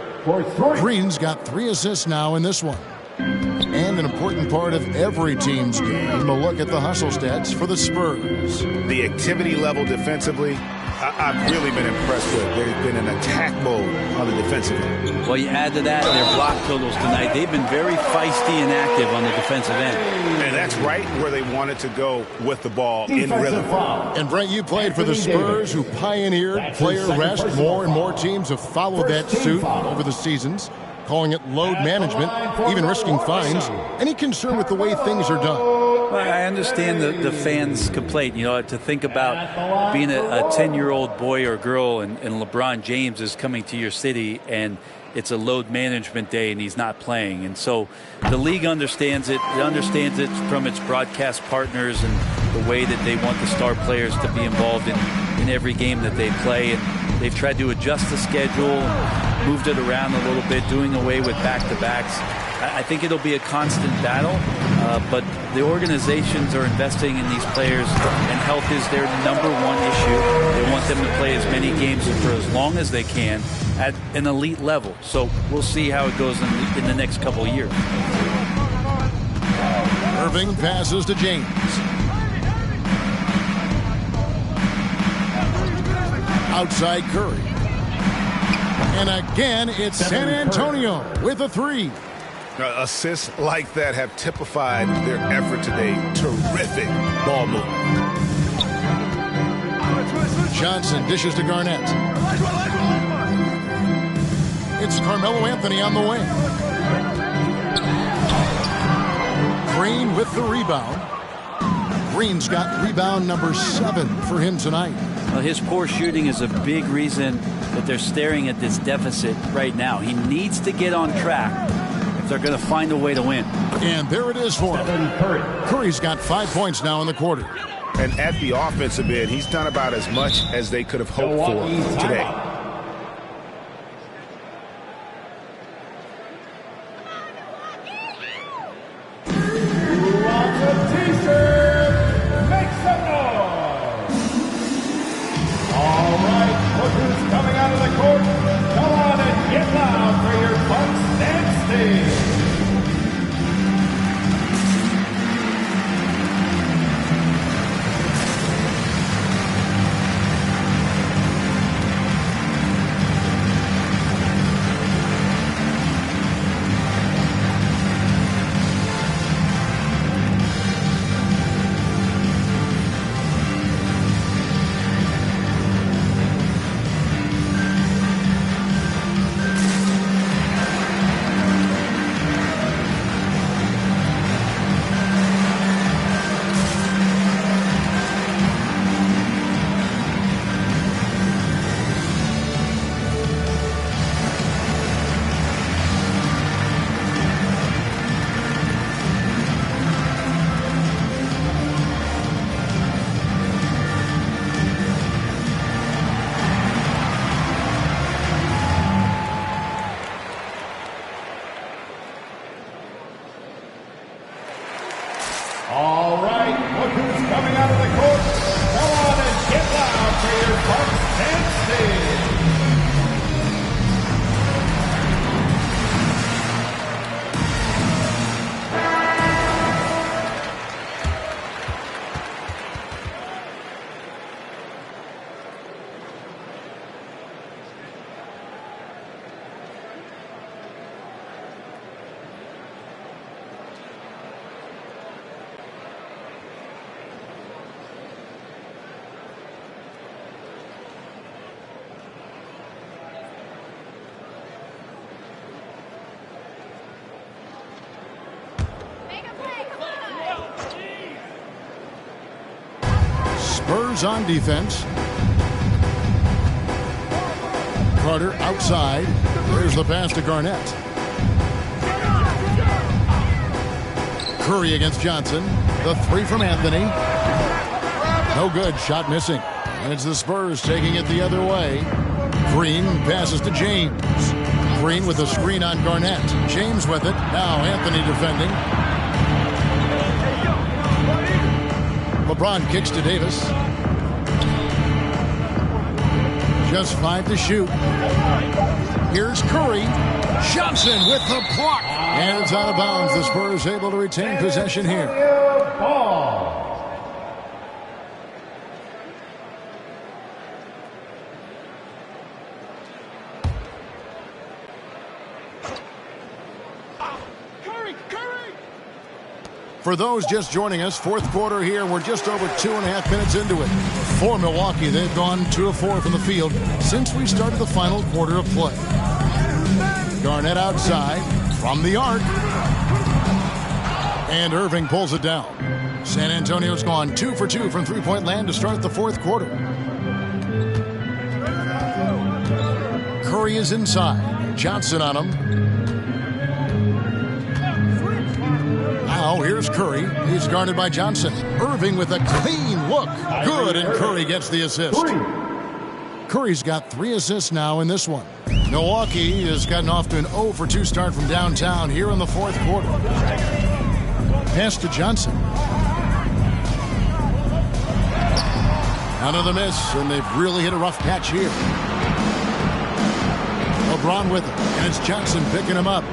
Green's got 3 assists now in this one. And an important part of every team's game, a look at the hustle stats for the Spurs. The activity level defensively, I've really been impressed with. There's been an attack mode on the defensive end. Well, you add to that their block totals tonight. They've been very feisty and active on the defensive end. And that's right where they wanted to go with the ball in rhythm. And Brent, you played for the Spurs, who pioneered player rest. More and more teams have followed that suit over the seasons, calling it load management, even risking fines. Any concern with the way things are done? Well, I understand the fans' complaint, to think about being a 10-year-old boy or girl and LeBron James is coming to your city and it's a load management day and he's not playing. And so the league understands it. It understands it from its broadcast partners and the way that they want the star players to be involved in every game that they play. And they've tried to adjust the schedule, moved it around a little bit, doing away with back-to-backs. I think it'll be a constant battle, but the organizations are investing in these players, and health is their number one issue. They want them to play as many games for as long as they can at an elite level. So we'll see how it goes in the next couple of years. Irving passes to James. Outside Curry. And again, it's San Antonio with a 3. Assists like that have typified their effort today. Terrific ball movement. Johnson dishes to Garnett. It's Carmelo Anthony on the wing. Green with the rebound. Green's got rebound number 7 for him tonight. Well, his poor shooting is a big reason that they're staring at this deficit right now. He needs to get on track if they're going to find a way to win. And there it is for him. Curry's got 5 points now in the quarter. And at the offensive end, he's done about as much as they could have hoped for today. All right, look who's coming out of the court. Come on and get loud for your Bucks and Steve. Spurs on defense. Carter outside. There's the pass to Garnett. Curry against Johnson. The three from Anthony. No good. Shot missing. And it's the Spurs taking it the other way. Green passes to James. Green with a screen on Garnett. James with it. Now Anthony defending. LeBron kicks to Davis. Just 5 to shoot. Here's Curry. Johnson with the block. And it's out of bounds. The Spurs able to retain possession here. Ball. For those just joining us, fourth quarter here. We're just over 2.5 minutes into it. For Milwaukee, they've gone 2 of 4 from the field since we started the final quarter of play. Garnett outside from the arc. And Irving pulls it down. San Antonio's gone 2 for 2 from three-point land to start the fourth quarter. Curry is inside. Johnson on him. Now here's Curry. He's guarded by Johnson. Irving with a clean look. Good, and Curry gets the assist. Curry's got 3 assists now in this one. Milwaukee has gotten off to an 0 for 2 start from downtown here in the fourth quarter. Pass to Johnson. Another miss, and they've really hit a rough patch here. LeBron with it, and it's Johnson picking him up.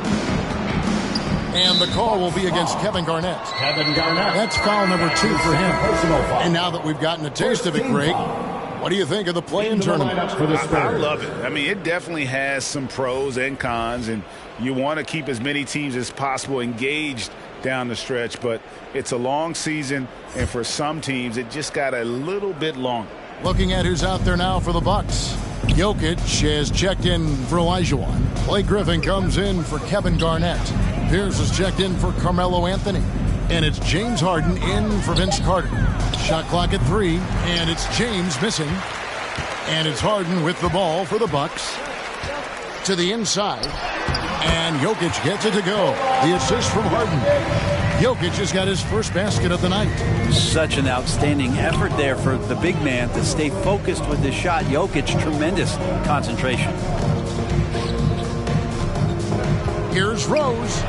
And the call will be against Kevin Garnett. That's foul number 2 for him. And now that we've gotten a taste of it, Greg, what do you think of the play-in tournament? I love it. I mean, it definitely has some pros and cons, and you want to keep as many teams as possible engaged down the stretch, but it's a long season, and for some teams, it just got a little bit longer. Looking at who's out there now for the Bucks. Jokic has checked in for Olajuwon. Blake Griffin comes in for Kevin Garnett. Pierce has checked in for Carmelo Anthony. And it's James Harden in for Vince Carter. Shot clock at 3, and it's James missing. And it's Harden with the ball for the Bucks. To the inside. And Jokic gets it to go. The assist from Harden. Jokic has got his first basket of the night. Such an outstanding effort there for the big man to stay focused with this shot. Jokic, tremendous concentration. Here's Rose.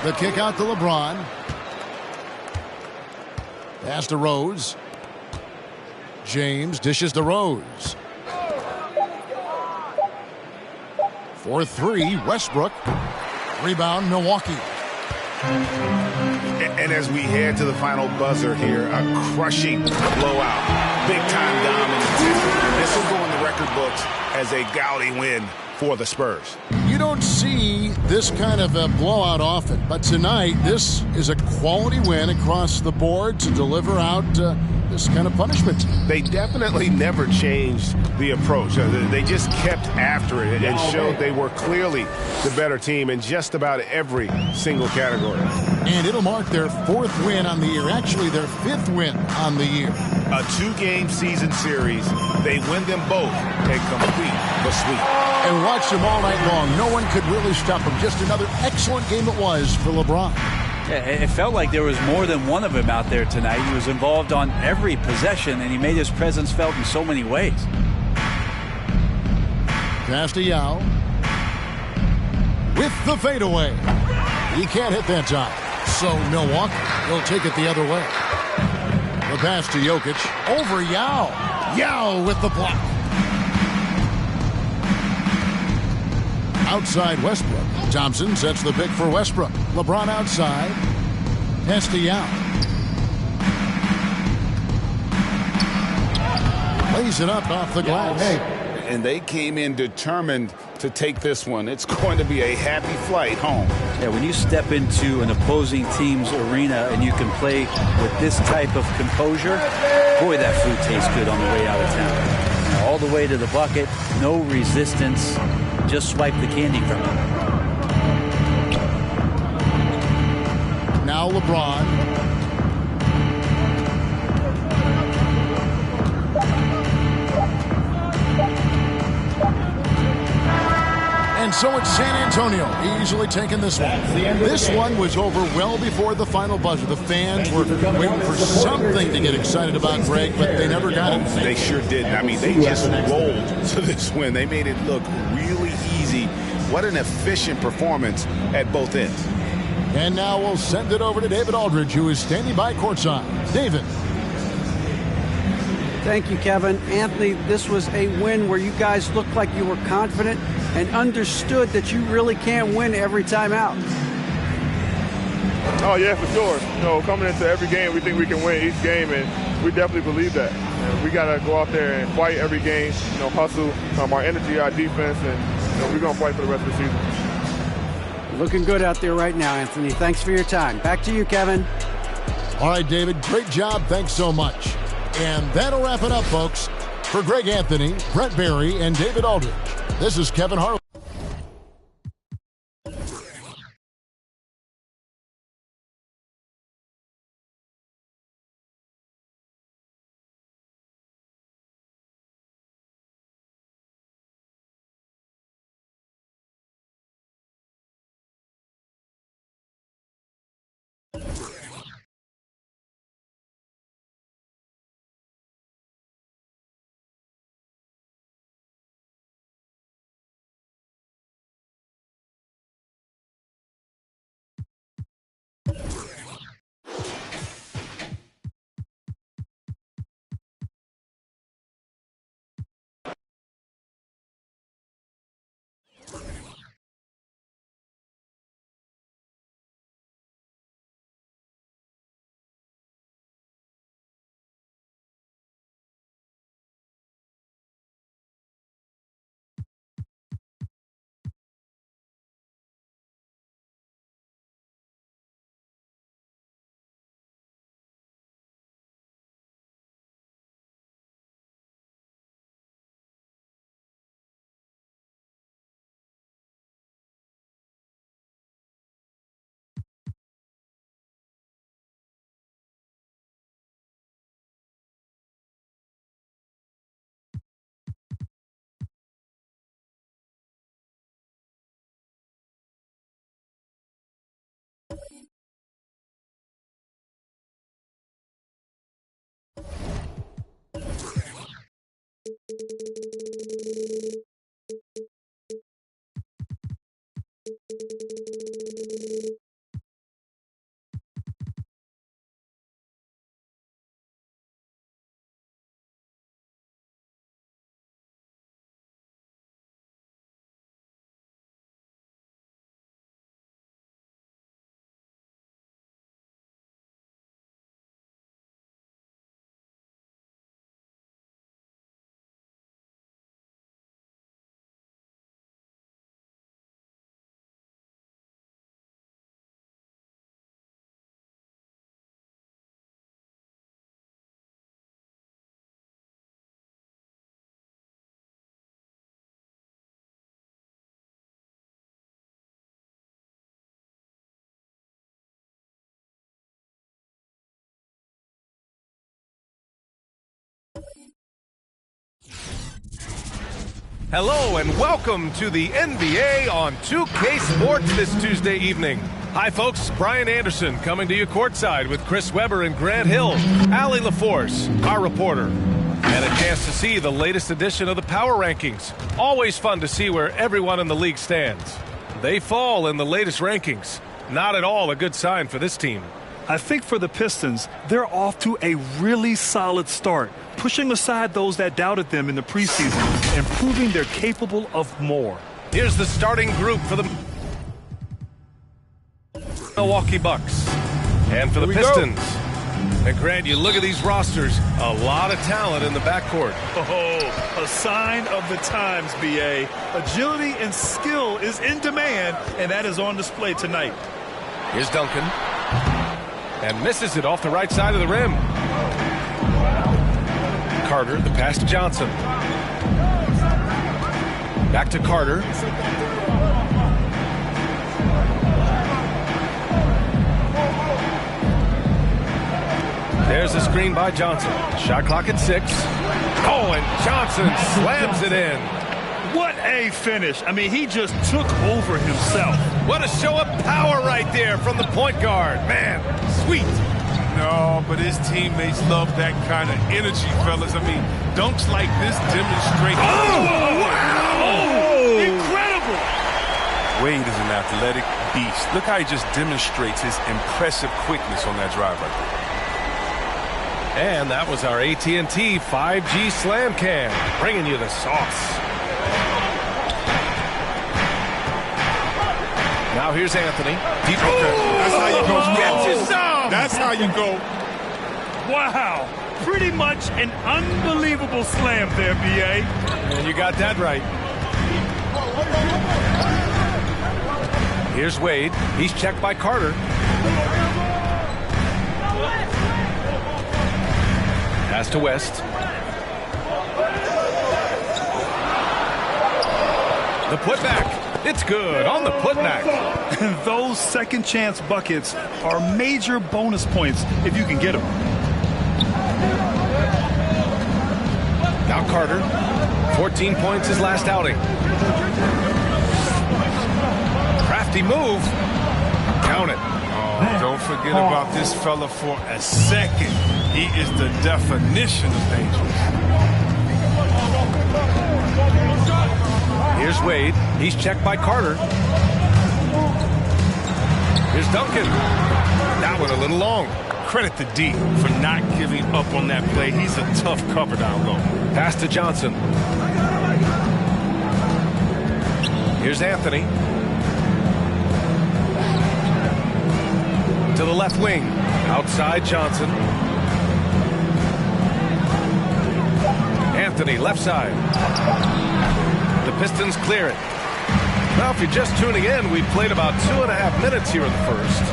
The kick out to LeBron. Pass to Rose. James dishes to Rose. For 3, Westbrook. Rebound, Milwaukee. And as we head to the final buzzer here, a crushing blowout. Big-time dominance. This will go in the record books as a gaudy win for the Spurs. You don't see this kind of a blowout often, but tonight this is a quality win across the board to deliver out this kind of punishment. They definitely never changed the approach. They just kept after it and showed they were clearly the better team in just about every single category. And it'll mark their 4th win on the year, actually their 5th win on the year. A 2-game season series. They win them both and complete the sweep. And watch them all night long. No one could really stop them. Just another excellent game it was for LeBron. Yeah, it felt like there was more than one of him out there tonight. He was involved on every possession, and he made his presence felt in so many ways. Pass to Yao. With the fadeaway. He can't hit that time. So Milwaukee will take it the other way. The pass to Jokic. Over Yao. Yao with the block. Outside Westbrook. Thompson sets the pick for Westbrook. LeBron outside. Pass to Yao. Lays it up off the glass. And they came in determined to take this one. It's going to be a happy flight home. Yeah, when you step into an opposing team's arena and you can play with this type of composure, boy, that food tastes good on the way out of town. All the way to the bucket, no resistance, just swipe the candy from it. Now LeBron. And so it's San Antonio easily taking this one. This one was over well before the final buzzer. The fans were waiting for something to get excited about, Greg, but they never got it. They sure did. I mean, they just rolled to this win. They made it look really easy. What an efficient performance at both ends. And now we'll send it over to David Aldridge, who is standing by courtside. David. Thank you, Kevin. Anthony, this was a win where you guys looked like you were confident and understood that you really can't win every time out. Oh, yeah, for sure. You know, coming into every game, we think we can win each game, and we definitely believe that. And we got to go out there and fight every game, you know, hustle, our energy, our defense, and you know, we're going to fight for the rest of the season. Looking good out there right now, Anthony. Thanks for your time. Back to you, Kevin. All right, David, great job. Thanks so much. And that'll wrap it up, folks. For Greg Anthony, Brent Barry, and David Aldridge, this is Kevin Harlan. Hello and welcome to the NBA on 2K Sports this Tuesday evening. Hi folks, Brian Anderson coming to you courtside with Chris Webber and Grant Hill, Allie LaForce, our reporter, and a chance to see the latest edition of the Power Rankings. Always fun to see where everyone in the league stands. They fall in the latest rankings. Not at all a good sign for this team. I think for the Pistons, they're off to a really solid start, pushing aside those that doubted them in the preseason and proving they're capable of more. Here's the starting group for the Milwaukee Bucks. And for the Pistons. And Grant, you look at these rosters, a lot of talent in the backcourt. Oh, a sign of the times, B.A. Agility and skill is in demand, and that is on display tonight. Here's Duncan. And misses it off the right side of the rim. Carter, the pass to Johnson. Back to Carter. There's a screen by Johnson. Shot clock at 6. Oh, and Johnson slams it in. What a finish. I mean, he just took over himself. What a show of power right there from the point guard. Man, sweet. No, but his teammates love that kind of energy, fellas. I mean, dunks like this demonstrate... Oh, wow! Incredible! Wade is an athletic beast. Look how he just demonstrates his impressive quickness on that drive right there. And that was our AT&T 5G Slam Cam, bringing you the sauce. Now here's Anthony. Deep. That's how you go. Get you some. That's how you go. Wow. Pretty much an unbelievable slam there, B.A. And you got that right. Here's Wade. He's checked by Carter. Pass to West. The putback. It's good on the putback. Those second chance buckets are major bonus points if you can get them. Now Carter. 14 points his last outing. Crafty move. Count it. Oh, don't forget about this fella for a second. He is the definition of dangerous. Here's Wade. He's checked by Carter. Here's Duncan. That one a little long. Credit to D for not giving up on that play. He's a tough cover down low. Pass to Johnson. Here's Anthony. To the left wing. Outside Johnson. Anthony, left side. The Pistons clear it. Well, if you're just tuning in, we've played about 2.5 minutes here in the first.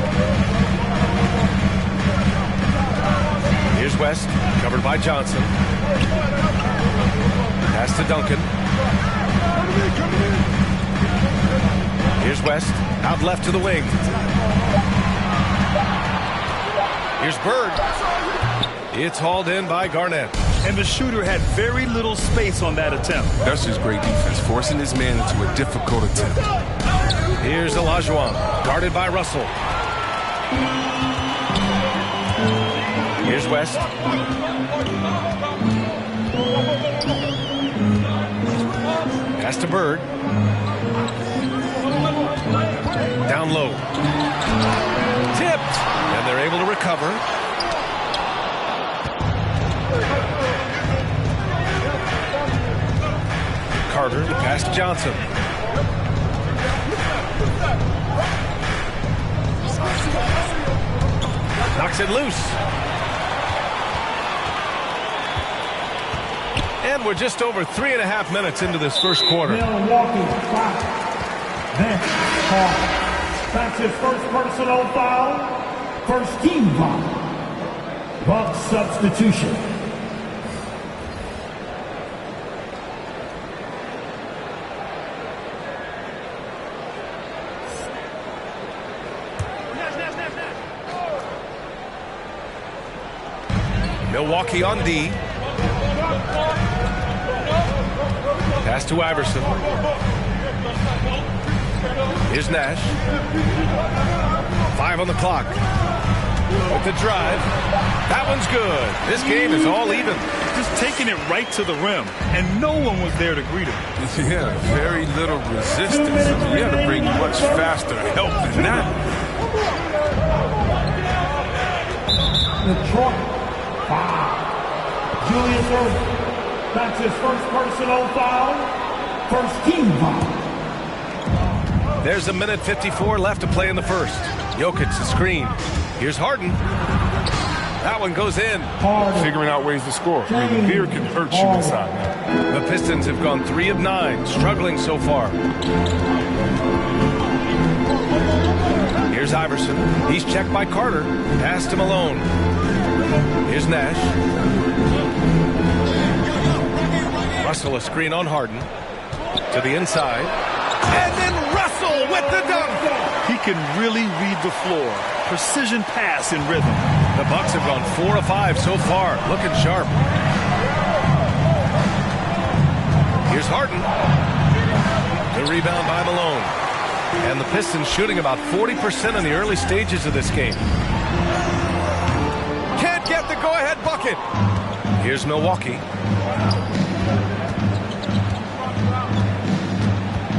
Here's West, covered by Johnson. Pass to Duncan. Here's West, out left to the wing. Here's Bird. It's hauled in by Garnett. And the shooter had very little space on that attempt. That's just great defense, forcing his man into a difficult attempt. Here's Olajuwon, guarded by Russell. Here's West. Pass to Bird. Down low. Tipped. And they're able to recover. Carter, the pass to Johnson. Knocks it loose. And we're just over 3.5 minutes into this first quarter. Milwaukee, Vince Carter. That's his first personal foul. First team foul. Bucks substitution. Milwaukee on D. Pass to Iverson. Here's Nash. 5 on the clock. With the drive. That one's good. This game is all even. Just taking it right to the rim, and no one was there to greet him. Yeah, very little resistance. I mean, you had to bring much faster help than that. Detroit, foul. Julius Erving. That's his first personal foul. First team foul. There's 1:54 left to play in the first. Jokic, the screen. Here's Harden. That one goes in. Figuring out ways to score. I mean, the beer can hurt you inside now. The Pistons have gone 3 of 9, struggling so far. Here's Iverson. He's checked by Carter. Pass to Malone. Here's Nash. Russell, a screen on Harden. To the inside. And then Russell with the dunk. He can really read the floor. Precision pass in rhythm. The Bucks have gone 4 of 5 so far. Looking sharp. Here's Harden. The rebound by Malone. And the Pistons shooting about 40% in the early stages of this game. Can't get the go-ahead bucket. Here's Milwaukee.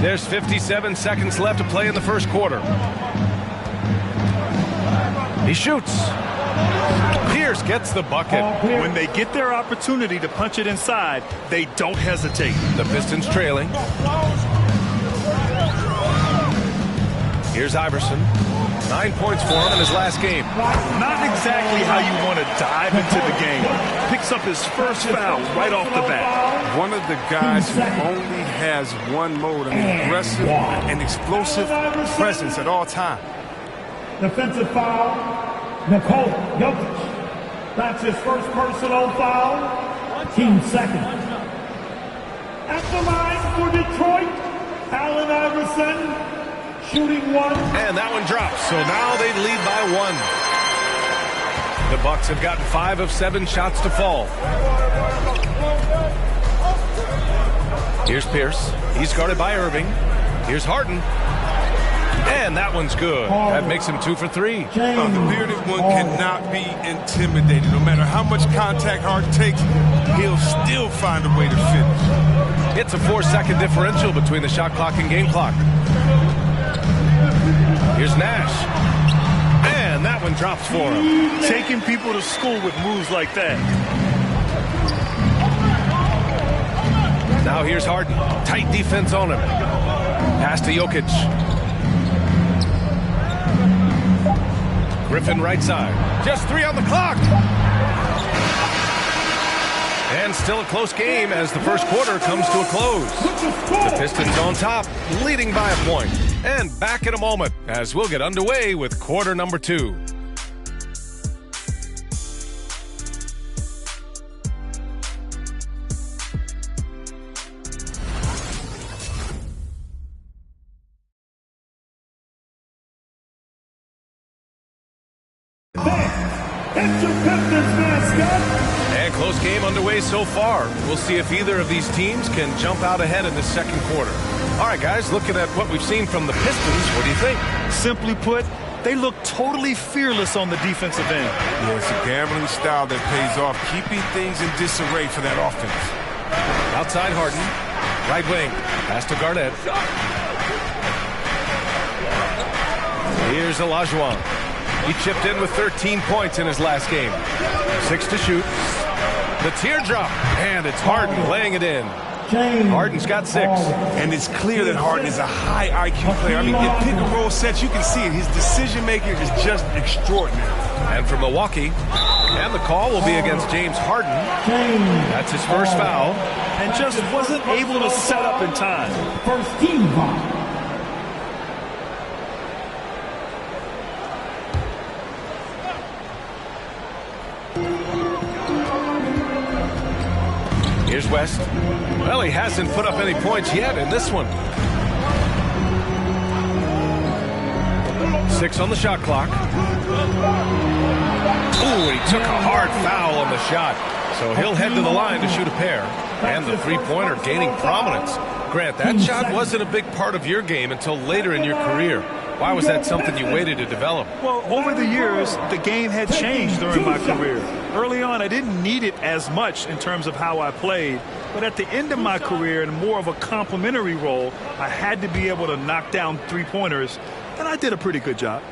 There's 57 seconds left to play in the first quarter. He shoots. Pierce gets the bucket. When they get their opportunity to punch it inside, they don't hesitate. The Pistons trailing. Here's Iverson. 9 points for him in his last game. Not exactly how you want to dive into the game. Picks up his first foul right off the bat. One of the guys who only has one mode, aggressive and explosive presence at all times. Defensive foul, Nikola Jokic. That's his first personal foul. Team second. At the line for Detroit, Allen Iverson. Shooting one. And that one drops. So now they lead by 1. The Bucks have gotten 5 of 7 shots to fall. Here's Pierce. He's guarded by Irving. Here's Harden. And that one's good. That makes him 2 for 3. The bearded one cannot be intimidated. No matter how much contact Harden takes, he'll still find a way to finish. It's a 4-second differential between the shot clock and game clock. Here's Nash. And that one drops for him. Taking people to school with moves like that. Now here's Harden. Tight defense on him. Pass to Jokic. Griffin right side. Just 3 on the clock. And still a close game as the first quarter comes to a close. The Pistons on top, leading by a point. And back in a moment as we'll get underway with quarter number 2. It's your Pistons mascot. And close game underway so far. We'll see if either of these teams can jump out ahead in the second quarter. All right, guys, looking at what we've seen from the Pistons, what do you think? Simply put, they look totally fearless on the defensive end. Yeah, it's a gambling style that pays off, keeping things in disarray for that offense. Outside Harden, right wing, pass to Garnett. Here's Olajuwon. He chipped in with 13 points in his last game. 6 to shoot. The teardrop, and it's Harden laying it in. Harden's got 6. And it's clear that Harden is a high IQ player. I mean, in pick-and-roll sets, you can see it. His decision-making is just extraordinary. And from Milwaukee, and the call will be against James Harden. That's his first foul. And just wasn't able to set up in time. First team foul. Here's West. Well, he hasn't put up any points yet in this one. 6 on the shot clock. Ooh, he took a hard foul on the shot. So he'll head to the line to shoot a pair. And the three-pointer gaining prominence. Grant, that shot wasn't a big part of your game until later in your career. Why was that something you waited to develop? Well, over the years, the game had changed during my career. Early on, I didn't need it as much in terms of how I played. But at the end of my career, in more of a complementary role, I had to be able to knock down three-pointers. And I did a pretty good job.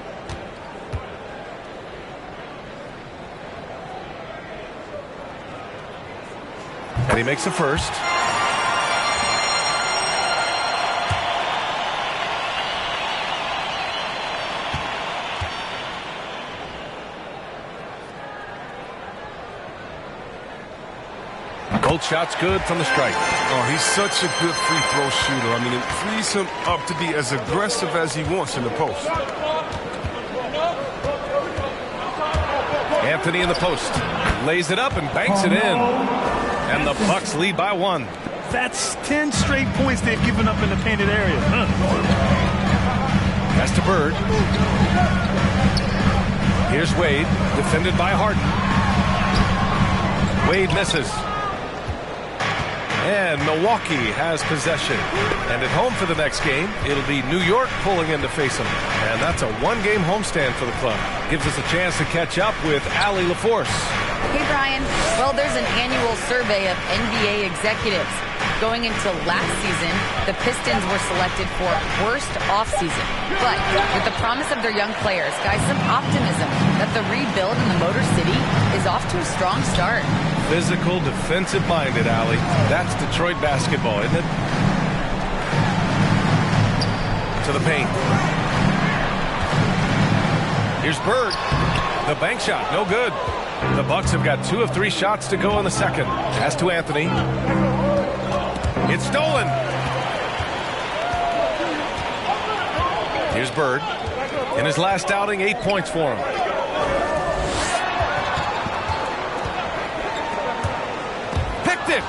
And he makes the first. Both shots good from the strike. Oh, he's such a good free throw shooter. I mean, it frees him up to be as aggressive as he wants in the post. Anthony in the post. Lays it up and banks it in. And the Bucks lead by 1. That's 10 straight points they've given up in the painted area. Pass to Bird. Here's Wade, defended by Harden. Wade misses. And Milwaukee has possession. And at home for the next game, it'll be New York pulling in to face them. And that's a one-game homestand for the club. Gives us a chance to catch up with Allie LaForce. Hey, Brian. Well, there's an annual survey of NBA executives. Going into last season, the Pistons were selected for worst offseason. But with the promise of their young players, guys, some optimism that the rebuild in the Motor City is off to a strong start. Physical, defensive-minded, Allie. That's Detroit basketball, isn't it? To the paint. Here's Bird. The bank shot, no good. The Bucks have got 2 of 3 shots to go in the second. Pass to Anthony. It's stolen. Here's Bird. In his last outing, 8 points for him. Picked it.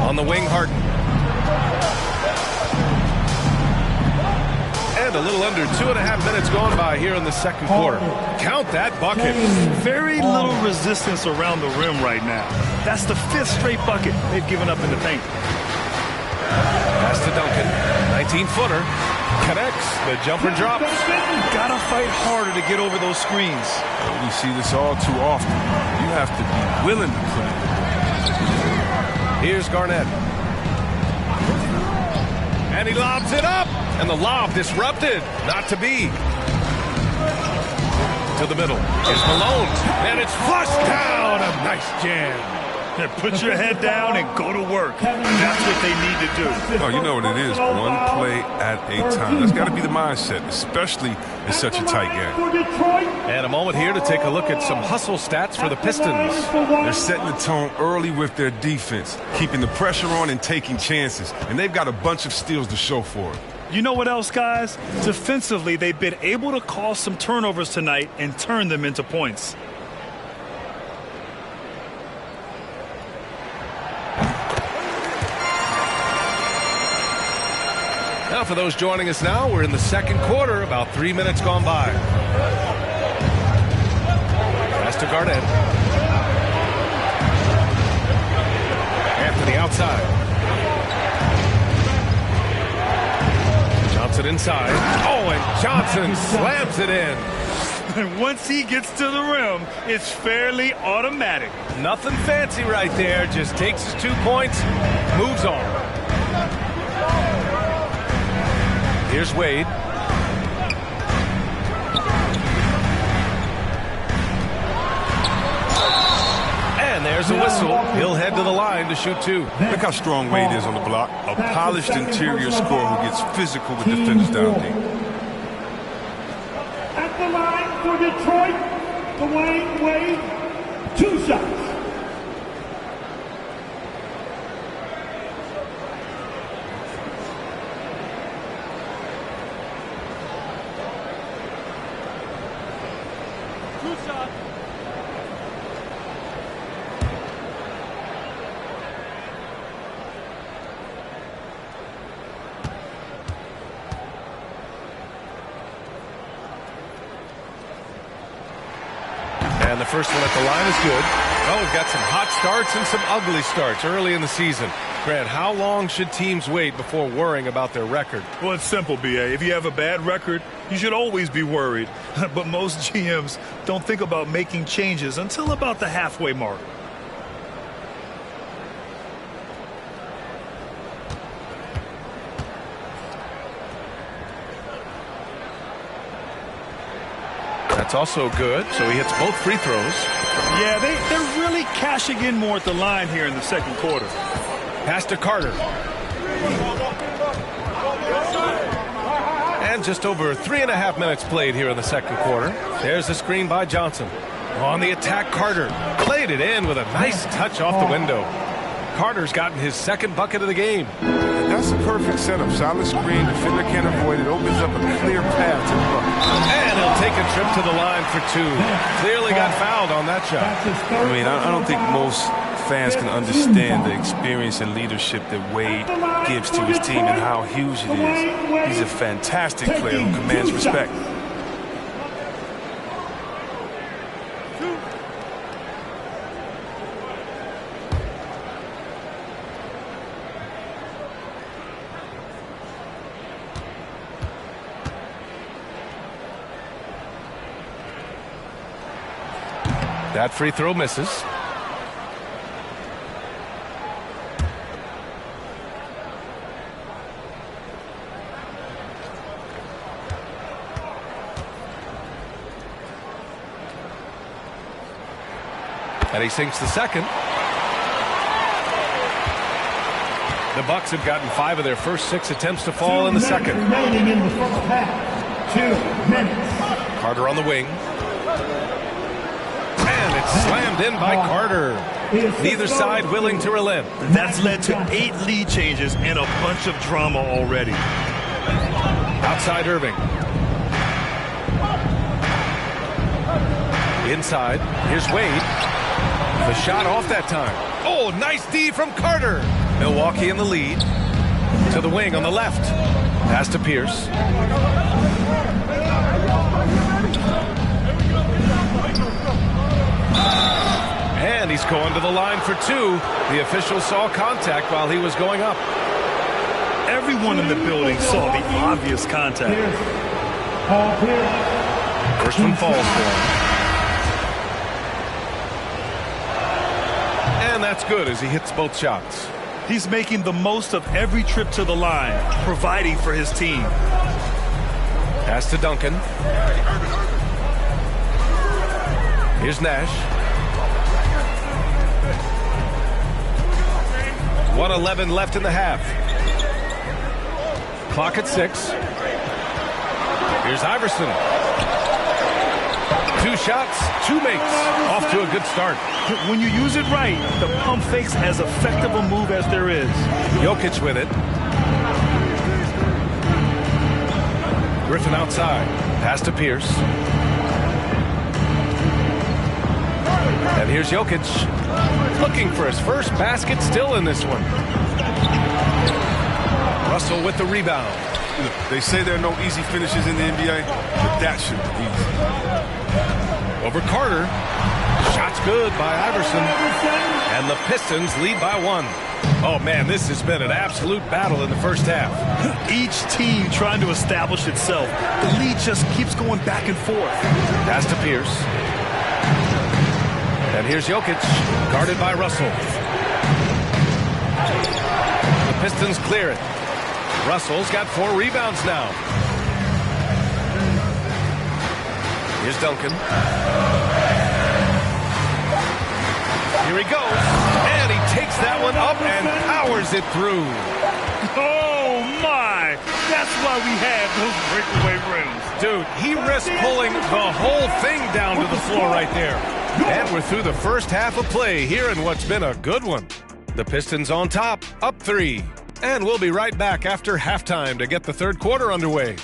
On the wing, Harden. And a little under 2.5 minutes gone by here in the second quarter. Count that bucket. Very little resistance around the rim right now. That's the 5th straight bucket they've given up in the paint. Pass to Duncan. 19-footer. Connects. The jumper drops. Gotta fight harder to get over those screens. We see this all too often. You have to be willing to put it. Here's Garnett. And he lobs it up. And the lob disrupted. Not to be. To the middle. It's Malone. And it's flushed down. A nice jam. Put your head down and go to work. That's what they need to do. Oh, you know what it is. One play at a time. That's got to be the mindset, especially in such a tight game. And a moment here to take a look at some hustle stats for the Pistons. They're setting the tone early with their defense, keeping the pressure on and taking chances. And they've got a bunch of steals to show for it. You know what else, guys? Defensively, they've been able to cause some turnovers tonight and turn them into points. Now, for those joining us now, we're in the second quarter, about 3 minutes gone by. Pass to Garnett. Anthony outside. Johnson inside. Oh, and Johnson slams it in. And once he gets to the rim, it's fairly automatic. Nothing fancy right there. Just takes his 2 points, moves on. Here's Wade. And there's a whistle. He'll head to the line to shoot 2. Look how strong Wade is on the block. A polished interior scorer who gets physical with defenders down deep. At the line for Detroit, Dwayne Wade, 2 shots. And the first one at the line is good. Oh, we've got some hot starts and some ugly starts early in the season. Grant, how long should teams wait before worrying about their record? Well, it's simple, B.A. If you have a bad record, you should always be worried. But most GMs don't think about making changes until about the halfway mark. That's also good, so he hits both free throws. Yeah, they're really cashing in more at the line here in the second quarter. Pass to Carter. And just over 3.5 minutes played here in the second quarter. There's the screen by Johnson. On the attack, Carter played it in with a nice touch off the window. Carter's gotten his second bucket of the game. That's a perfect setup. Solid screen, defender can't avoid it. Opens up a clear path to the bucket. And he'll take a trip to the line for 2. Clearly got fouled on that shot. I mean, I don't think most fans can understand the experience and leadership that Wade gives to his team and how huge it is. He's a fantastic player who commands respect. That free throw misses. And he sinks the second. The Bucks have gotten 5 of their first 6 attempts to fall in the second. Remaining in the first half. 2 minutes. Carter on the wing. And it's slammed in by Carter. Neither side willing to relent. That's led to 8 lead changes and a bunch of drama already. Outside Irving. Inside. Here's Wade. The shot off that time. Oh, nice D from Carter. Milwaukee in the lead. To the wing on the left. Pass to Pierce. And he's going to the line for 2. The official saw contact while he was going up. Everyone in the building saw the obvious contact. First one falls for him. And that's good as he hits both shots. He's making the most of every trip to the line, providing for his team. Pass to Duncan. Here's Nash. 1:11 left in the half. Clock at 6. Here's Iverson. 2 shots, 2 makes. Off to a good start. When you use it right, the pump fake's as effective a move as there is. Jokic with it. Griffin outside. Pass to Pierce. And here's Jokic. Looking for his first basket, still in this one. Russell with the rebound. They say there are no easy finishes in the NBA, but that should be easy. Over Carter. Shot's good by Iverson. And the Pistons lead by 1. Oh, man, this has been an absolute battle in the first half. Each team trying to establish itself. The lead just keeps going back and forth. Pass to Pierce. And here's Jokic, guarded by Russell. The Pistons clear it. Russell's got 4 rebounds now. Here's Duncan. Here he goes. And he takes that one up and powers it through. Oh, my. That's why we have those breakaway rims. Dude, he risked pulling the whole thing down to the floor right there. And we're through the first half of play here in what's been a good one. The Pistons on top, up 3. And we'll be right back after halftime to get the third quarter underway.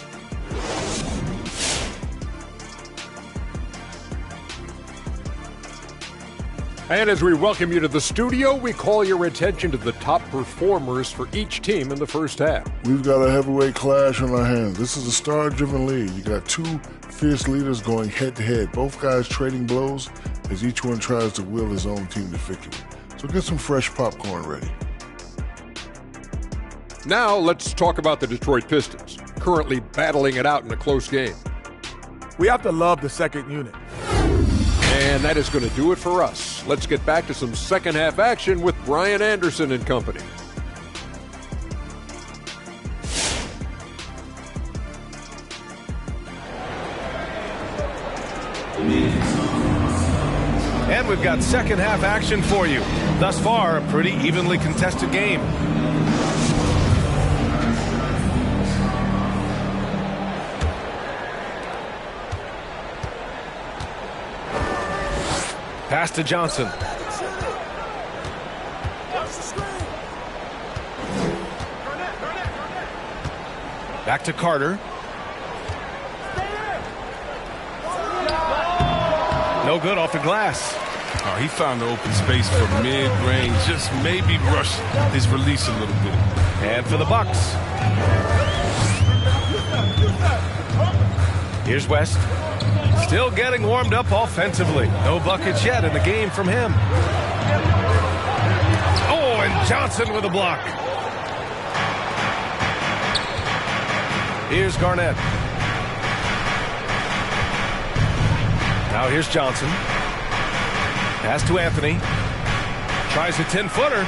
And as we welcome you to the studio, we call your attention to the top performers for each team in the first half. We've got a heavyweight clash on our hands. This is a star-driven league. You got 2 fierce leaders going head-to-head, both guys trading blows as each one tries to will his own team to victory. So get some fresh popcorn ready. Now let's talk about the Detroit Pistons, currently battling it out in a close game. We have to love the second unit. And that is going to do it for us. Let's get back to some second half action with Brian Anderson and company. And we've got second half action for you. Thus far, a pretty evenly contested game. Pass to Johnson. Back to Carter. No good off the glass. Oh, he found the open space for mid-range. Just maybe rush his release a little bit. And for the Bucks. Here's West. Still getting warmed up offensively. No buckets yet in the game from him. Oh, and Johnson with a block. Here's Garnett. Now here's Johnson. Pass to Anthony. Tries a 10-footer.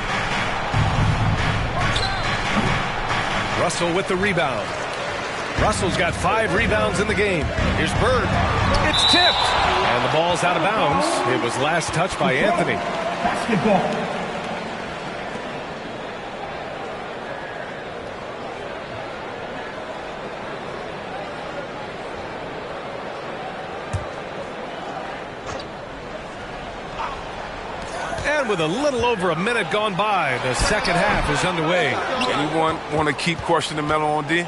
Russell with the rebound. Russell's got 5 rebounds in the game. Here's Bird. It's tipped. And the ball's out of bounds. It was last touched by Anthony. Basketball. And with a little over a minute gone by, the second half is underway. Anyone want to keep questioning Melo on D?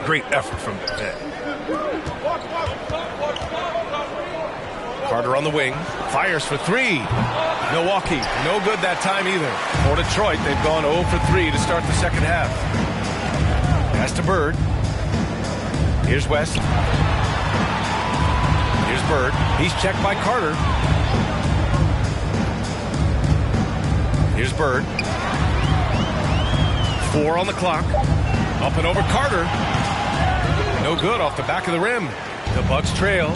Great effort from that. Carter on the wing. Fires for 3. Milwaukee, no good that time either. For Detroit, they've gone 0 for 3 to start the second half. Pass to Bird. Here's West. Here's Bird. He's checked by Carter. Here's Bird. 4 on the clock. Up and over Carter. No good off the back of the rim. The Bucks trail.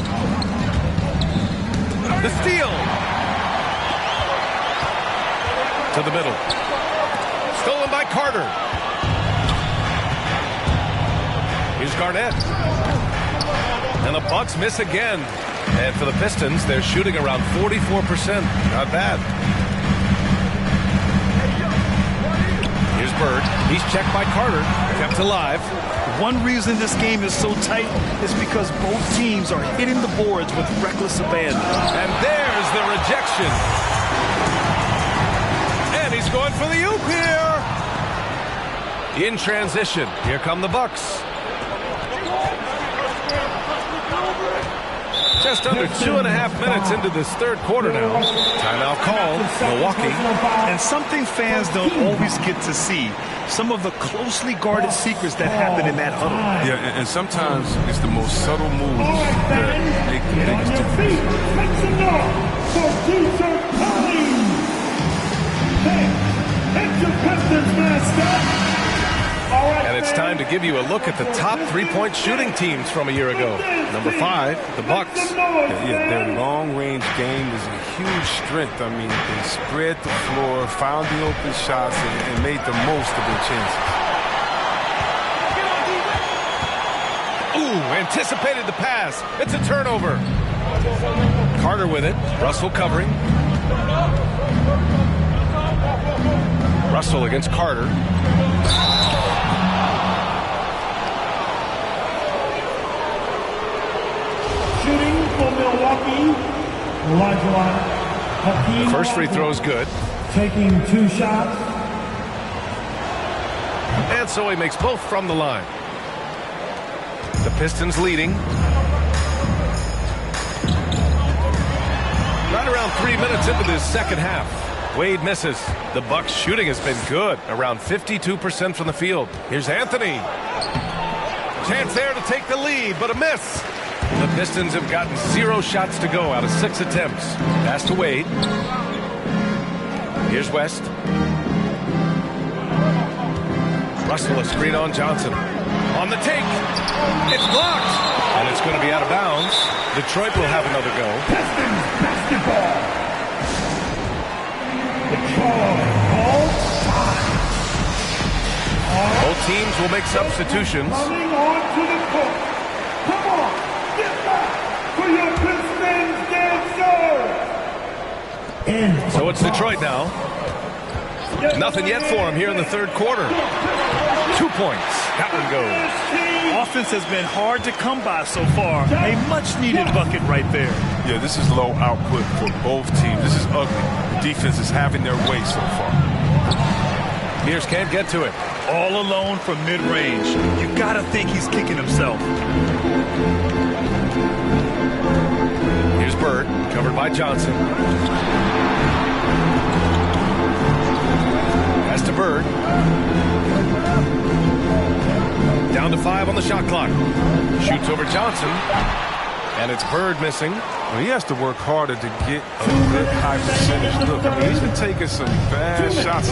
The steal. To the middle. Stolen by Carter. Here's Garnett. And the Bucks miss again. And for the Pistons, they're shooting around 44%. Not bad. Here's Bird. He's checked by Carter. Kept alive. One reason this game is so tight is because both teams are hitting the boards with reckless abandon. And there's the rejection. And he's going for the oop here. In transition, here come the Bucks. Just under 2.5 minutes into this third quarter now. Timeout called, Milwaukee. And something fans don't always get to see. Some of the closely guarded secrets that happen in that huddle. Yeah, and sometimes it's the most subtle moves that make the biggest difference. Make some noise for T-shirt Collins. Hey, it's your Pistons mascot. And it's time to give you a look at the top three-point shooting teams from a year ago. Number 5, the Bucks. Yeah, their long-range game is a huge strength. I mean, they spread the floor, found the open shots, and made the most of their chances. Ooh, anticipated the pass. It's a turnover. Carter with it. Russell covering. Russell against Carter. Shooting for Milwaukee, Olajuwon. First free throw is good. Taking 2 shots. And so he makes both from the line. The Pistons leading. Right around 3 minutes into this second half. Wade misses. The Bucks shooting has been good. Around 52% from the field. Here's Anthony. Chance there to take the lead, but a miss. The Pistons have gotten 0 shots to go out of 6 attempts. Pass to Wade. Here's West. Russell, a screen on Johnson. On the take. It's blocked. And it's going to be out of bounds. Detroit will have another go. Pistons basketball. Both teams will make substitutions. Coming on to the court. Come on, get back for your Pistons dancer. So it's Detroit now. Nothing yet for him here in the third quarter. 2 points. That one goes. Offense has been hard to come by so far. A much-needed bucket right there. Yeah, this is low output for both teams. This is ugly. The defense is having their way so far. Pierce can't get to it. All alone from mid-range. You gotta think he's kicking himself. Here's Bird, covered by Johnson. Pass to Bird. Down to 5 on the shot clock. Shoots over Johnson. And it's Bird missing. Well, he has to work harder to get a good high percentage look. I mean, he's been taking some bad shots.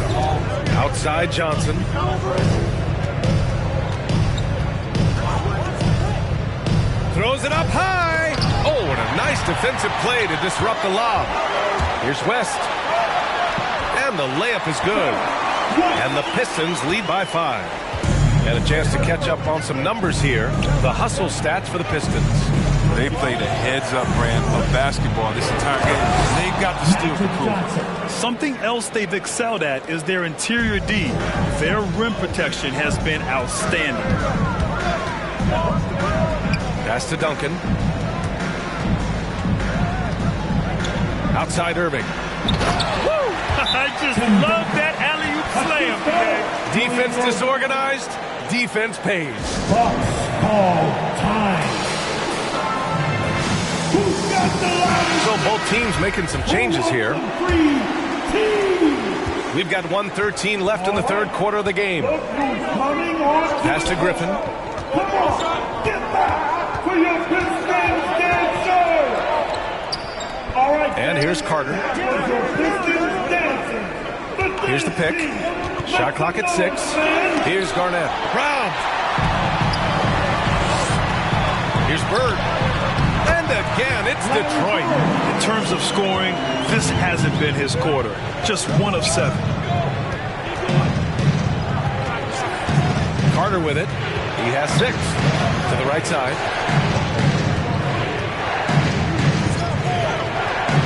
Outside Johnson. Throws it up high. Oh, and a Nice defensive play to disrupt the lob. Here's West. And the layup is good. And the Pistons lead by 5. And a chance to catch up on some numbers here. The hustle stats for the Pistons. They played a heads-up brand of basketball this entire game. They've got the steal to prove. Something else they've excelled at is their interior D. Their rim protection has been outstanding. Pass to Duncan. Outside Irving. Woo! I just love that alley-oop slam, man. Defense disorganized. Defense pays. Bucks call time. So both teams making some changes here. We've got 1:13 left in the third quarter of the game. Pass to Griffin. And here's Carter. Here's the pick. Shot clock at 6. Here's Garnett. Brown. Here's Bird. And again, it's Detroit. In terms of scoring, this hasn't been his quarter. Just 1 of 7. Carter with it. He has 6 to the right side.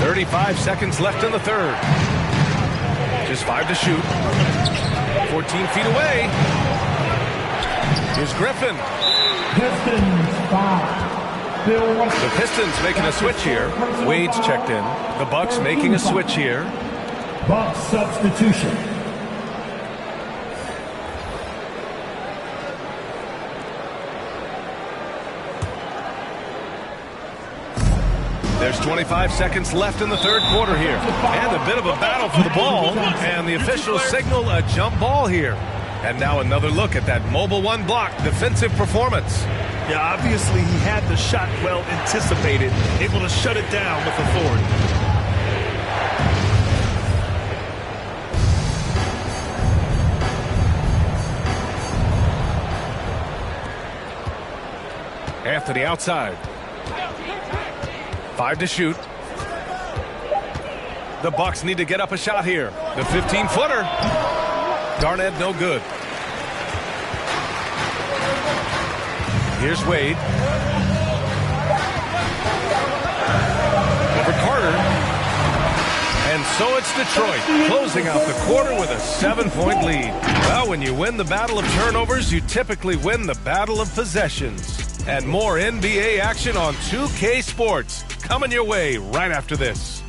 35 seconds left in the third. Just 5 to shoot. 14 feet away. Here's Griffin. Pistons 5. The Pistons making a switch here. Wade's checked in. The Bucks making a switch here. Bucks substitution. There's 25 seconds left in the third quarter here. And a bit of a battle for the ball. And the officials signal a jump ball here. And now another look at that mobile 1 block defensive performance. Yeah, obviously he had the shot well anticipated, able to shut it down with authority. Anthony outside. 5 to shoot. The Bucks need to get up a shot here. The 15-footer. Garnett no good. Here's Wade. Over Carter. And so it's Detroit closing out the quarter with a 7-point lead. Well, when you win the battle of turnovers, you typically win the battle of possessions. And more NBA action on 2K Sports coming your way right after this.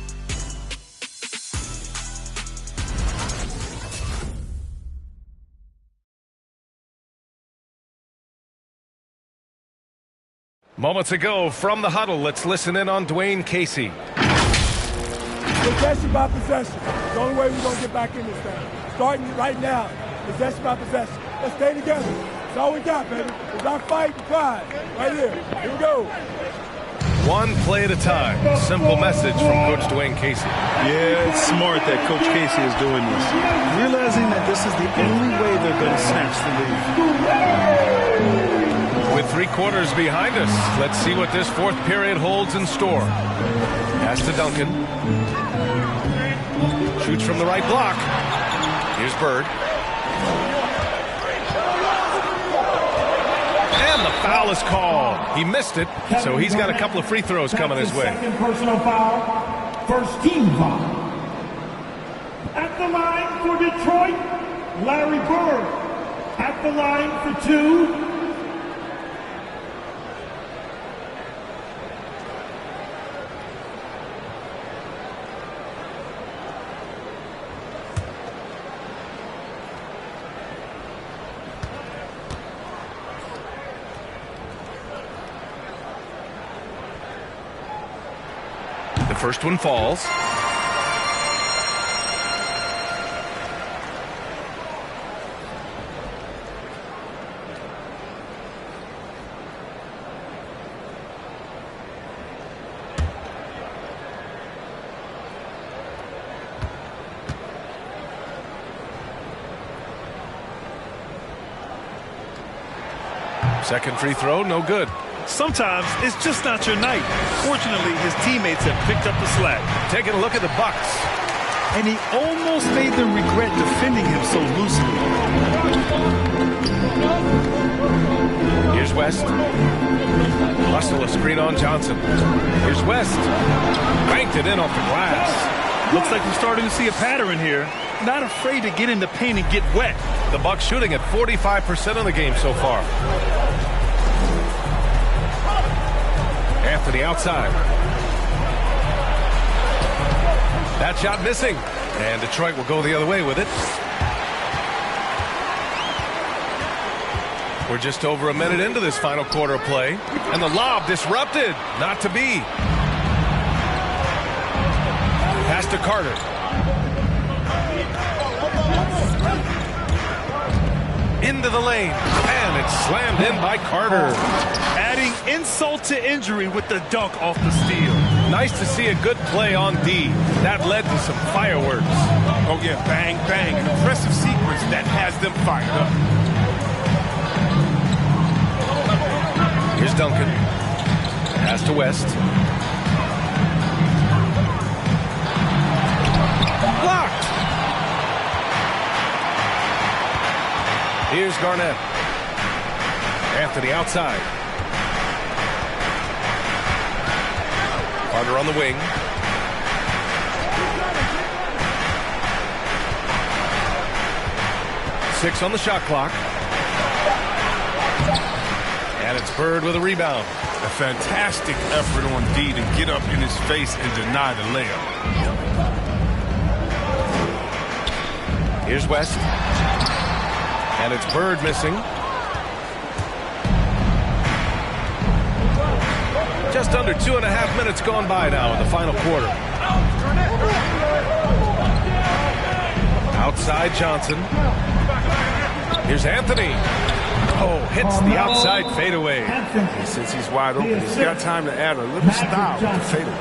Moments ago from the huddle, let's listen in on Dwayne Casey. Possession by possession. The only way we're going to get back in this thing. Starting right now, possession by possession. Let's stay together. That's all we got, baby. It's our fight and pride. Right here. Here we go. One play at a time. Simple message from Coach Dwayne Casey. Yeah, it's smart that Coach Casey is doing this. Realizing that this is the only way they're going to snatch the lead. With 3 quarters behind us, let's see what this fourth period holds in store. Pass to Duncan. Shoots from the right block. Here's Bird. And the foul is called. He missed it, so he's got a couple of free throws coming his way. Second personal foul. First team foul. At the line for Detroit, Larry Bird. At the line for 2. First one falls. Second free throw, no good. Sometimes it's just not your night. Fortunately, his teammates have picked up the slack. Taking a look at the Bucks. And he almost made them regret defending him so loosely. Here's West. Russell, a screen on Johnson. Here's West. Banked it in off the glass. Looks like we're starting to see a pattern here. Not afraid to get in the paint and get wet. The Bucks shooting at 45% of the game so far. Anthony outside. That shot missing. And Detroit will go the other way with it. We're just over a minute into this final quarter of play. And the lob disrupted. Not to be. Pass to Carter. Into the lane. And it's slammed in by Carter. Adding insult to injury with the dunk off the steal. Nice to see a good play on D. That led to some fireworks. Oh, yeah, bang, bang. An impressive sequence that has them fired up. Here's Duncan. Pass to West. Blocked. Here's Garnett. Anthony outside. Carter on the wing. Six on the shot clock. And it's Bird with a rebound. A fantastic effort on D to get up in his face and deny the layup. Here's West. And it's Bird missing. Just under 2.5 minutes gone by now in the final quarter. Outside Johnson. Here's Anthony. Oh, hits the outside fadeaway. And since he's wide open, he's got time to add a little style with the fadeaway.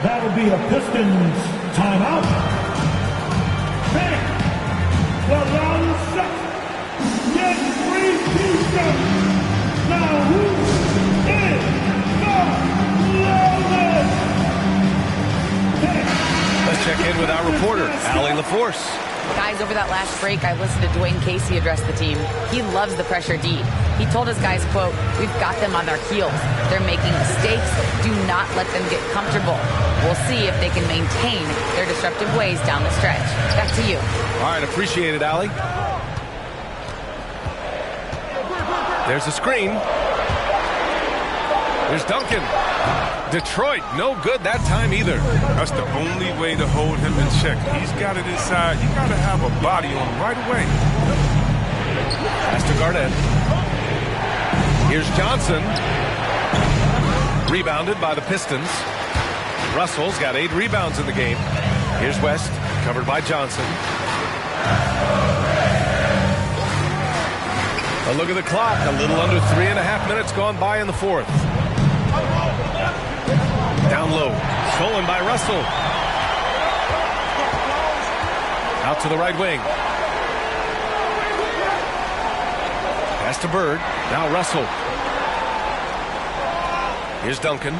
That'll be a Pistons timeout. The round set. Get free Houston. Now who is the longest? Let's check in with our reporter, Allie LaForce. Guys, over that last break, I listened to Dwayne Casey address the team. He loves the pressure D. He told his guys, quote, "We've got them on their heels. They're making mistakes. Do not let them get comfortable. We'll see if they can maintain their disruptive ways down the stretch." Back to you. All right, appreciate it, Allie. There's a screen. There's Duncan. Detroit, no good that time either. That's the only way to hold him in check. He's got it inside. You got to have a body on him right away. Pass to Garnett. Here's Johnson. Rebounded by the Pistons. Russell's got 8 rebounds in the game. Here's West, covered by Johnson. A look at the clock. A little under 3.5 minutes gone by in the fourth. Down low. Stolen by Russell. Out to the right wing. Pass to Bird. Now Russell. Here's Duncan.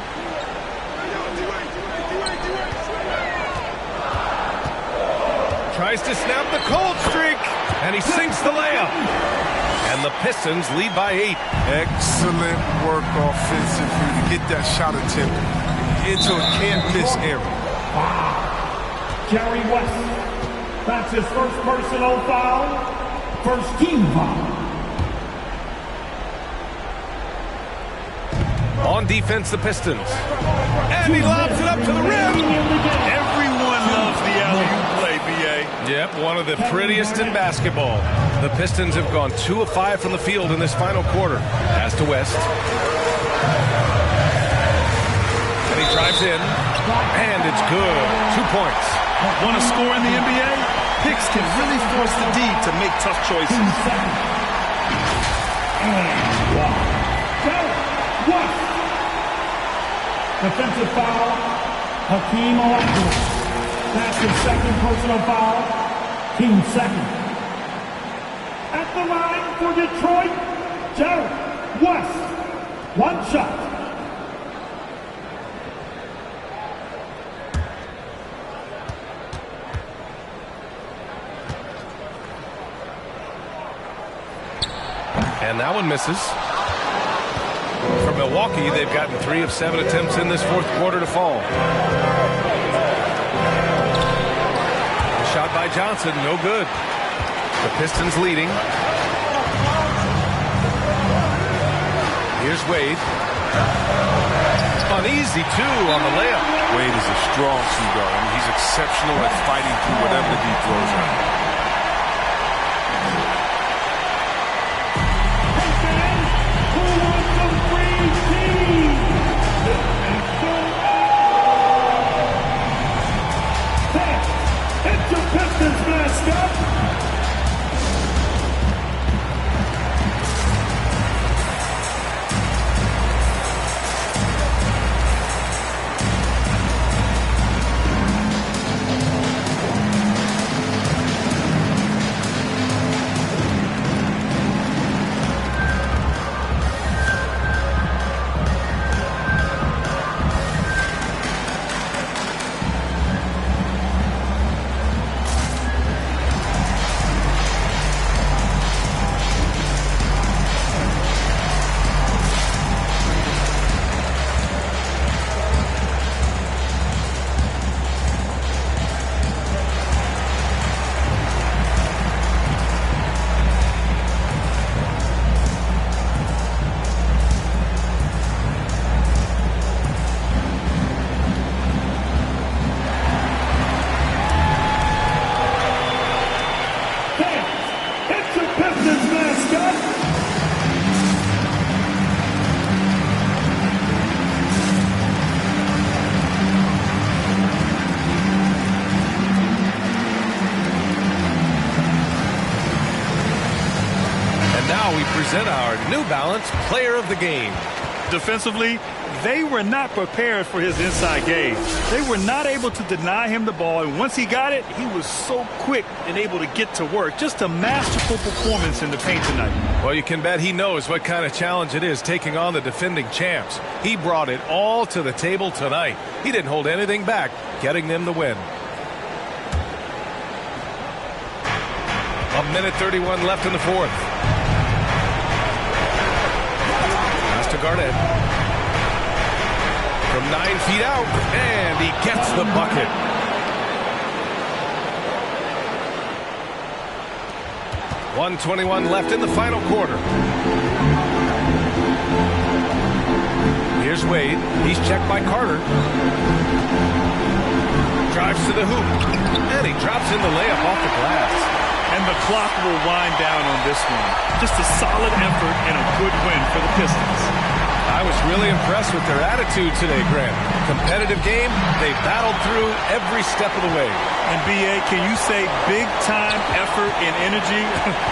Tries to snap the cold streak. And he sinks the layup. And the Pistons lead by 8. Excellent work offensively to get that shot attempt into a can't-miss area. Jerry West. That's his first personal foul. First team foul. On defense, the Pistons. And he lobs it up to the rim. Everyone loves the alley-oop play, B.A. Yep, one of the prettiest in basketball. The Pistons have gone 2 of 5 from the field in this final quarter. Pass to West. And he drives in. And it's good. 2 points. Want to score in the NBA? Picks can really force the D to make tough choices. Defensive foul, Hakeem Olajuwon. That's his second personal foul, team second. At the line for Detroit, Jerry West, one shot. And that one misses. For Milwaukee, they've gotten 3 of 7 attempts in this fourth quarter to fall. The shot by Johnson, no good. The Pistons leading. Here's Wade. Uneasy, too, on the layup. Wade is a strong shooter. I mean, he's exceptional at fighting through whatever the deep throws are. Present our New Balance Player of the Game. Defensively, they were not prepared for his inside game. They were not able to deny him the ball, and once he got it, he was so quick and able to get to work. Just a masterful performance in the paint tonight. Well, you can bet he knows what kind of challenge it is taking on the defending champs. He brought it all to the table tonight. He didn't hold anything back, getting them the win. 1:31 left in the fourth. To Garnett. From 9 feet out, and he gets the bucket. $1:21 left in the final quarter. Here's Wade. He's checked by Carter. Drives to the hoop, and he drops in the layup off the glass. And the clock will wind down on this one. Just a solid effort and a good win for the Pistons. I was really impressed with their attitude today, Grant. Competitive game, they battled through every step of the way. And B.A., can you say big-time effort and energy?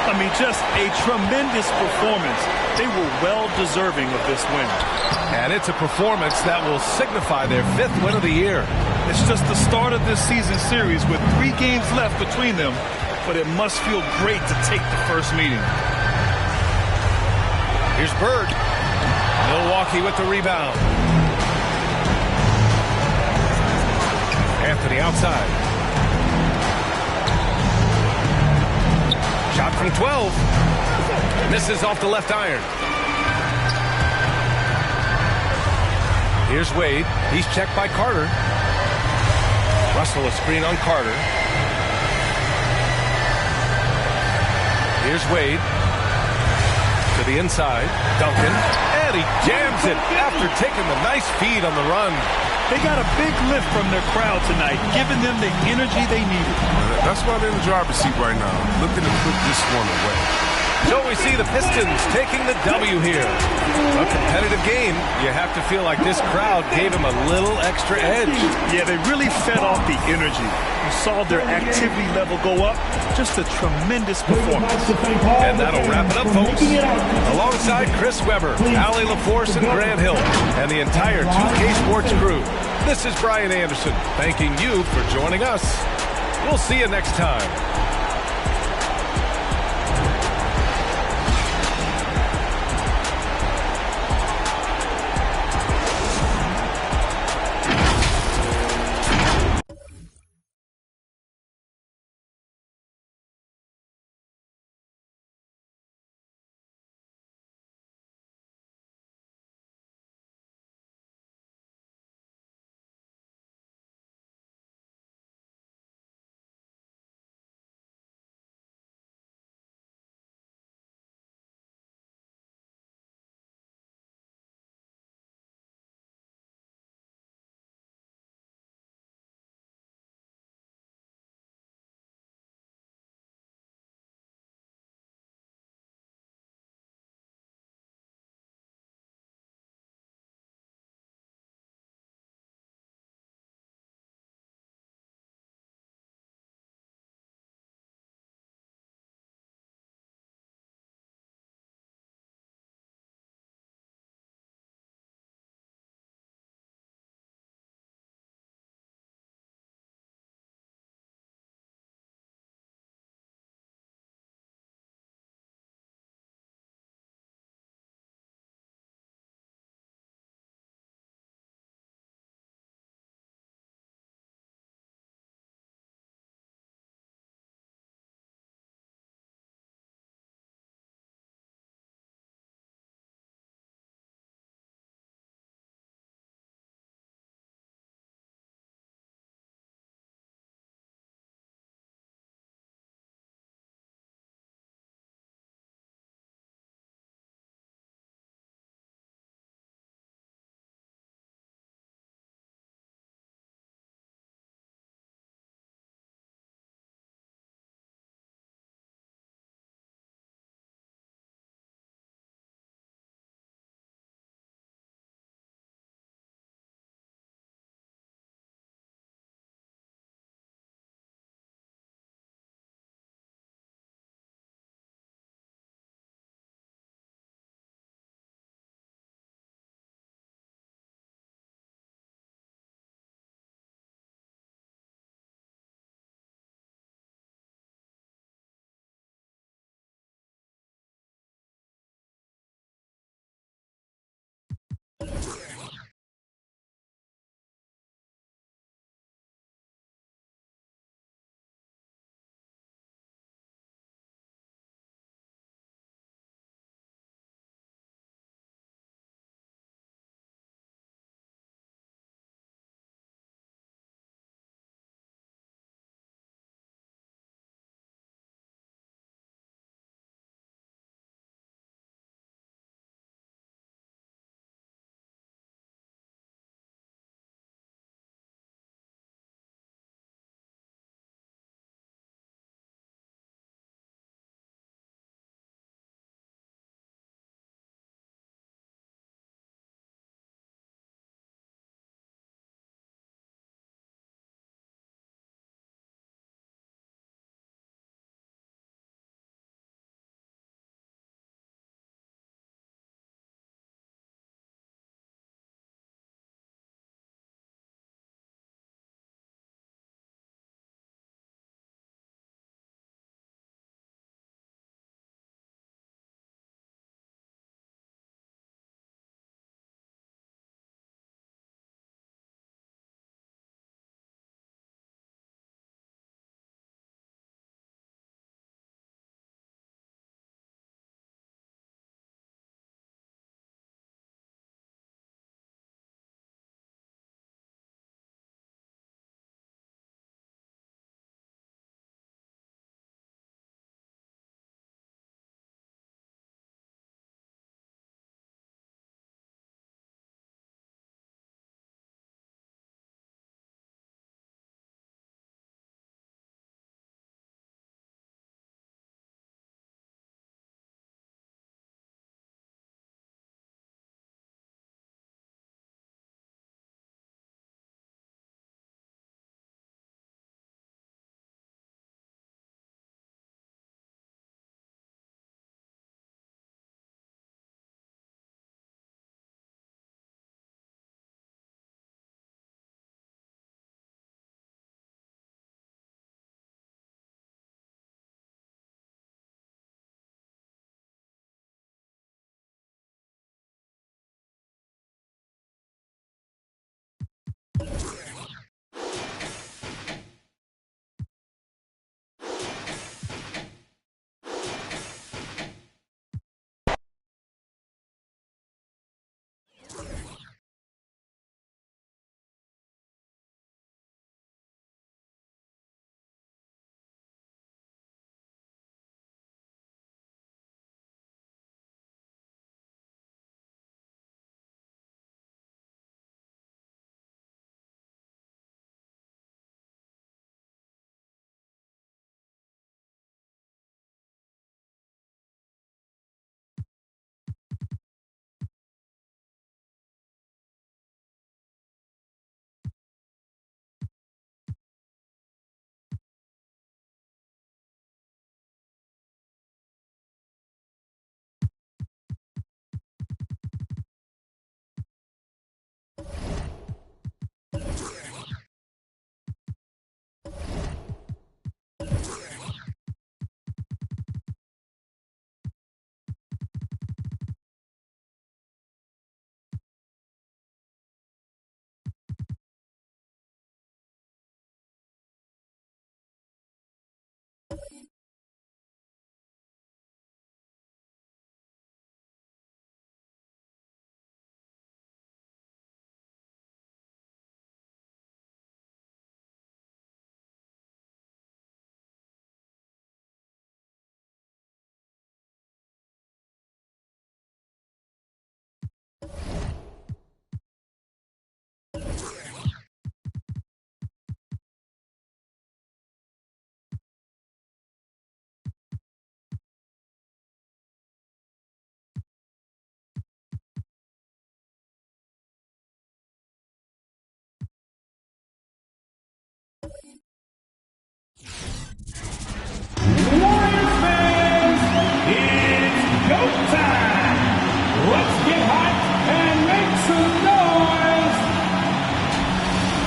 I mean, just a tremendous performance. They were well-deserving of this win. And it's a performance that will signify their 5th win of the year. It's just the start of this season series with 3 games left between them. But it must feel great to take the first meeting. Here's Bird. Milwaukee with the rebound. Anthony outside. Shot from 12. Misses off the left iron. Here's Wade. He's checked by Carter. Russell a screen on Carter. Here's Wade. To the inside. Duncan. And he jams it after taking the nice feed on the run. They got a big lift from their crowd tonight, giving them the energy they needed. That's why they're in the driver's seat right now, looking to put this one away. So we see the Pistons taking the W here. A competitive game. You have to feel like this crowd gave them a little extra edge. Yeah, they really fed off the energy. You saw their activity level go up. Just a tremendous performance. And that'll wrap it up, folks. Alongside Chris Webber, Allie LaForce, and Grant Hill, and the entire 2K Sports crew, this is Brian Anderson, thanking you for joining us. We'll see you next time.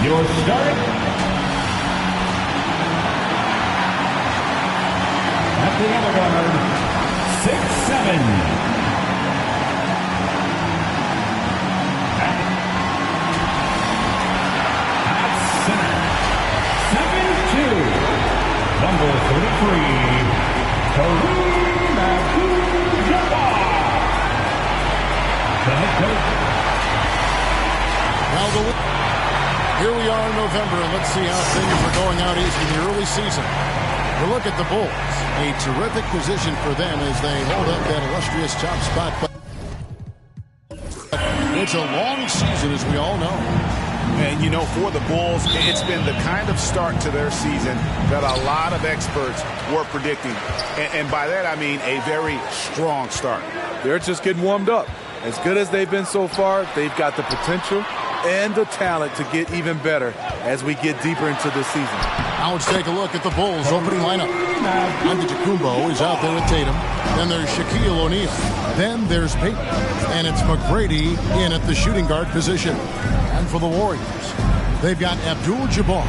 Your starting at the other guard, 6'7". At center, 7'2", number 33, Kareem Abdul-Jabbar. The head coach. Here we are in November, and let's see how things are going out east in the early season. We look at the Bulls. A terrific position for them as they hold up that illustrious top spot. But it's a long season, as we all know. And, you know, for the Bulls, it's been the kind of start to their season that a lot of experts were predicting. And by that, I mean a very strong start. They're just getting warmed up. As good as they've been so far, they've got the potential and the talent to get even better as we get deeper into this season. Now let's take a look at the Bulls' opening lineup. Antetokounmpo is out there at Tatum. Then there's Shaquille O'Neal. Then there's Payton. And it's McGrady in at the shooting guard position. And for the Warriors, they've got Abdul-Jabbar.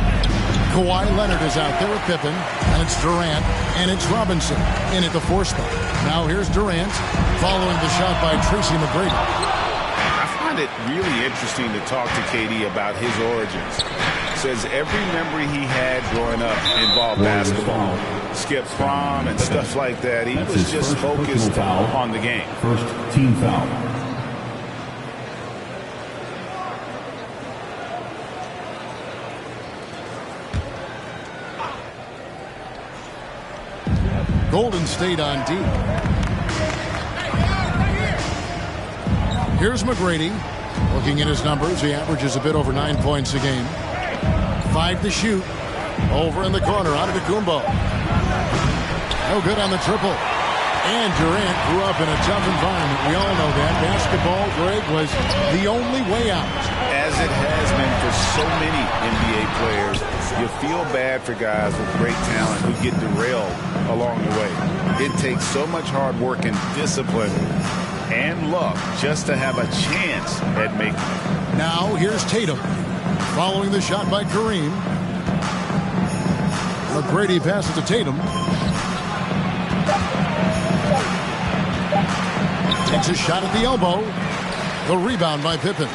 Kawhi Leonard is out there with Pippen. And it's Durant. And it's Robinson in at the 4 spot. Now here's Durant following the shot by Tracy McGrady. I find it really interesting to talk to KD about his origins. Says every memory he had growing up involved basketball. Skipped prom and stuff like that. He was just focused on the game. First team foul. Golden State on D. Here's McGrady. Looking at his numbers, he averages a bit over 9 points a game. 5 to shoot. Over in the corner, Antetokounmpo. No good on the triple. And Durant grew up in a tough environment. We all know that. Basketball, Greg, was the only way out. As it has been for so many NBA players, you feel bad for guys with great talent who get derailed along the way. It takes so much hard work and discipline and luck just to have a chance at making it. Now here's Tatum. Following the shot by Kareem. McGrady passes to Tatum. Takes a shot at the elbow. The rebound by Pippen.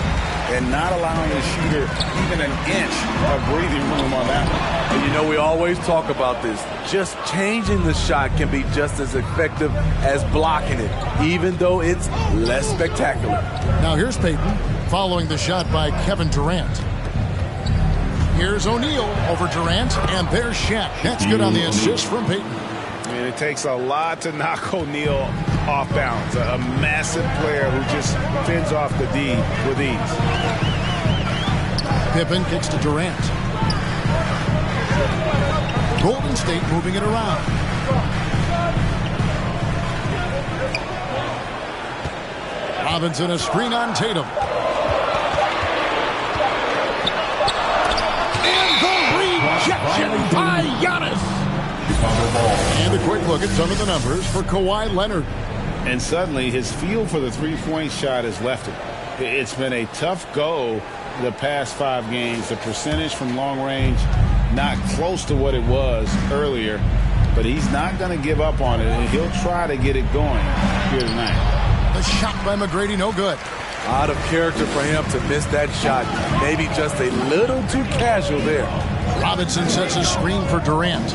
And not allowing the shooter even an inch of breathing room on that one. And you know, we always talk about this. Just changing the shot can be just as effective as blocking it, even though it's less spectacular. Now here's Payton following the shot by Kevin Durant. Here's O'Neal over Durant, and there's Shaq. That's good on the assist from Payton. And it takes a lot to knock O'Neal off balance. A massive player who just fends off the D with ease. Pippen kicks to Durant. Golden State moving it around. Robinson, a screen on Tatum. And the rejection by Giannis. And a quick look at some of the numbers for Kawhi Leonard. And suddenly his feel for the three-point shot has left him. It's been a tough go the past 5 games. The percentage from long range not close to what it was earlier, but he's not going to give up on it, and he'll try to get it going here tonight. The shot by McGrady, no good. Out of character for him to miss that shot. Maybe just a little too casual there. Robinson sets a screen for Durant.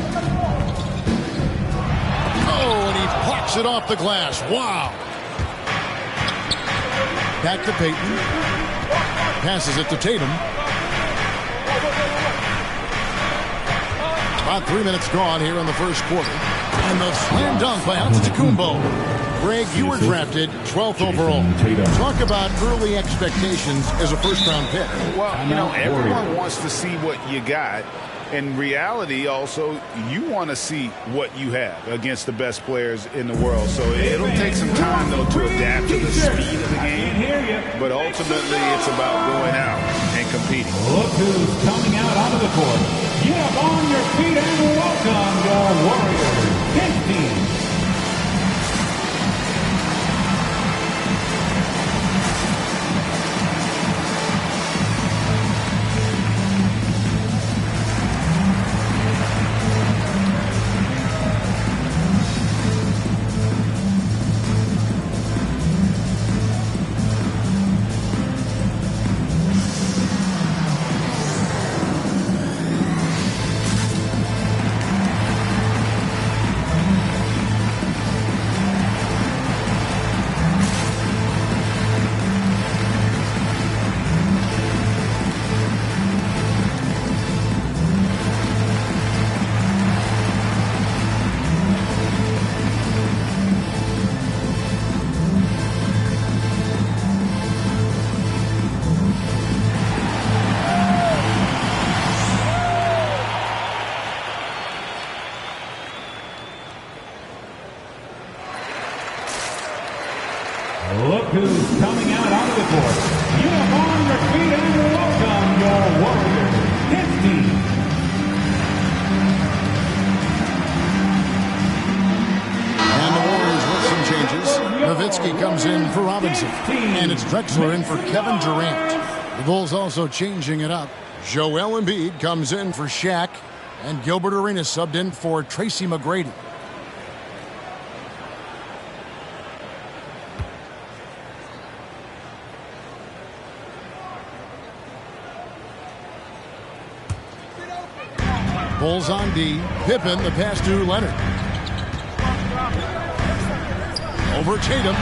Oh, and he plucks it off the glass. Wow. Back to Payton. Passes it to Tatum. About 3 minutes gone here in the first quarter. And the slam dunk by Antetokounmpo. Greg, you were drafted 12th overall. Talk about early expectations as a first-round pick. Well, you know, everyone wants to see what you got. In reality, also, you want to see what you have against the best players in the world. So it'll take some time, though, to adapt to the speed of the game. But ultimately, it's about going out and competing. Look who's coming out onto the court. Get up on your feet and welcome your Warriors 15. Robinson. And it's Drexler in for Kevin Durant. The Bulls also changing it up. Joel Embiid comes in for Shaq. And Gilbert Arenas subbed in for Tracy McGrady. Bulls on D. Pippen, the pass to Leonard. Over Tatum.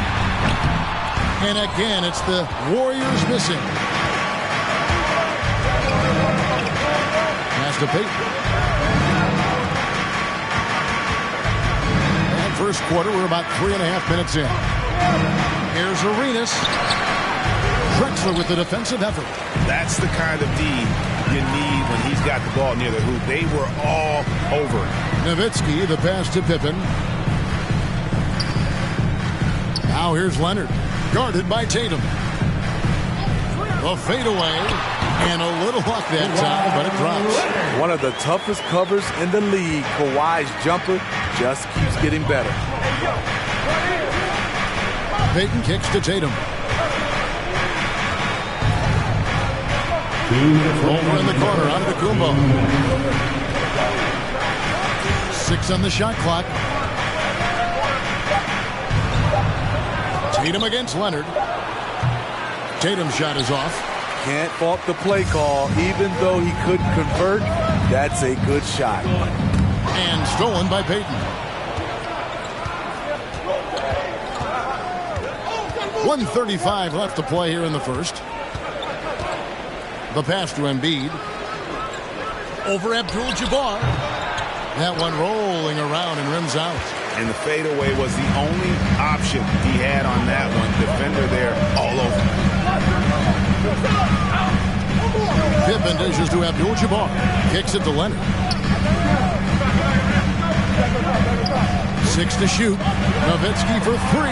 And again, it's the Warriors missing. Pass to Payton. And first quarter, we're about 3.5 minutes in. Here's Arenas. Drexler with the defensive effort. That's the kind of D you need when he's got the ball near the hoop. They were all over. Nowitzki, the pass to Pippen. Now here's Leonard, guarded by Tatum. A fadeaway, and a little luck that time, but it drops. One of the toughest covers in the league. Kawhi's jumper just keeps getting better. Payton kicks to Tatum. Over in the corner, Antetokounmpo. 6 on the shot clock. Tatum against Leonard. Tatum's shot is off. Can't fault the play call. Even though he couldn't convert, that's a good shot. And stolen by Payton. 1:35 left to play here in the first. The pass to Embiid. Over Abdul-Jabbar. That one rolling around and rims out. And the fadeaway was the only option he had on that one. Defender there all over. Pippen dishes to Abdul-Jabbar. Kicks it to Leonard. 6 to shoot. Nowitzki for 3.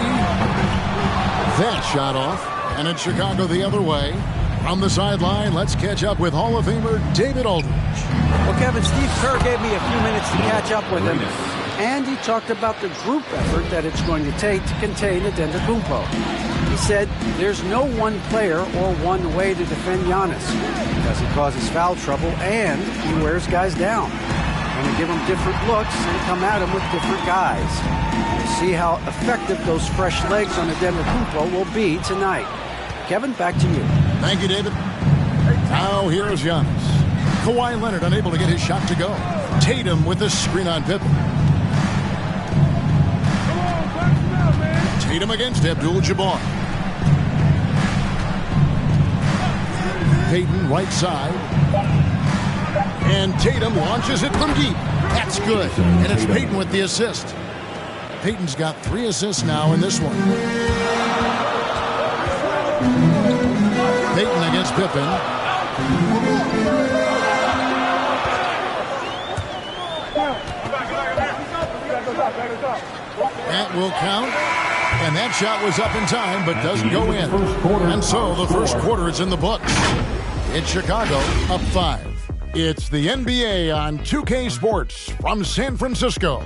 That shot off. And it's Chicago the other way. From the sideline, let's catch up with Hall of Famer David Aldridge. Well, Kevin, Steve Kerr gave me a few minutes to catch up with him. And he talked about the group effort that it's going to take to contain Antetokounmpo. He said there's no one player or one way to defend Giannis because he causes foul trouble and he wears guys down. Going to give them different looks and come at him with different guys. We'll see how effective those fresh legs on Antetokounmpo will be tonight. Kevin, back to you. Thank you, David. Now here's Giannis. Kawhi Leonard unable to get his shot to go. Tatum with the screen on Pippen. Tatum against Abdul-Jabbar. Payton right side. And Tatum launches it from deep. That's good. And it's Payton with the assist. Payton's got 3 assists now in this one. Payton against Pippen. That will count. And that shot was up in time, but doesn't go in. And so the first quarter is in the books. It's Chicago up 5. It's the NBA on 2K Sports from San Francisco.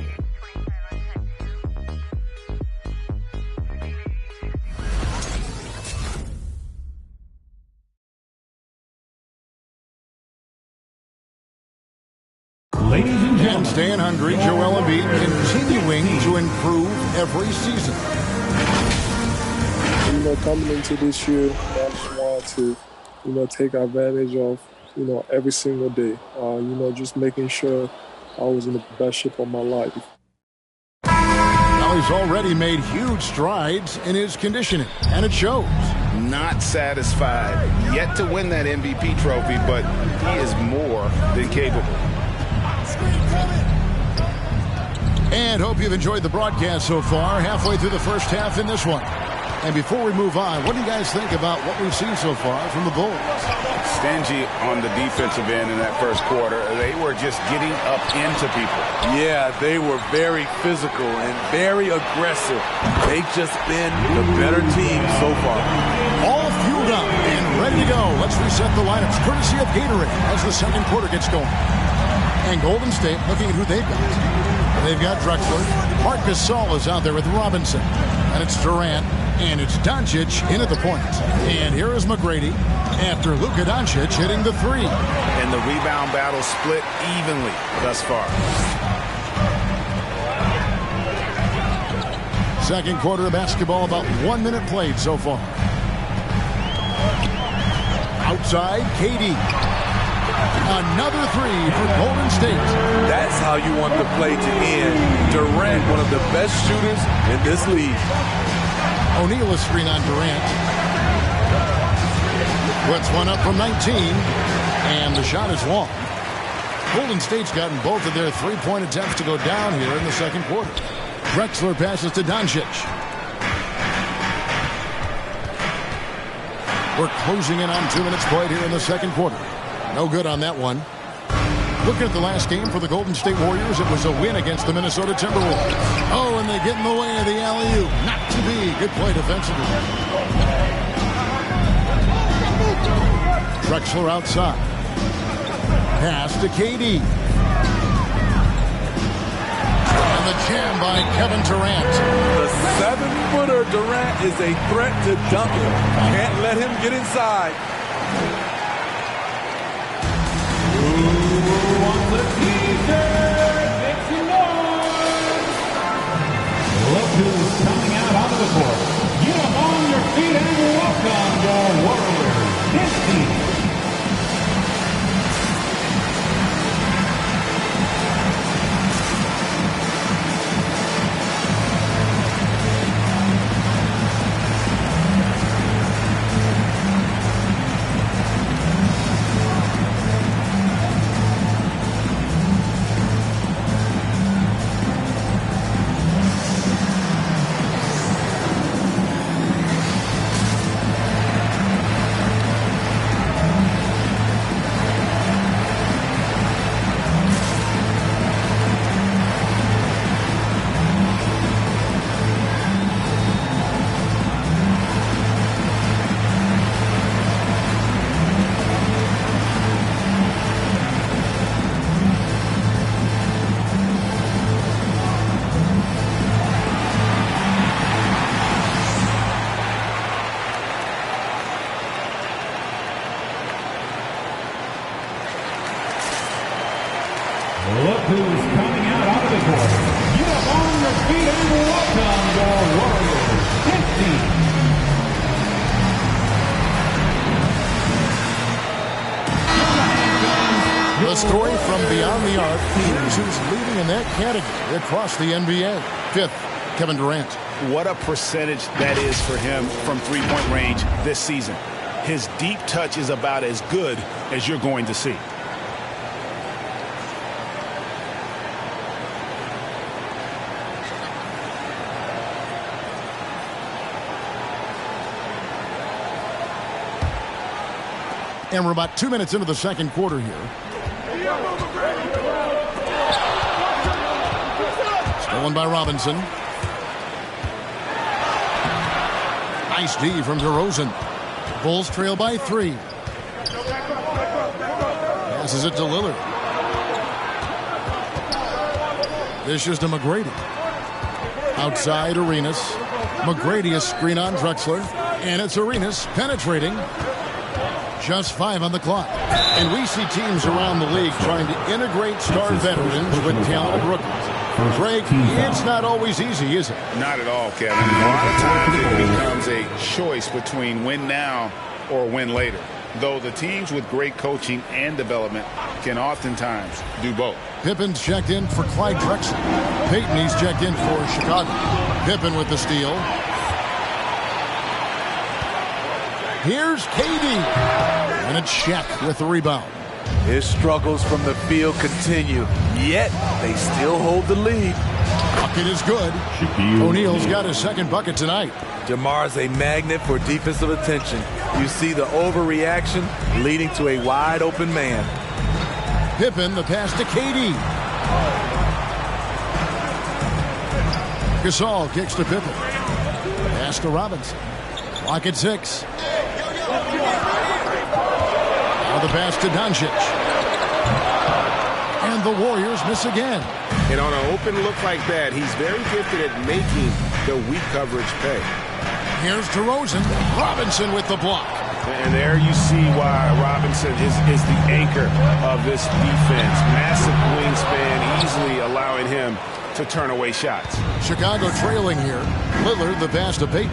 And staying hungry, Joel Embiid continuing to improve every season. Coming into this year, I just wanted to, take advantage of, every single day. Just making sure I was in the best shape of my life. Now he's already made huge strides in his conditioning, and it shows. Not satisfied yet to win that MVP trophy, but he is more than capable. And hope you've enjoyed the broadcast so far. Halfway through the first half in this one. And before we move on, what do you guys think about what we've seen so far from the Bulls? Stingy on the defensive end in that first quarter. They were just getting up into people. Yeah, they were very physical and very aggressive. They've just been the better team so far. All fueled up and ready to go. Let's reset the lineups courtesy of Gatorade as the second quarter gets going. And Golden State looking at who they've got. They've got Drexler. Marc Gasol is out there with Robinson. And it's Durant. And it's Doncic in at the point. And here is McGrady after Luka Doncic hitting the three. And the rebound battle split evenly thus far. Second quarter of basketball, about 1 minute played so far. Outside, KD. Another three for Golden State. That's how you want the play to end. Durant, one of the best shooters in this league. O'Neal a screen on Durant. Puts one up from 19. And the shot is long. Golden State's gotten both of their three-point attempts to go down here in the second quarter. Drexler passes to Doncic. We're closing in on 2 minutes played here in the second quarter. No good on that one. Looking at the last game for the Golden State Warriors, it was a win against the Minnesota Timberwolves. Oh, and they get in the way of the alley-oop. Not to be. Good play defensively. Drexler outside. Pass to KD. And the jam by Kevin Durant. The 7-footer Durant is a threat to Duncan. Can't let him get inside. Look who's coming out onto the court. Get up on your feet and welcome your Warriors. This team. Look who's coming out onto the court. Get up on your feet and welcome your Warriors. 15. The story from beyond the arc. Here's who's leading in that category across the NBA. Fifth, Kevin Durant. What a percentage that is for him from three-point range this season. His deep touch is about as good as you're going to see. And we're about 2 minutes into the second quarter here. Stolen by Robinson. Nice D from DeRozan. Bulls trail by 3. Passes it to Lillard. Dishes to McGrady. Outside Arenas. McGrady a screen on Drexler. And it's Arenas penetrating. Just 5 on the clock. And we see teams around the league trying to integrate star veterans with talented rookies. Greg, it's not always easy, is it? Not at all, Kevin. A lot of times it becomes a choice between win now or win later. Though the teams with great coaching and development can oftentimes do both. Pippen's checked in for Clyde Drexler. Payton, he's checked in for Chicago. Pippen with the steal. Here's KD. And it's Shaq with the rebound. His struggles from the field continue, yet they still hold the lead. Bucket is good. O'Neal's got his second bucket tonight. DeMar's a magnet for defensive attention. You see the overreaction leading to a wide open man. Pippen, the pass to KD. Gasol kicks to Pippen. Pass to Robinson. Clock at 6. Now the pass to Doncic. And the Warriors miss again. And on an open look like that, he's very gifted at making the weak coverage pay. Here's DeRozan. Robinson with the block. And there you see why Robinson is the anchor of this defense. Massive wingspan, easily allowing him to turn away shots. Chicago trailing here. Lillard the pass to Payton.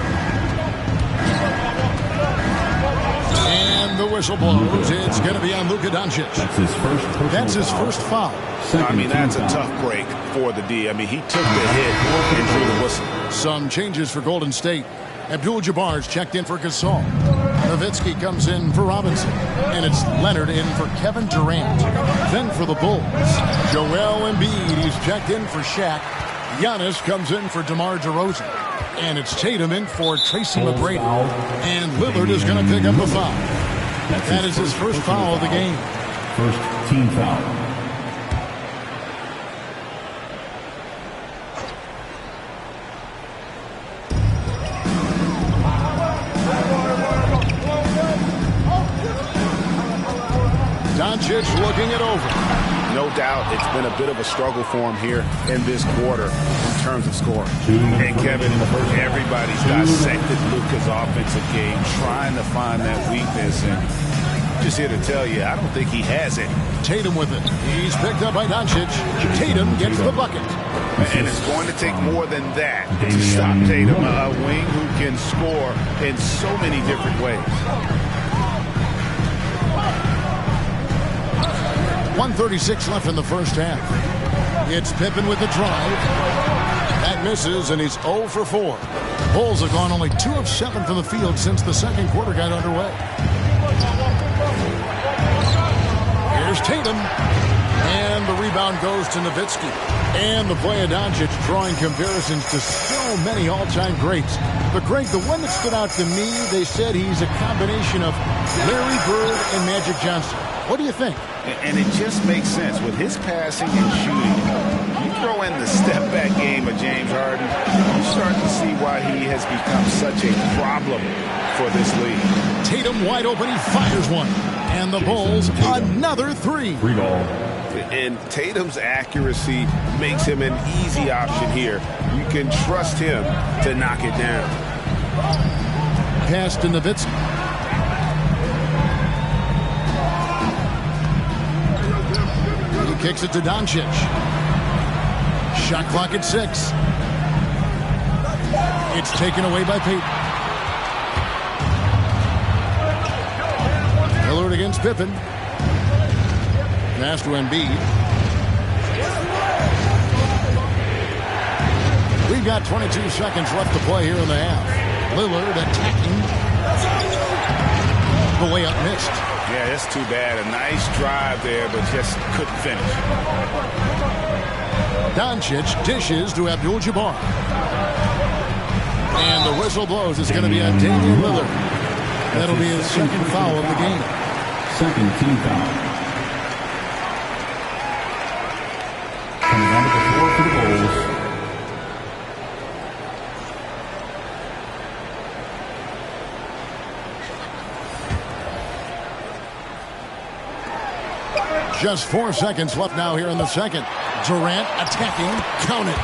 And the whistle blows. It's going to be on Luka Doncic. That's his first foul. I mean, that's a tough break for the D. I mean, he took the hit and drew the whistle. Some changes for Golden State. Abdul-Jabbar's checked in for Gasol. Nowitzki comes in for Robinson. And it's Leonard in for Kevin Durant. Then for the Bulls, Joel Embiid. He's checked in for Shaq. Giannis comes in for DeMar DeRozan. And it's Tatum in for Tracy McGrady. And Lillard is going to pick up a foul. That is his first foul of the game. First team foul. Doncic looking it over. No doubt it's been a bit of a struggle for him here in this quarter in terms of scoring. And Kevin, everybody's dissected Luka's offensive game, trying to find that weakness. And just here to tell you, I don't think he has it. Tatum with it. He's picked up by Doncic. Tatum gets the bucket. And it's going to take more than that to stop Tatum, a wing who can score in so many different ways. 1:36 left in the first half. It's Pippen with the drive. That misses, and he's 0 for 4. Bulls have gone only 2 of 7 from the field since the second quarter got underway. Here's Tatum. And the rebound goes to Nowitzki. And the play of Doncic drawing comparisons to so many all-time greats. But Greg, the one that stood out to me, they said he's a combination of Larry Bird and Magic Johnson. What do you think? And it just makes sense. With his passing and shooting, you throw in the step-back game of James Harden, you start to see why he has become such a problem for this league. Tatum wide open, he fires one. And the Bulls, another 3. And Tatum's accuracy makes him an easy option here. You can trust him to knock it down. Pass to Nowitzki. He kicks it to Doncic. Shot clock at 6. It's taken away by Payton. Lillard against Pippen. Pass to Embiid. We've got 22 seconds left to play here in the half. Lillard attacking. The way up missed. Yeah, that's too bad. A nice drive there, but just couldn't finish. Doncic dishes to Abdul-Jabbar. And the whistle blows. It's going to be on Damian Lillard. That'll be his second foul of the game. Second team foul. Coming out of the floor for the Bulls. Just 4 seconds left now here in the second. Durant attacking. Count it.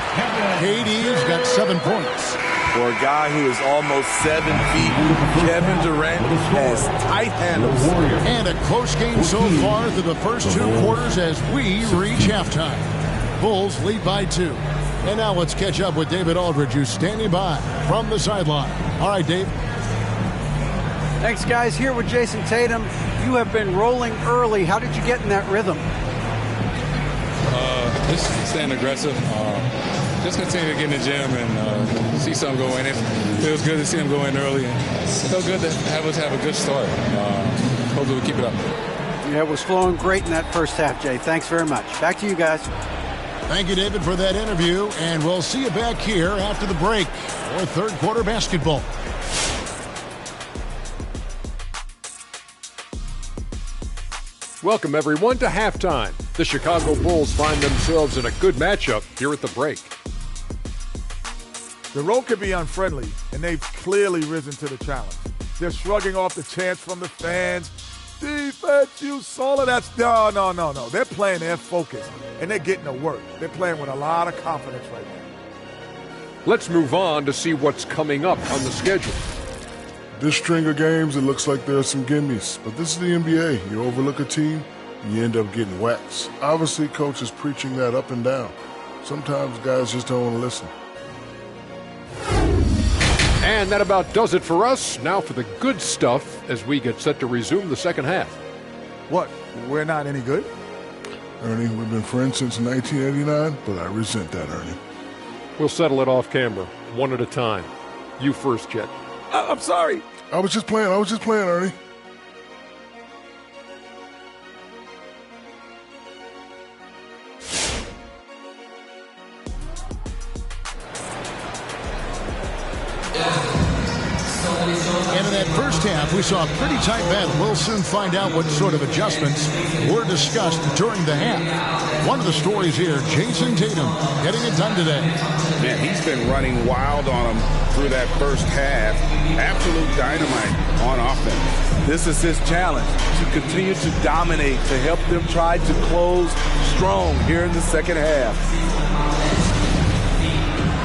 KD's got 7 points. For a guy who is almost 7 feet, Kevin Durant has tight handles. And a close game so far through the first 2 quarters as we reach halftime. Bulls lead by 2. And now let's catch up with David Aldridge, who's standing by from the sideline. All right, Dave. Thanks, guys. Here with Jason Tatum. You have been rolling early. How did you get in that rhythm? Just staying aggressive. Just continue to get in the gym and see something go in. It feels good to see him go in early. And it feels good to have us have a good start. Hopefully we'll keep it up. Yeah, it was flowing great in that first half, Jay. Thanks very much. Back to you guys. Thank you, David, for that interview. And we'll see you back here after the break for third quarter basketball. Welcome, everyone, to halftime. The Chicago Bulls find themselves in a good matchup here at the break. The road can be unfriendly, and they've clearly risen to the challenge. They're shrugging off the chants from the fans. Defense, you solid. That's no. They're playing their focus, and they're getting to work. They're playing with a lot of confidence right now. Let's move on to see what's coming up on the schedule. This string of games, it looks like there are some gimmies. But this is the NBA. You overlook a team, and you end up getting waxed. Obviously, coach is preaching that up and down. Sometimes guys just don't want to listen. And that about does it for us. Now for the good stuff as we get set to resume the second half. What? We're not any good? Ernie, we've been friends since 1989, but I resent that, Ernie. We'll settle it off camera, one at a time. You first, Jet. I'm sorry. I was just playing, Ernie. And in that first half, we saw a pretty tight battle. We'll soon find out what sort of adjustments were discussed during the half. One of the stories here, Jason Tatum getting it done today. Man, he's been running wild on him through that first half. Absolute dynamite on offense. This is his challenge, to continue to dominate, to help them try to close strong here in the second half.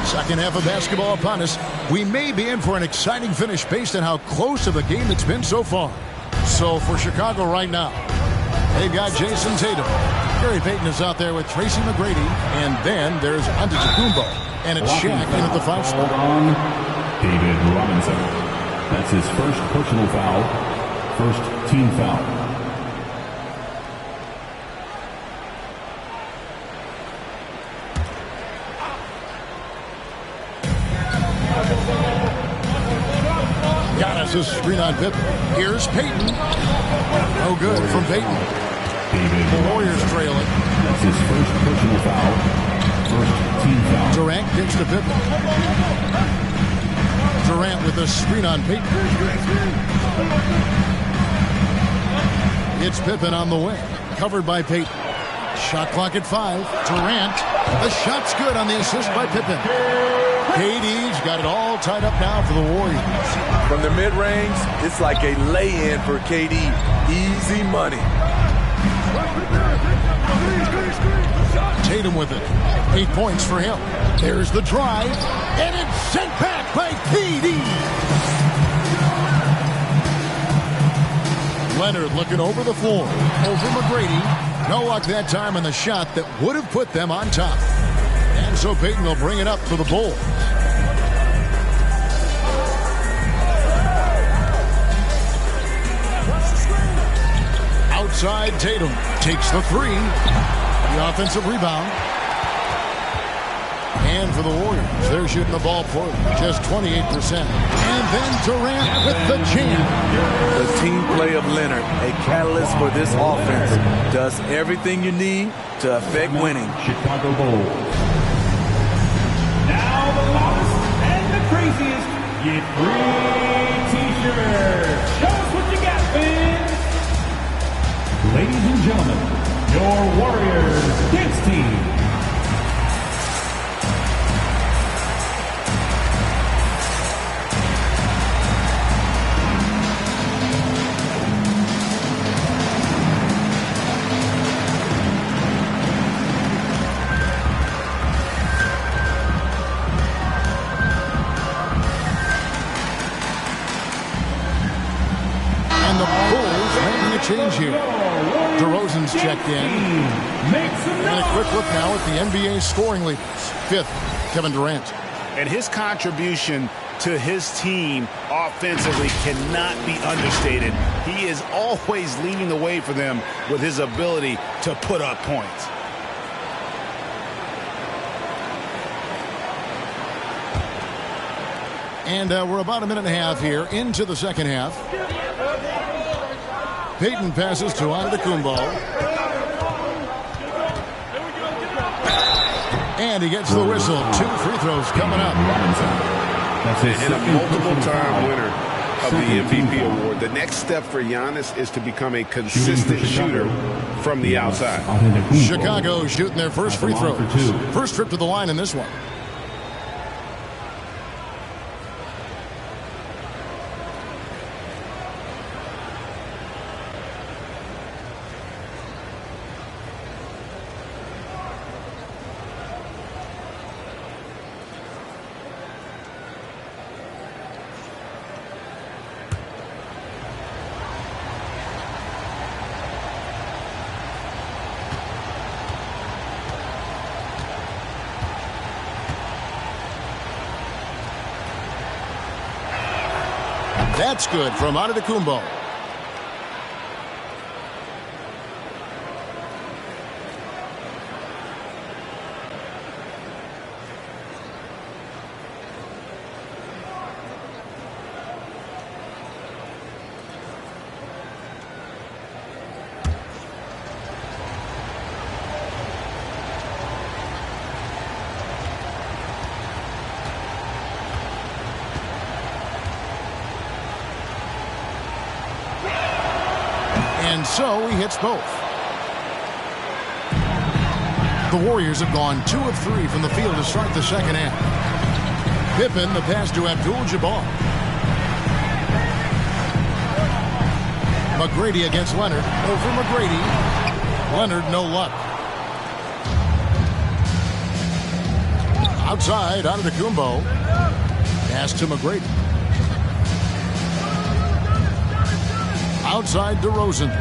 Second half of basketball upon us. We may be in for an exciting finish based on how close of a game it's been so far. So for Chicago right now, they've got Jason Tatum. Gary Payton is out there with Tracy McGrady. And then there's Antetokounmpo. And it's Shaq in at the 5 spot. David Robinson. That's his first personal foul. First team foul. Giannis is screen on Pippen. Here's Payton. No good from Payton. The Warriors trailing. That's his first personal foul. First team foul. Durant gets to Pippen. Durant with a screen on Payton. It's Pippen on the wing. Covered by Payton. Shot clock at 5. Durant. The shot's good on the assist by Pippen. KD's got it all tied up now for the Warriors. From the mid-range, it's like a lay-in for KD. Easy money. Tatum with it. 8 points for him. There's the drive. And it's sent back by KD. Leonard looking over the floor. Over McGrady. No luck that time on the shot that would have put them on top. And so Payton will bring it up for the Bulls. Outside, Tatum takes the 3. The offensive rebound. And for the Warriors, they're shooting the ball for just 28%. And then Durant with the jam. The team play of Leonard, a catalyst for this offense, does everything you need to affect winning. Chicago Bulls. Now the loudest and the craziest get free t-shirts. Show us what you got, fans. Ladies and gentlemen, your Warriors dance team. Change here. DeRozan's checked in. And a quick look now at the NBA scoring leaders. 5th, Kevin Durant. And his contribution to his team offensively cannot be understated. He is always leading the way for them with his ability to put up points. And we're about a minute and a half here into the second half. Payton passes to Antetokounmpo. And he gets the whistle. 2 free throws coming up. And a multiple-time winner of the MVP award. The next step for Giannis is to become a consistent shooter from the outside. Chicago shooting their first free throws. First trip to the line in this one. That's good from Antetokounmpo. And so he hits both. The Warriors have gone 2 of 3 from the field to start the second half. Pippen, the pass to Abdul-Jabbar. McGrady against Leonard. Over McGrady. Leonard, no luck. Outside, Antetokounmpo. Pass to McGrady. Outside, DeRozan.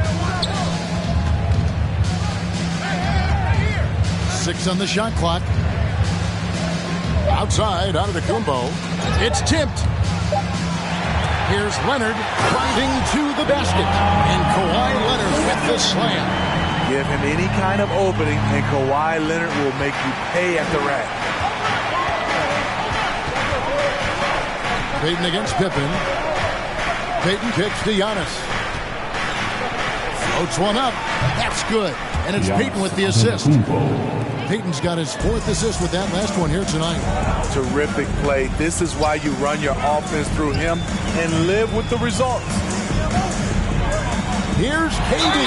6 on the shot clock. Outside, Antetokounmpo. It's tipped. Here's Leonard driving to the basket. And Kawhi Leonard with the slam. Give him any kind of opening, and Kawhi Leonard will make you pay at the rack. Payton against Pippen. Payton kicks to Giannis. Floats one up. That's good. And it's Payton with the assist. Payton's got his 4th assist with that last one here tonight. Terrific play. This is why you run your offense through him and live with the results. Here's KD.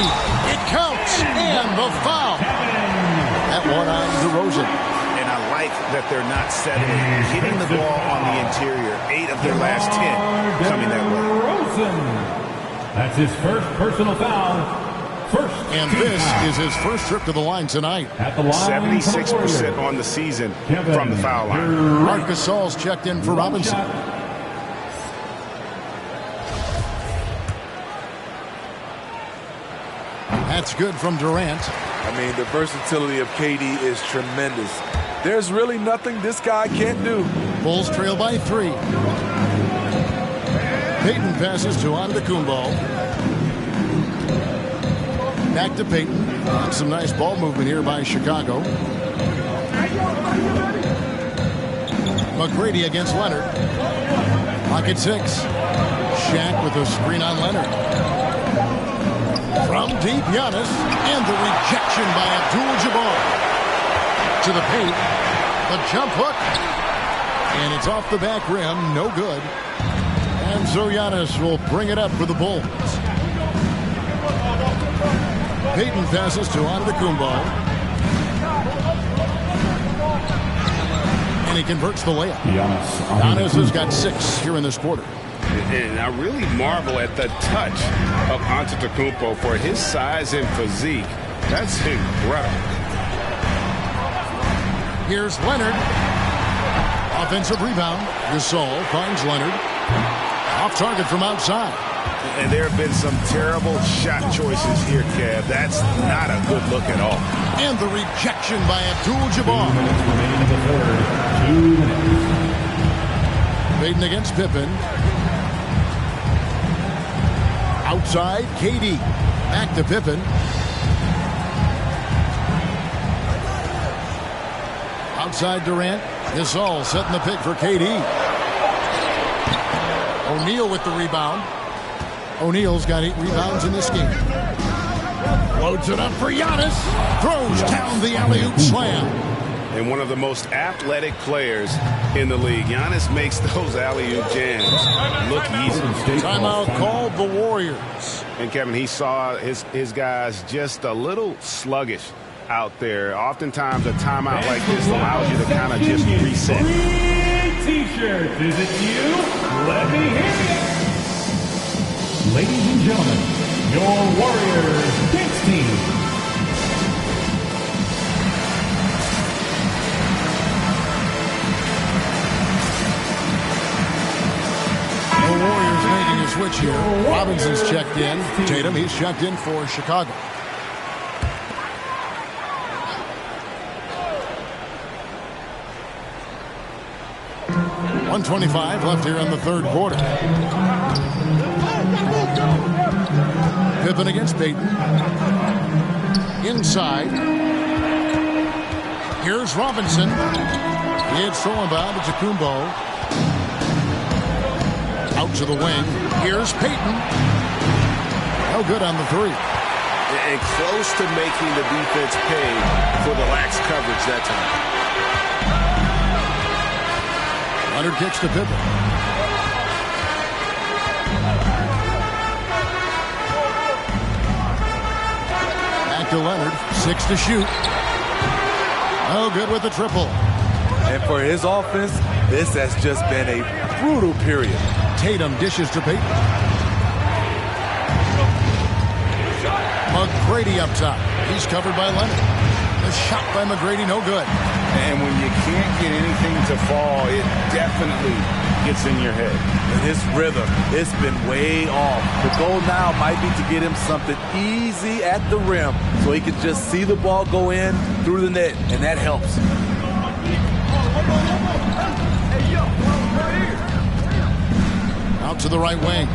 It counts. And the foul. That one on DeRozan. And I like that they're not settling. Hitting the ball on the interior. 8 of their last 10 coming that way. That's his first personal foul. And this is his first trip to the line tonight. 76% on the season from the foul line. Marc Gasol's checked in for Robinson. That's good from Durant. I mean, the versatility of KD is tremendous. There's really nothing this guy can't do. Bulls trail by 3. Payton passes to Antetokounmpo. Back to Payton. Some nice ball movement here by Chicago. McGrady against Leonard. Pocket 6. Shaq with a screen on Leonard. From deep, Giannis. And the rejection by Abdul-Jabbar. To the paint. The jump hook. And it's off the back rim. No good. And so Giannis will bring it up for the Bulls. Payton passes to Antetokounmpo. And he converts the layup. Giannis has got 6 here in this quarter. And I really marvel at the touch of Antetokounmpo for his size and physique. That's incredible. Here's Leonard. Offensive rebound. Gasol finds Leonard. Off target from outside. And there have been some terrible shot choices here, Kev. That's not a good look at all. And the rejection by Abdul-Jabbar. Payton against Pippen. Outside, KD. Back to Pippen. Outside Durant. Gasol setting the pick for KD. O'Neal with the rebound. O'Neal's got 8 rebounds in this game. Loads it up for Giannis. Throws down the alley-oop slam. And one of the most athletic players in the league. Giannis makes those alley-oop jams look easy. Timeout called the Warriors. And Kevin, he saw his guys just a little sluggish out there. Oftentimes a timeout like this allows you to kind of just reset. T-shirts, is it you? Let me hear it. Ladies and gentlemen, your Warriors dance team. The Warriors making a switch here. Robinson's checked in. Tatum, he's checked in for Chicago. 1:25 left here in the third quarter. Pippen against Payton. Inside. Here's Robinson. It's thrown by Antetokounmpo. Out to the wing. Here's Payton. No good on the three. And close to making the defense pay for the lax coverage that time. Leonard kicks to Pippen. Back to Leonard. 6 to shoot. No good with the triple. And for his offense, this has just been a brutal period. Tatum dishes to Payton. McGrady up top. He's covered by Leonard. The shot by McGrady, no good. And when you can't get anything to fall, it definitely gets in your head. And his rhythm, it's been way off. The goal now might be to get him something easy at the rim so he can just see the ball go in through the net, and that helps. Out to the right wing.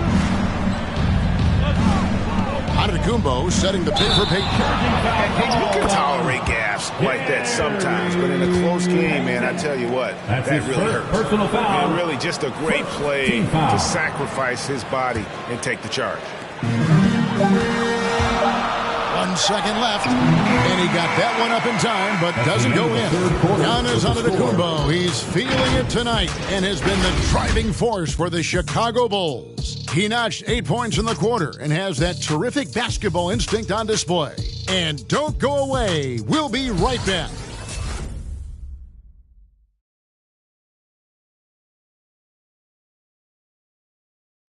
Antetokounmpo setting the pick for Payton. You can tolerate gaffes like that sometimes, but in a close game, man, I tell you what, that really hurts. Personal foul. And really just a great play to sacrifice his body and take the charge. 1 second left, and he got that one up in time, but doesn't go in. Giannis Antetokounmpo, he's feeling it tonight and has been the driving force for the Chicago Bulls. He notched 8 points in the quarter and has that terrific basketball instinct on display. And don't go away. We'll be right back.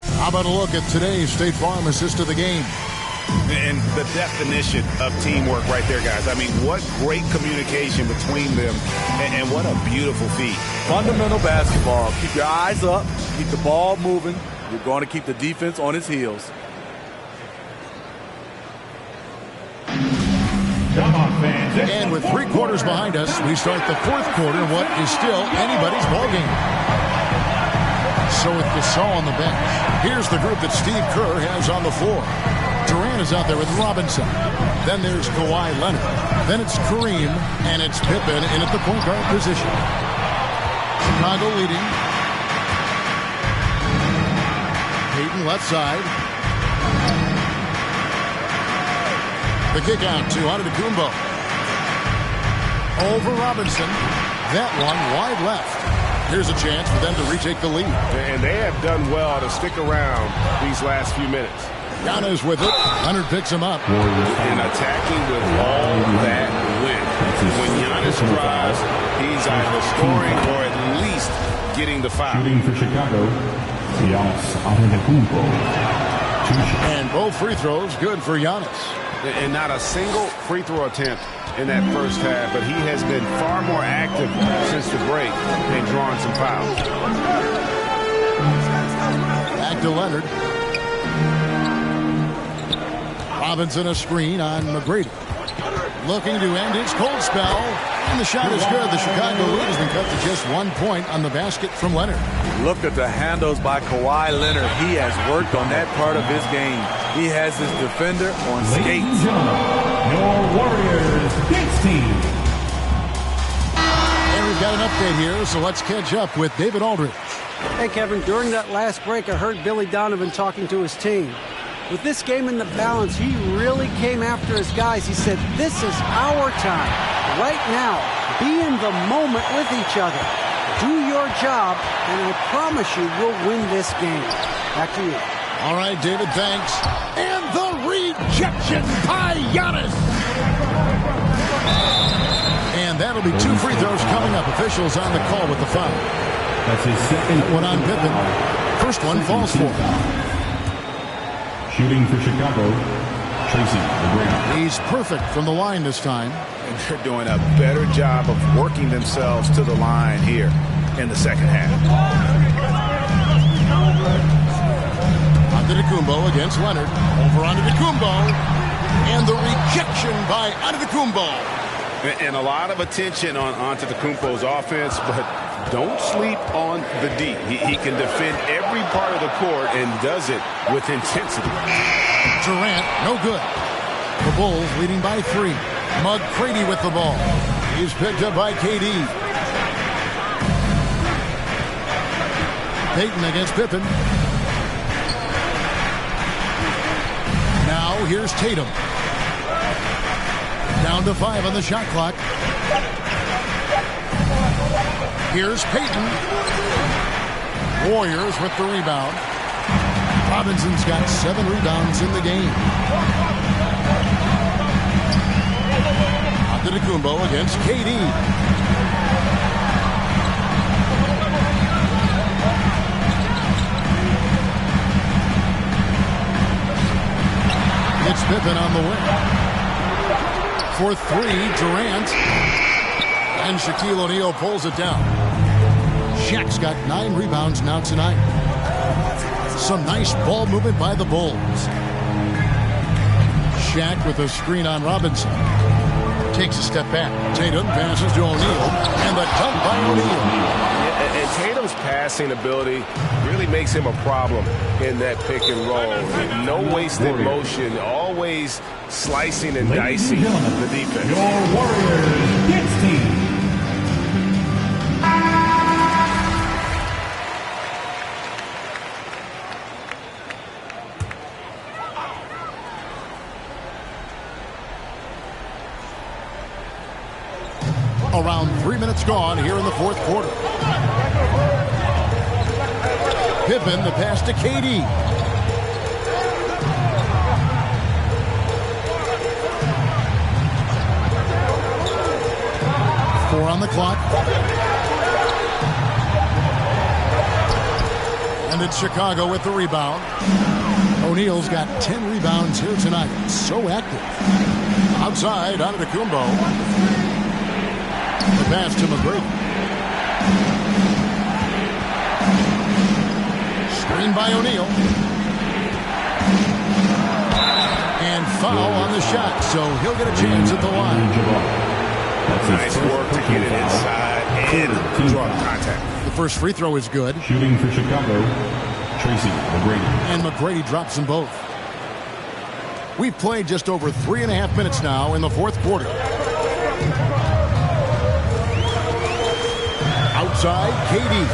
How about a look at today's State Farm assist of the game? And the definition of teamwork right there, guys. I mean, what great communication between them, and what a beautiful feat. Fundamental basketball. Keep your eyes up. Keep the ball moving. You're going to keep the defense on its heels. Come on, fans. And with 3 quarters behind us, we start the fourth quarter in what is still anybody's ballgame. So with Gasol on the bench, here's the group that Steve Kerr has on the floor. Durant is out there with Robinson. Then there's Kawhi Leonard. Then it's Kareem, and it's Pippen in at the point guard position. Chicago leading. Payton left side. The kick out to Antetokounmpo. Over Robinson. That one wide left. Here's a chance for them to retake the lead. And they have done well to stick around these last few minutes. Giannis with it. Leonard picks him up. And attacking with all that width. When Giannis drives, he's either scoring or at least getting the foul. Shooting for Chicago, Giannis Antetokounmpo. And both free throws good for Giannis. And not a single free throw attempt in that first half, but he has been far more active since the break and drawing some fouls. Back to Leonard. Robinson a screen on McGrady. Looking to end his cold spell. And the shot is good. The Chicago lead has been cut to just 1 point on the basket from Leonard. Look at the handles by Kawhi Leonard. He has worked on that part of his game. He has his defender on skates. Ladies and gentlemen, your Warriors Gates team. And we've got an update here, so let's catch up with David Aldridge. Hey, Kevin, during that last break, I heard Billy Donovan talking to his team. With this game in the balance, he really came after his guys. He said, this is our time. Right now, be in the moment with each other. Do your job, and I promise you we'll win this game. Back to you. All right, David, thanks. And the rejection by Giannis. And that'll be 2 free throws coming up. Officials on the call with the foul. That's his second one on Pippen. First one falls for him. Shooting for Chicago, Tracy McGrady. He's perfect from the line this time. And they're doing a better job of working themselves to the line here in the second half. Antetokounmpo against Leonard. Over Antetokounmpo. And the rejection by Antetokounmpo. And a lot of attention on Antetokounmpo's offense, but don't sleep on the D. He can defend every part of the court and does it with intensity. Durant, no good. The Bulls leading by 3. McGrady with the ball. He's picked up by KD. Payton against Pippen. Now here's Tatum. Down to 5 on the shot clock. Here's Payton. Warriors with the rebound. Robinson's got 7 rebounds in the game. Antetokounmpo against KD. It's Pippen on the wing. For 3, Durant. And Shaquille O'Neal pulls it down. Shaq's got 9 rebounds now tonight. Some nice ball movement by the Bulls. Shaq with a screen on Robinson. Takes a step back. Tatum passes to O'Neal. And the dunk by O'Neal. And Tatum's passing ability really makes him a problem in that pick and roll. No wasted motion. Always slicing and dicing the defense. Your Warriors Kids team. Around 3 minutes gone here in the fourth quarter. Pippen, the pass to KD. Four on the clock. And it's Chicago with the rebound. O'Neal's got 10 rebounds here tonight. So active. Outside, Antetokounmpo. The pass to McGrady. Screen by O'Neal. And foul on the shot, so he'll get a chance at the line. Nice work to get it inside and draw contact. The first free throw is good. Shooting for Chicago, Tracy McGrady. And McGrady drops them both. We've played just over 3.5 minutes now in the fourth quarter. Outside, KD.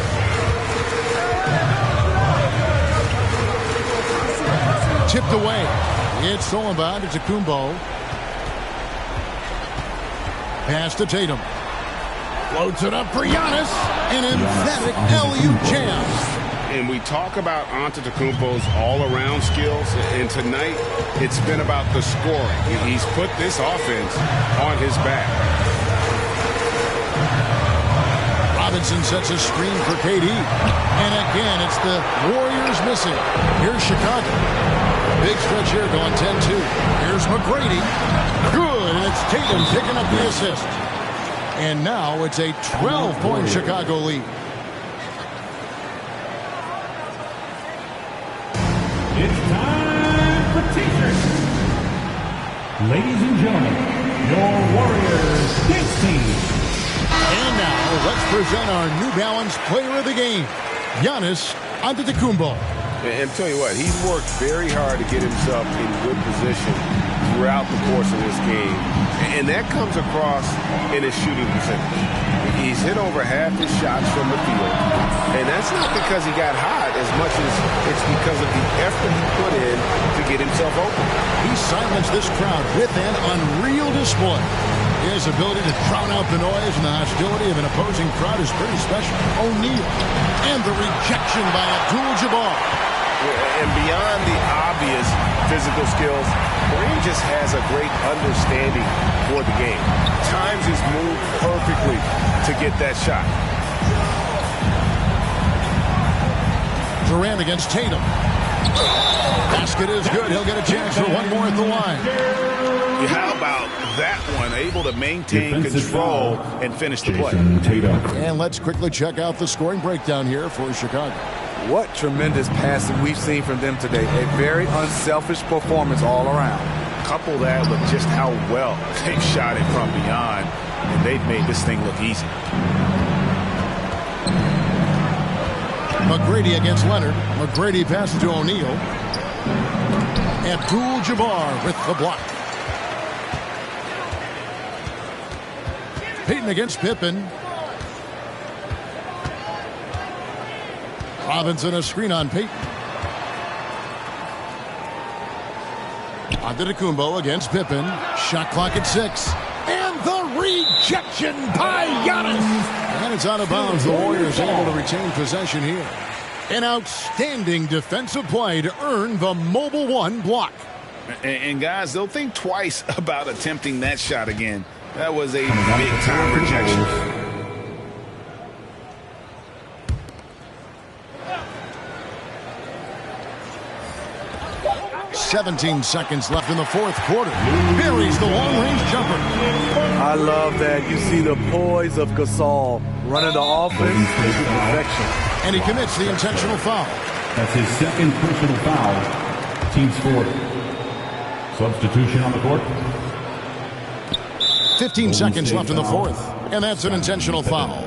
Tipped away. It's stolen by Antetokounmpo. Pass to Tatum. Floats it up for Giannis. An emphatic LU jam. And we talk about Antetokounmpo's all-around skills, and tonight it's been about the scoring. He's put this offense on his back. Robinson sets a screen for KD. And again, it's the Warriors missing. Here's Chicago. Big stretch here going 10-2. Here's McGrady. Good, and it's Tatum picking up the assist. And now it's a 12-point Chicago lead. It's time for T-shirts. Ladies and gentlemen, your Warriors Kids team. And now, let's present our New Balance player of the game, Giannis Antetokounmpo. And tell you what, he's worked very hard to get himself in good position throughout the course of this game. And that comes across in his shooting percentage. He's hit over half his shots from the field. And that's not because he got hot as much as it's because of the effort he put in to get himself open. He silenced this crowd with an unreal display. His ability to drown out the noise and the hostility of an opposing crowd is pretty special. O'Neal and the rejection by Abdul-Jabbar. And beyond the obvious physical skills, Kareem just has a great understanding for the game. Times his move perfectly to get that shot. Durant against Tatum. Basket is good. He'll get a chance for one more at the line. How about that one? Able to maintain control and finish the play. And let's quickly check out the scoring breakdown here for Chicago. What tremendous passing we've seen from them today. A very unselfish performance all around. Couple that with just how well they've shot it from beyond, and they've made this thing look easy. McGrady against Leonard. McGrady passes to O'Neal. Abdul-Jabbar with the block. Payton against Pippen. Robinson a screen on Payton. Antetokounmpo against Pippen. Shot clock at 6. And the rejection by Giannis. And it's out of bounds. The Warriors able to retain possession here. An outstanding defensive play to earn the Mobile One block. And guys, they'll think twice about attempting that shot again. That was a big-time rejection. 17 seconds left in the fourth quarter. Buries the long-range jumper. I love that. You see the poise of Gasol running the offense to perfection. And he commits the intentional foul. That's his second personal foul. Team scored. Substitution on the court. 15 seconds left in the fourth. And that's an intentional foul.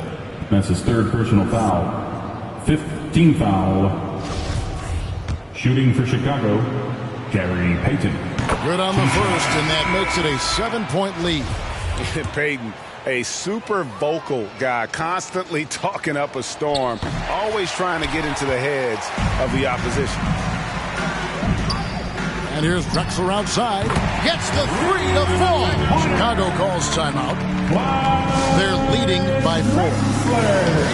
That's his third personal foul. 15 foul. Shooting for Chicago, Gary Payton. Good on the first, and that makes it a 7-point lead. Payton, a super vocal guy, constantly talking up a storm, always trying to get into the heads of the opposition. And here's Drexler outside. Gets the 3 to fall. Chicago calls timeout. They're leading by 4.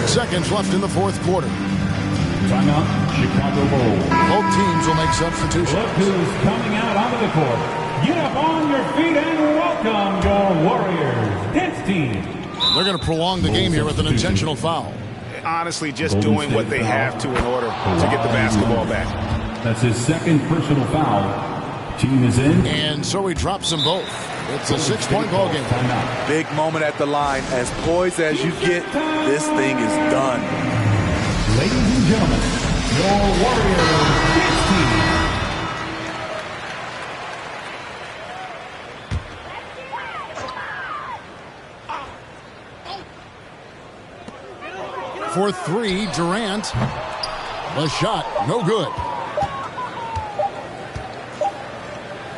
8 seconds left in the fourth quarter. Timeout, Chicago Bulls. Both teams will make substitutions. Look who's coming out onto the court. Get up on your feet and welcome your Warriors dance team. They're going to prolong the game here with an intentional foul. Honestly, just doing what they have to in order to get the basketball back. That's his second personal foul. Team is in. And so he drops them both. It's a 6-point ball game. Big moment at the line. As poised as you get, this thing is done. Ladies and gentlemen, your Warriors dance team. For 3, Durant. The shot, no good.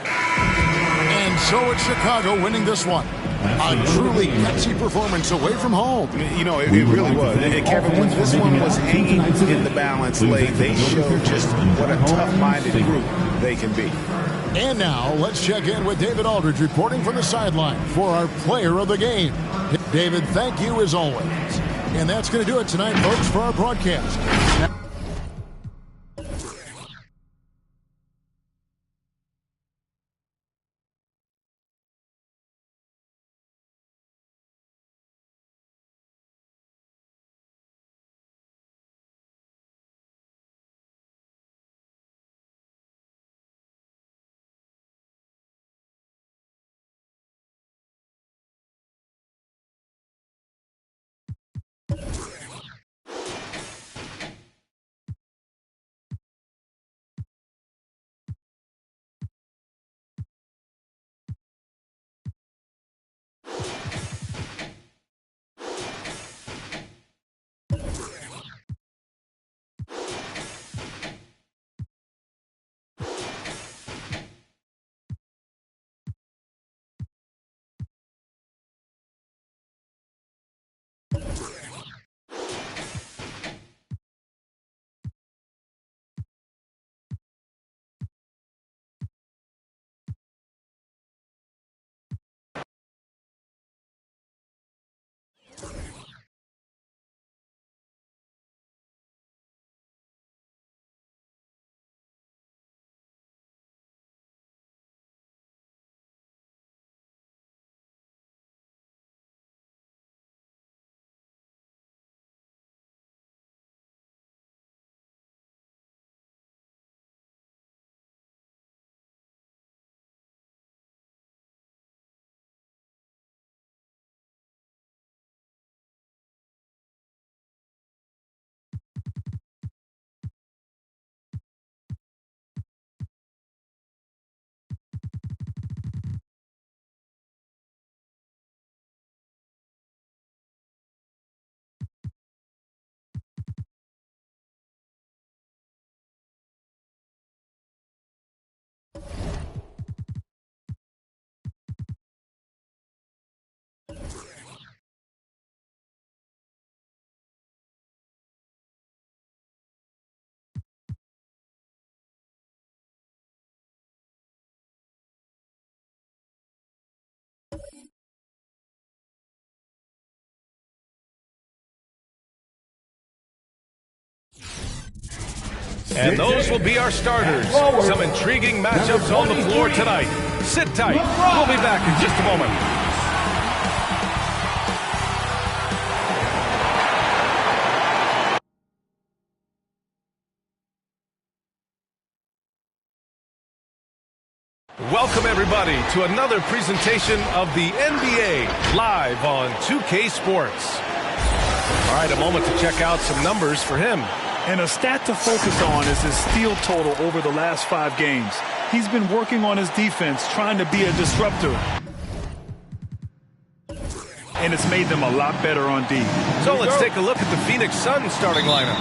And so it's Chicago winning this one. A truly gutsy performance away from home. You know, it really was. And Kevin, when this one was hanging in the balance late, they showed just what a tough-minded group they can be. And now, let's check in with David Aldridge reporting from the sideline for our player of the game. David, thank you as always. And that's going to do it tonight, folks, for our broadcast. And those will be our starters. Some intriguing matchups on the floor tonight. Sit tight. We'll be back in just a moment. Welcome, everybody, to another presentation of the NBA live on 2K Sports. All right, a moment to check out some numbers for him. And a stat to focus on is his steal total over the last 5 games. He's been working on his defense, trying to be a disruptor. And it's made them a lot better on D. So let's take a look at the Phoenix Suns starting lineup.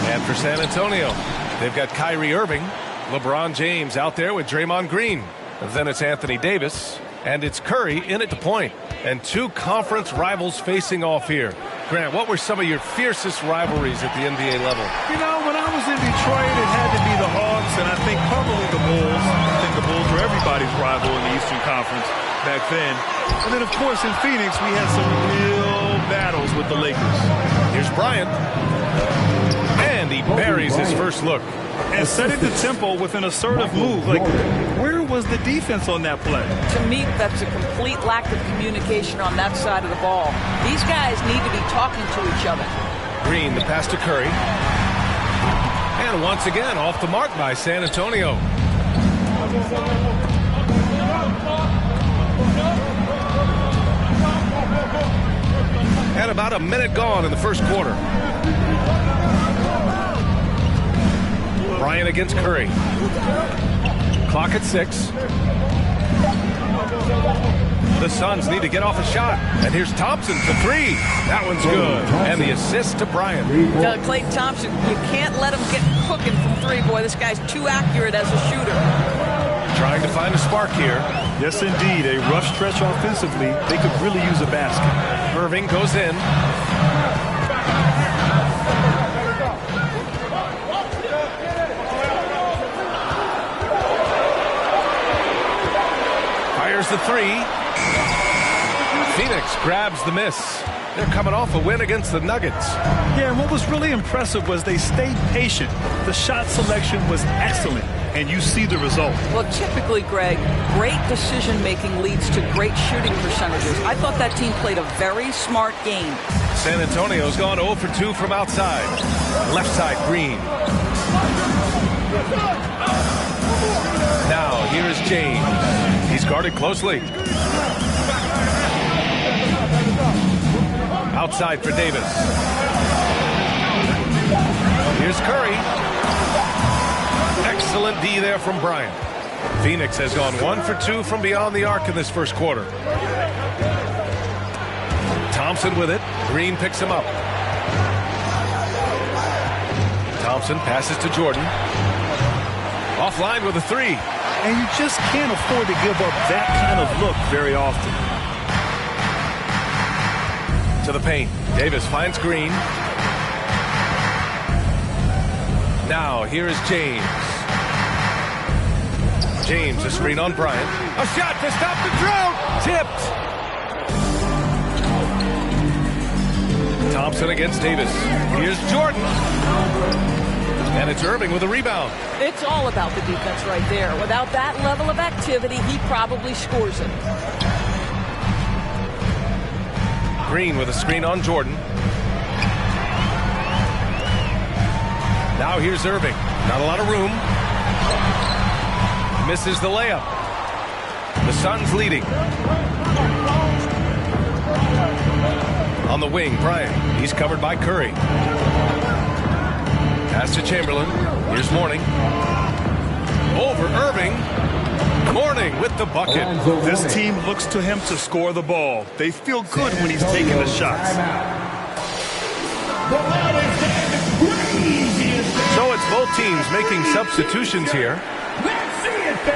And for San Antonio, they've got Kyrie Irving, LeBron James out there with Draymond Green. Then it's Anthony Davis, and it's Curry in at the point. And 2 conference rivals facing off here. Grant, what were some of your fiercest rivalries at the NBA level? You know, when I was in Detroit, it had to be the Hawks, and I think probably the Bulls. I think the Bulls were everybody's rival in the Eastern Conference back then. And then, of course, in Phoenix, we had some real battles with the Lakers. Here's Bryant. And he buries his first look. And setting the tempo with an assertive move. Like, where was the defense on that play? To me, that's a complete lack of communication on that side of the ball. These guys need to be talking to each other. Green, the pass to Curry. And once again, off the mark by San Antonio. And about a minute gone in the first quarter. Bryant against Curry. Clock at 6. The Suns need to get off a shot. And here's Thompson for 3. That one's good. And the assist to Bryant. Klay Thompson, you can't let him get cooking from 3. Boy, this guy's too accurate as a shooter. Trying to find a spark here. Yes, indeed. A rough stretch offensively. They could really use a basket. Irving goes in. Fires the 3. Phoenix grabs the miss. They're coming off a win against the Nuggets. Yeah, and what was really impressive was they stayed patient. The shot selection was excellent, and you see the result. Well, typically, Greg, great decision-making leads to great shooting percentages. I thought that team played a very smart game. San Antonio's gone 0 for 2 from outside. Left side, Green. Now, here's James. He's guarded closely. Outside for Davis. Here's Curry. Excellent D there from Bryant. Phoenix has gone 1 for 2 from beyond the arc in this first quarter. Thompson with it. Green picks him up. Thompson passes to Jordan. Offline with a 3. And you just can't afford to give up that kind of look very often. To the paint. Davis finds Green. Now, here is James. James, a screen on Bryant. A shot to stop the drought. Tipped. Thompson against Davis. Here's Jordan. And it's Irving with a rebound. It's all about the defense right there. Without that level of activity, he probably scores it. Green with a screen on Jordan. Now here's Irving. Not a lot of room. Misses the layup. The Suns leading. On the wing, Bryant. He's covered by Curry. Pass to Chamberlain. Here's Mourning. Over Irving. Mourning with the bucket. This team looks to him to score the ball. They feel good when he's taking the shots. So it's both teams making substitutions here.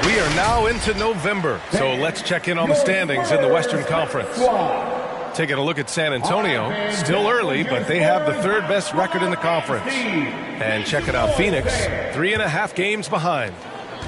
We are now into November, so let's check in on the standings in the Western Conference. Taking a look at San Antonio, still early, but they have the 3rd best record in the conference. And checking out Phoenix, 3.5 games behind.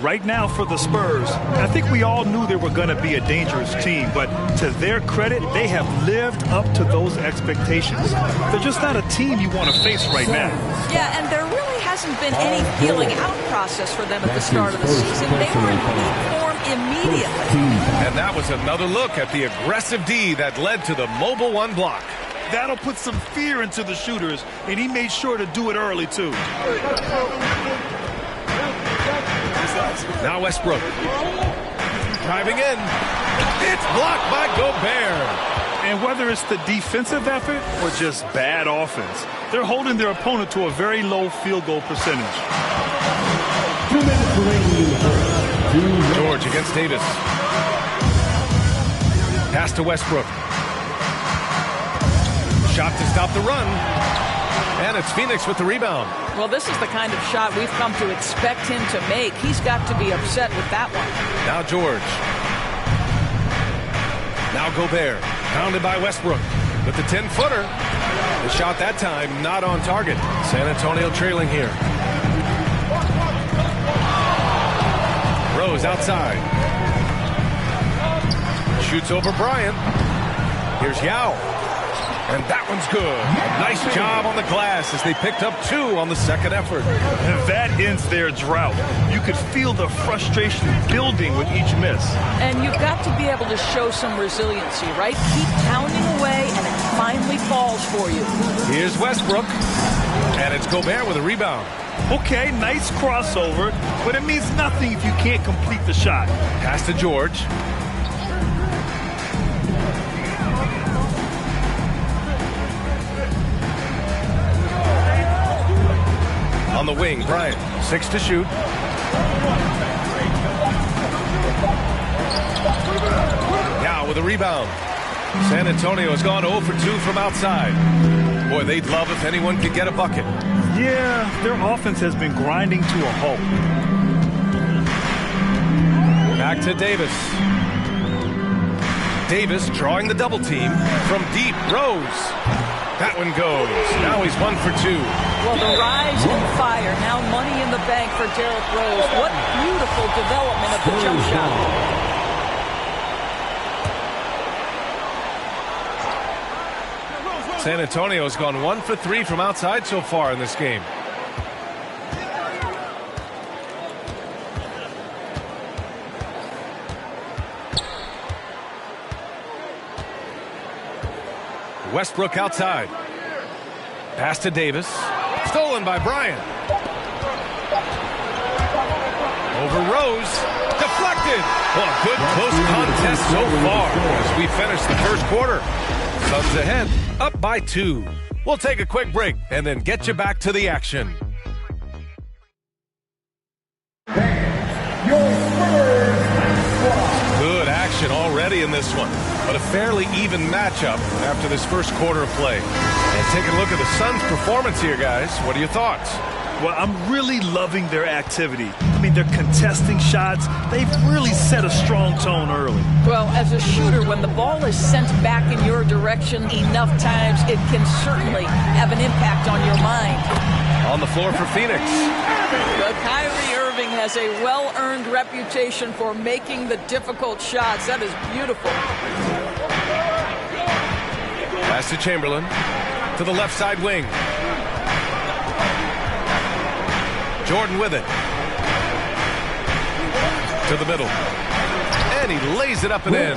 right now for the Spurs. I think we all knew they were going to be a dangerous team, but to their credit, they have lived up to those expectations. They're just not a team you want to face right now. Yeah, and there really hasn't been any feeling out process for them at the start of the season. They were in peak form immediately. And that was another look at the aggressive D that led to the Mobile One block. That'll put some fear into the shooters, and he made sure to do it early, too. Now Westbrook. Driving in. It's blocked by Gobert. And whether it's the defensive effort or just bad offense, they're holding their opponent to a very low field goal percentage. 2 minutes remaining. George against Davis. Pass to Westbrook. Shot to stop the run. And it's Phoenix with the rebound. Well, this is the kind of shot we've come to expect him to make. He's got to be upset with that one. Now George. Now Gobert. Pounded by Westbrook with the 10-footer. The shot that time not on target. San Antonio trailing here. Rose outside. Shoots over Bryant. Here's Yao. And that one's good. Nice job on the glass as they picked up 2 on the second effort. And that ends their drought. You could feel the frustration building with each miss. And you've got to be able to show some resiliency, right? Keep pounding away, and it finally falls for you. Here's Westbrook. And it's Gobert with a rebound. Okay, nice crossover, but it means nothing if you can't complete the shot. Pass to George. On the wing, Bryant. 6 to shoot. Now with a rebound. San Antonio has gone 0 for 2 from outside. Boy, they'd love if anyone could get a bucket. Yeah, their offense has been grinding to a halt. Back to Davis. Davis drawing the double team from deep. Rose. That one goes. Now he's 1 for 2. Well, the rise in fire. Now money in the bank for Derrick Rose. What beautiful development of the jump shot. San Antonio has gone 1 for 3 from outside so far in this game. Westbrook outside. Pass to Davis. Stolen by Bryant. Over Rose. Deflected. Well, a good close contest so far as we finish the first quarter. Suns ahead, up by 2. We'll take a quick break and then get you back to the action. Good action already in this one, but a fairly even matchup after this first quarter of play. And taking a look at the Suns' performance here, guys. What are your thoughts? Well, I'm really loving their activity. I mean, they're contesting shots. They've really set a strong tone early. Well, as a shooter, when the ball is sent back in your direction enough times, it can certainly have an impact on your mind. On the floor for Phoenix. But Kyrie Irving has a well-earned reputation for making the difficult shots. That is beautiful. Pass to Chamberlain. To the left side wing. Jordan with it. To the middle. And he lays it up and in.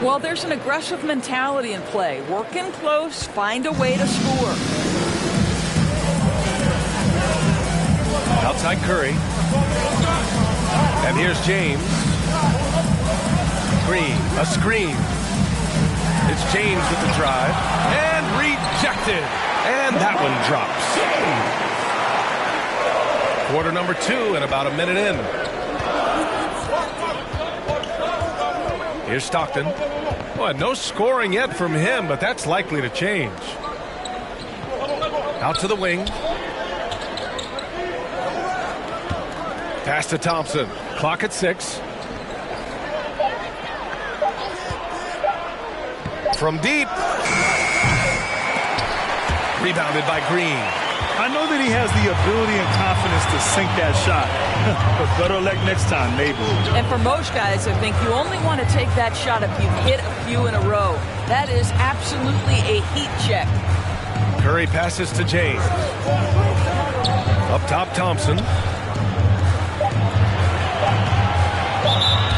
Well, there's an aggressive mentality in play. Work in close, find a way to score. Outside Curry. And here's James. Green, a screen. It's James with the drive. And rejected. And that one drops. Quarter number 2 and about a minute in. Here's Stockton. Well, no scoring yet from him, but that's likely to change. Out to the wing. Pass to Thompson. Clock at 6. From deep. Rebounded by Green. I know that he has the ability and confidence confidence to sink that shot. But better luck next time, maybe. And for most guys, I think you only want to take that shot if you've hit a few in a row. That is absolutely a heat check. Curry passes to James. Up top, Thompson.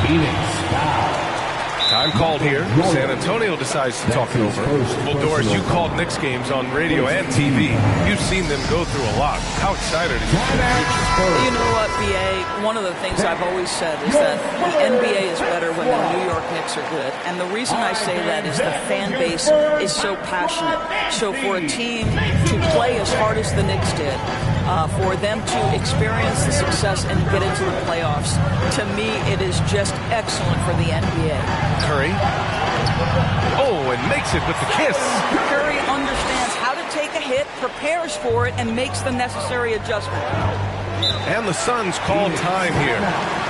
Phoenix foul. Time called here. San Antonio decides to talk it over. Well, Doris, you called Knicks games on radio and TV. You've seen them go through a lot. How excited are you? You know what, BA? One of the things I've always said is that the NBA is better when the New York Knicks are good. And the reason I say that is the fan base is so passionate. So for a team to play as hard as the Knicks did, for them to experience the success and get into the playoffs, to me, it is just excellent for the NBA. Curry. Oh, and makes it with the kiss. Curry understands how to take a hit, prepares for it, and makes the necessary adjustment. And the Suns call time here.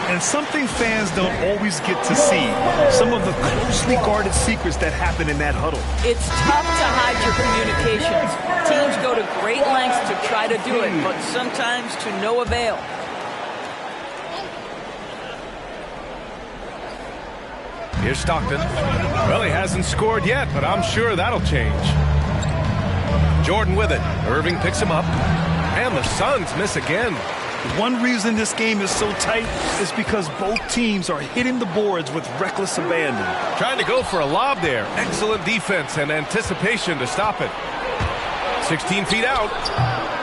And something fans don't always get to see. Some of the closely guarded secrets that happen in that huddle. It's tough to hide your communications. Teams go to great lengths to try to do it, but sometimes to no avail. Here's Stockton. Well, he hasn't scored yet, but I'm sure that'll change. Jordan with it. Irving picks him up. And the Suns miss again. One reason this game is so tight is because both teams are hitting the boards with reckless abandon. Trying to go for a lob there. Excellent defense and anticipation to stop it. 16 feet out.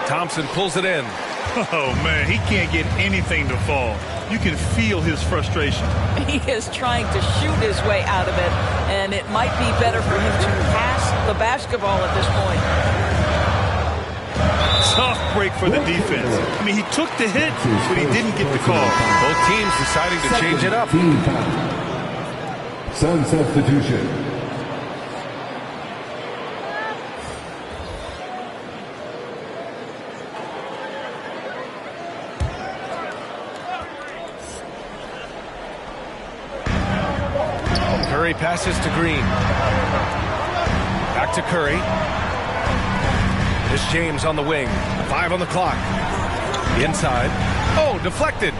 Thompson pulls it in. Oh, man, he can't get anything to fall. You can feel his frustration. He is trying to shoot his way out of it, and it might be better for him to pass the basketball at this point. Tough break for the defense. I mean, he took the hit, but he didn't get the call. Both teams deciding to change it up. Sun substitution. Curry passes to Green. Back to Curry. This James on the wing. 5 on the clock. Inside. Oh, deflected.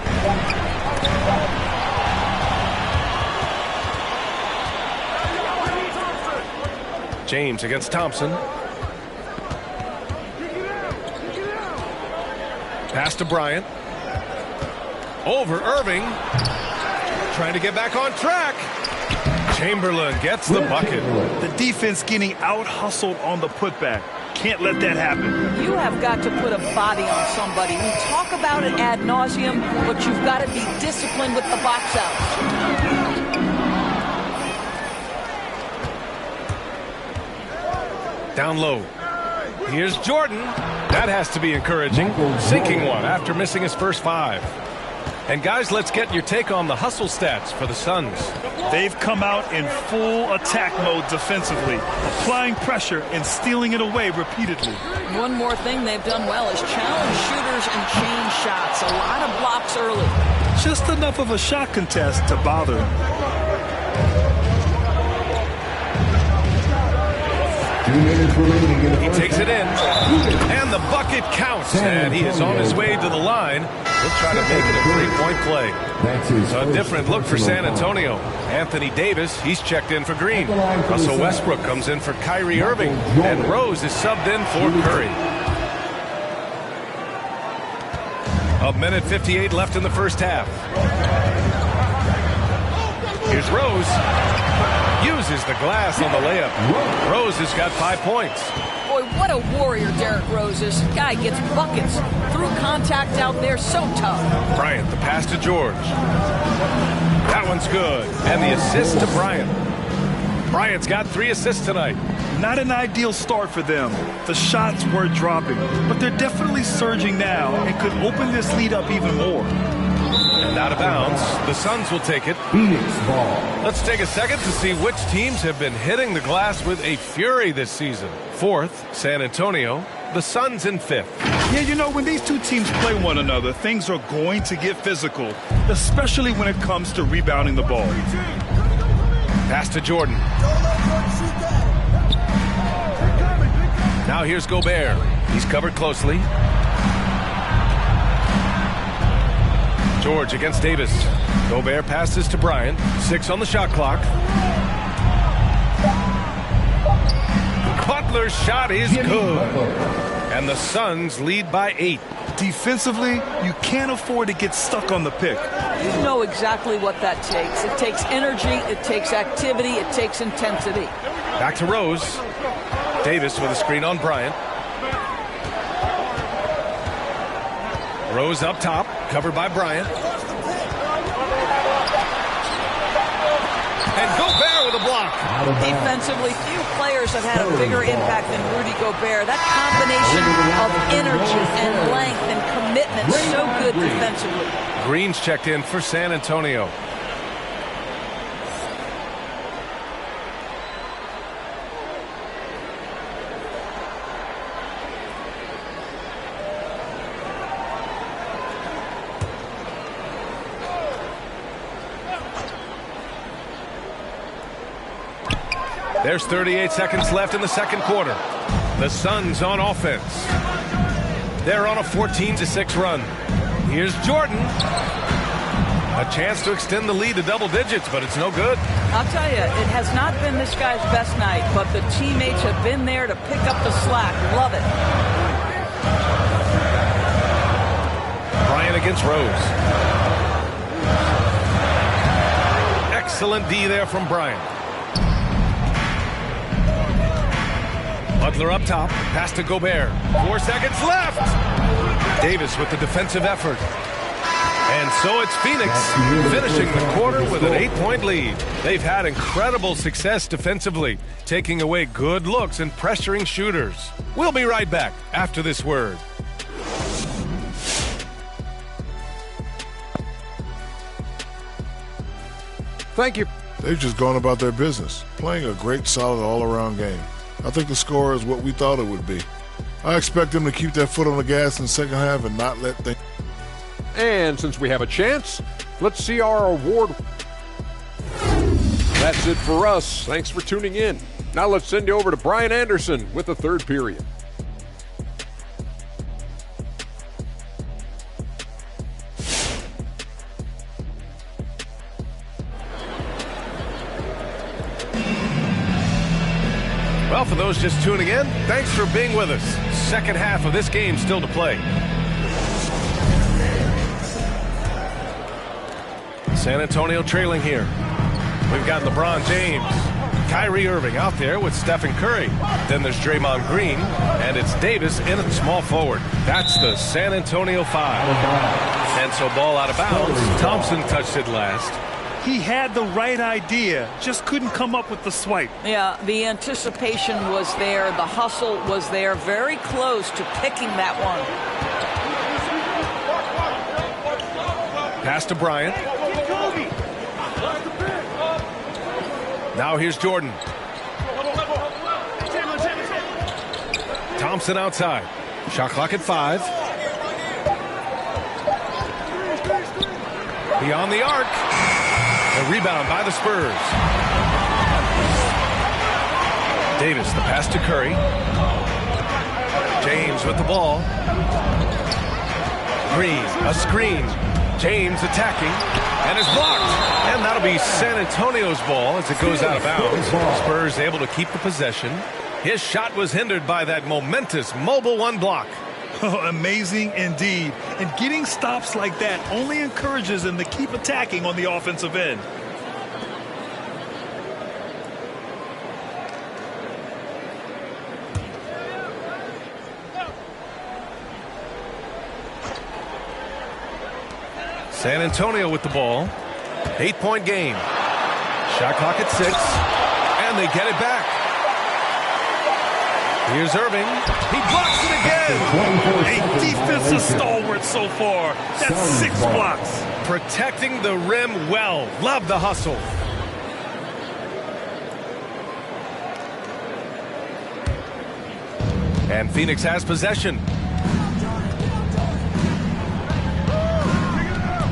James against Thompson. Pass to Bryant. Over Irving. Trying to get back on track. Chamberlain gets the bucket. The defense getting out-hustled on the putback. Can't let that happen. You have got to put a body on somebody. We talk about it ad nauseum, but you've got to be disciplined with the box out. Down low. Here's Jordan. That has to be encouraging. Sinking one after missing his first 5. And guys, let's get your take on the hustle stats for the Suns. They've come out in full attack mode defensively, applying pressure and stealing it away repeatedly. One more thing they've done well is challenge shooters and change shots. A lot of blocks early. Just enough of a shot contest to bother them. He takes it in, and the bucket counts, and he is on his way to the line. He'll try to make it a 3-point play. A different look for San Antonio. Anthony Davis, he's checked in for Green. Russell Westbrook comes in for Kyrie Irving, and Rose is subbed in for Curry. A minute 58 left in the first half. Here's Rose. Uses the glass on the layup. Rose has got 5 points. Boy, what a warrior Derrick Rose is. Guy gets buckets. Through contact out there, so tough. Bryant, the pass to George. That one's good. And the assist to Bryant. Bryant's got 3 assists tonight. Not an ideal start for them. The shots were dropping, but they're definitely surging now and could open this lead up even more. And out of bounds, the Suns will take it. Phoenix ball. Let's take a second to see which teams have been hitting the glass with a fury this season. 4th, San Antonio. The Suns in 5th. Yeah, you know, when these two teams play one another, things are going to get physical, especially when it comes to rebounding the ball. Pass to Jordan. Now here's Gobert. He's covered closely. George against Davis. Gobert passes to Bryant. 6 on the shot clock. Butler's shot is good. And the Suns lead by 8. Defensively, you can't afford to get stuck on the pick. You know exactly what that takes. It takes energy, it takes activity, it takes intensity. Back to Rose. Davis with a screen on Bryant. Rose up top, covered by Bryant. And Gobert with a block. Defensively, few players have had a bigger impact than Rudy Gobert. That combination of energy and length and commitment, so good defensively. Green's checked in for San Antonio. There's 38 seconds left in the second quarter. The Suns on offense. They're on a 14-6 run. Here's Jordan. A chance to extend the lead to double digits, but it's no good. I'll tell you, it has not been this guy's best night, but the teammates have been there to pick up the slack. Love it. Bryant against Rose. Excellent D there from Bryant. Butler up top, pass to Gobert. 4 seconds left. Davis with the defensive effort. And so it's Phoenix finishing the quarter with an 8-point lead. They've had incredible success defensively, taking away good looks and pressuring shooters. We'll be right back after this word. Thank you. They've just gone about their business, playing a great, solid, all-around game. I think the score is what we thought it would be. I expect them to keep their foot on the gas in the second half and not let things... And since we have a chance, let's see our award. That's it for us. Thanks for tuning in. Now let's send you over to Brian Anderson with the third period. Well, for those just tuning in, thanks for being with us. Second half of this game still to play. San Antonio trailing here. We've got LeBron James, Kyrie Irving out there with Stephen Curry. Then there's Draymond Green, and it's Davis in at small forward. That's the San Antonio 5. And so ball out of bounds. Thompson touched it last. He had the right idea, just couldn't come up with the swipe. Yeah, the anticipation was there, the hustle was there, very close to picking that one. Pass to Bryant. Now here's Jordan. Thompson outside. Shot clock at 5. Beyond the arc. A rebound by the Spurs. Davis, the pass to Curry. James with the ball. Green, a screen. James attacking, and is blocked. And that'll be San Antonio's ball as it goes out of bounds. Spurs able to keep the possession. His shot was hindered by that momentous Mobile 1 block. Oh, amazing indeed. And getting stops like that only encourages them to keep attacking on the offensive end. San Antonio with the ball. 8-point game. Shot clock at 6. And they get it back. Here's Irving. He blocks it again. A defensive stalwart so far. That's 6 blocks. Protecting the rim well. Love the hustle. And Phoenix has possession.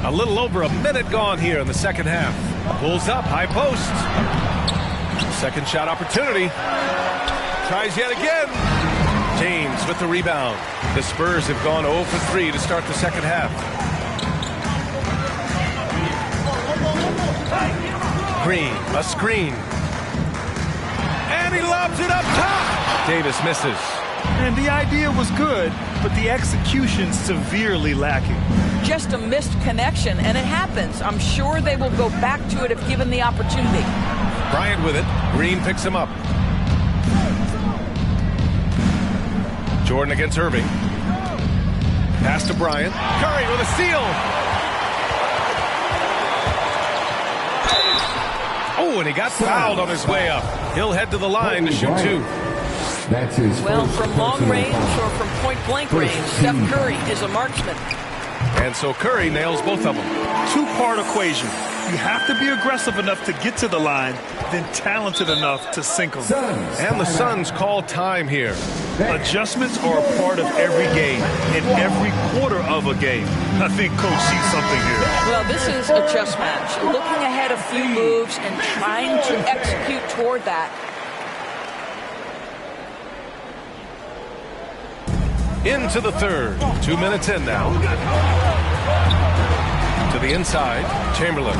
A little over a minute gone here in the second half. Pulls up, high post. Second shot opportunity. Tries yet again. James with the rebound. The Spurs have gone 0 for 3 to start the second half. Green, a screen. And he lobs it up top. Davis misses. And the idea was good, but the execution severely lacking. Just a missed connection, and it happens. I'm sure they will go back to it if given the opportunity. Bryant with it. Green picks him up. Jordan against Irving. Pass to Bryant. Curry with a steal. Oh, and he got fouled on his way up. He'll head to the line to shoot 2. That's his well, from long range or from point-blank range, Steph Curry is a marksman. And so Curry nails both of them. Two-part equation. You have to be aggressive enough to get to the line, then talented enough to sink them. And the Suns call time here. Adjustments are a part of every game, in every quarter of a game. I think Coach sees something here. Well, this is a chess match. Looking ahead a few moves and trying to execute toward that. Into the third. 2 minutes in now. To the inside. Chamberlain.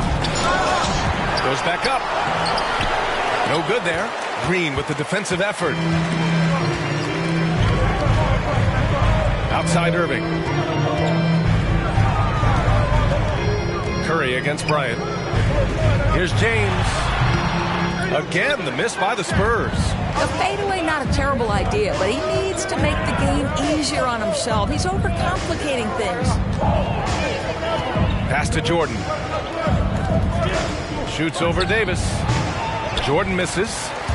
Goes back up. No good there. Green with the defensive effort. Outside Irving. Curry against Bryant. Here's James. Again, the miss by the Spurs. The fadeaway, not a terrible idea, but he needs to make the game easier on himself. He's overcomplicating things. Pass to Jordan. Shoots over Davis. Jordan misses.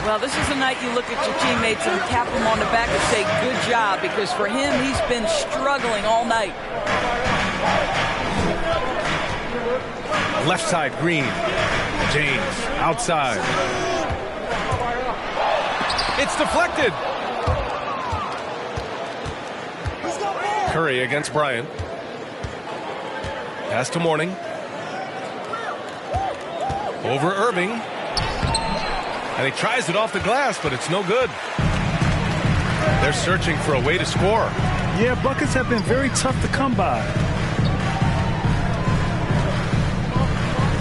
Well, this is the night you look at your teammates and tap them on the back and say, good job, because for him, he's been struggling all night. Left side, Green. James, outside. It's deflected. Curry against Bryant. Pass to Mourning. Over Irving. And he tries it off the glass, but it's no good. They're searching for a way to score. Yeah, buckets have been very tough to come by.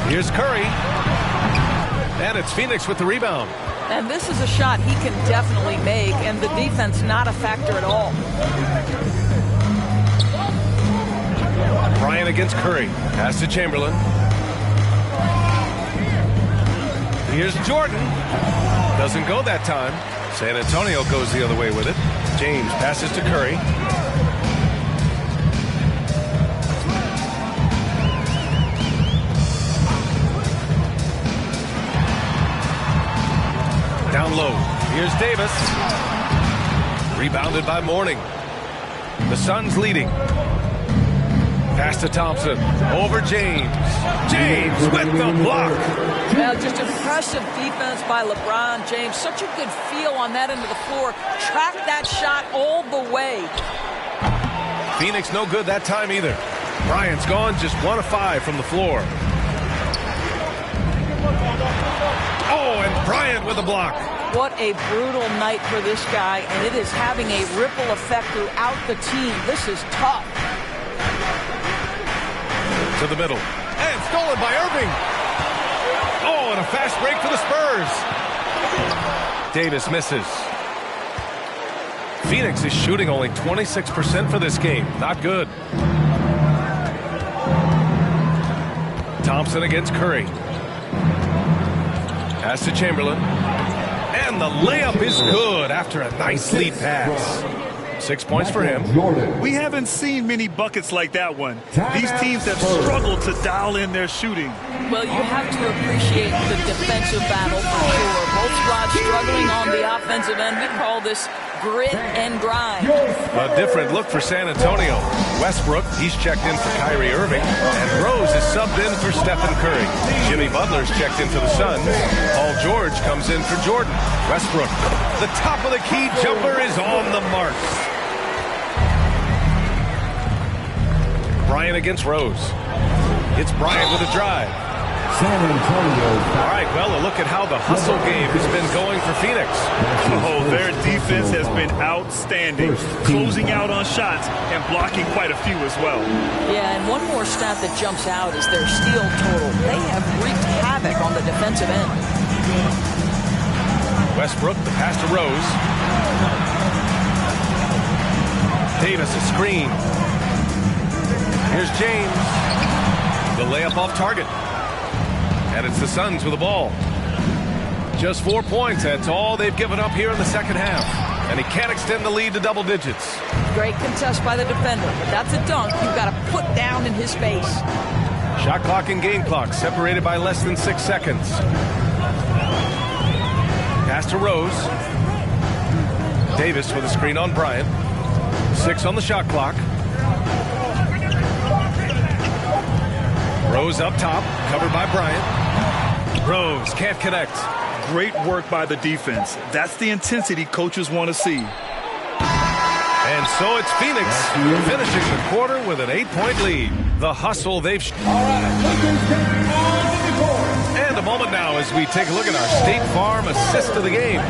Here's Curry. And it's Phoenix with the rebound. And this is a shot he can definitely make, and the defense not a factor at all. Bryant against Curry. Pass to Chamberlain. Here's Jordan. Doesn't go that time. San Antonio goes the other way with it. James passes to Curry. Down low. Here's Davis. Rebounded by Mourning. The Suns leading. Pass to Thompson. Over James. James with the block. Well, just impressive defense by LeBron James. Such a good feel on that end of the floor. Track that shot all the way. Phoenix no good that time either. Bryant's gone just 1 of 5 from the floor. Oh, and Bryant with a block. What a brutal night for this guy, and it is having a ripple effect throughout the team. This is tough. To the middle. And stolen by Irving. Oh, and a fast break for the Spurs. Davis misses. Phoenix is shooting only 26% for this game. Not good. Thompson against Curry. Pass to Chamberlain. And the layup is good after a nice lead pass. 6 points for him. We haven't seen many buckets like that one. These teams have struggled to dial in their shooting. Well, you have to appreciate the defensive battle for sure. Both squads struggling on the offensive end. We call this grit and grind. A different look for San Antonio. Westbrook, he's checked in for Kyrie Irving. And Rose is subbed in for Stephen Curry. Jimmy Butler's checked in for the Suns. Paul George comes in for Jordan. Westbrook, the top of the key jumper is on the mark. Bryant against Rose. It's Bryant with a drive. San Antonio. All right, well, a look at how the hustle game has been going for Phoenix. Oh, their defense has been outstanding, closing out on shots and blocking quite a few as well. Yeah, and one more stat that jumps out is their steal total. They have wreaked havoc on the defensive end. Westbrook, the pass to Rose. Davis, a screen. Here's James. The layup off target. And it's the Suns with the ball. Just 4 points. That's all they've given up here in the second half. And he can't extend the lead to double digits. Great contest by the defender, but that's a dunk you've got to put down in his face. Shot clock and game clock separated by less than 6 seconds. Pass to Rose. Davis with a screen on Bryant. 6 on the shot clock. Rose up top, covered by Bryant. Rose can't connect. Great work by the defense. That's the intensity coaches want to see. And so it's Phoenix finishing the quarter with an 8-point lead. The hustle they've... And a moment now as we take a look at our State Farm assist of the game.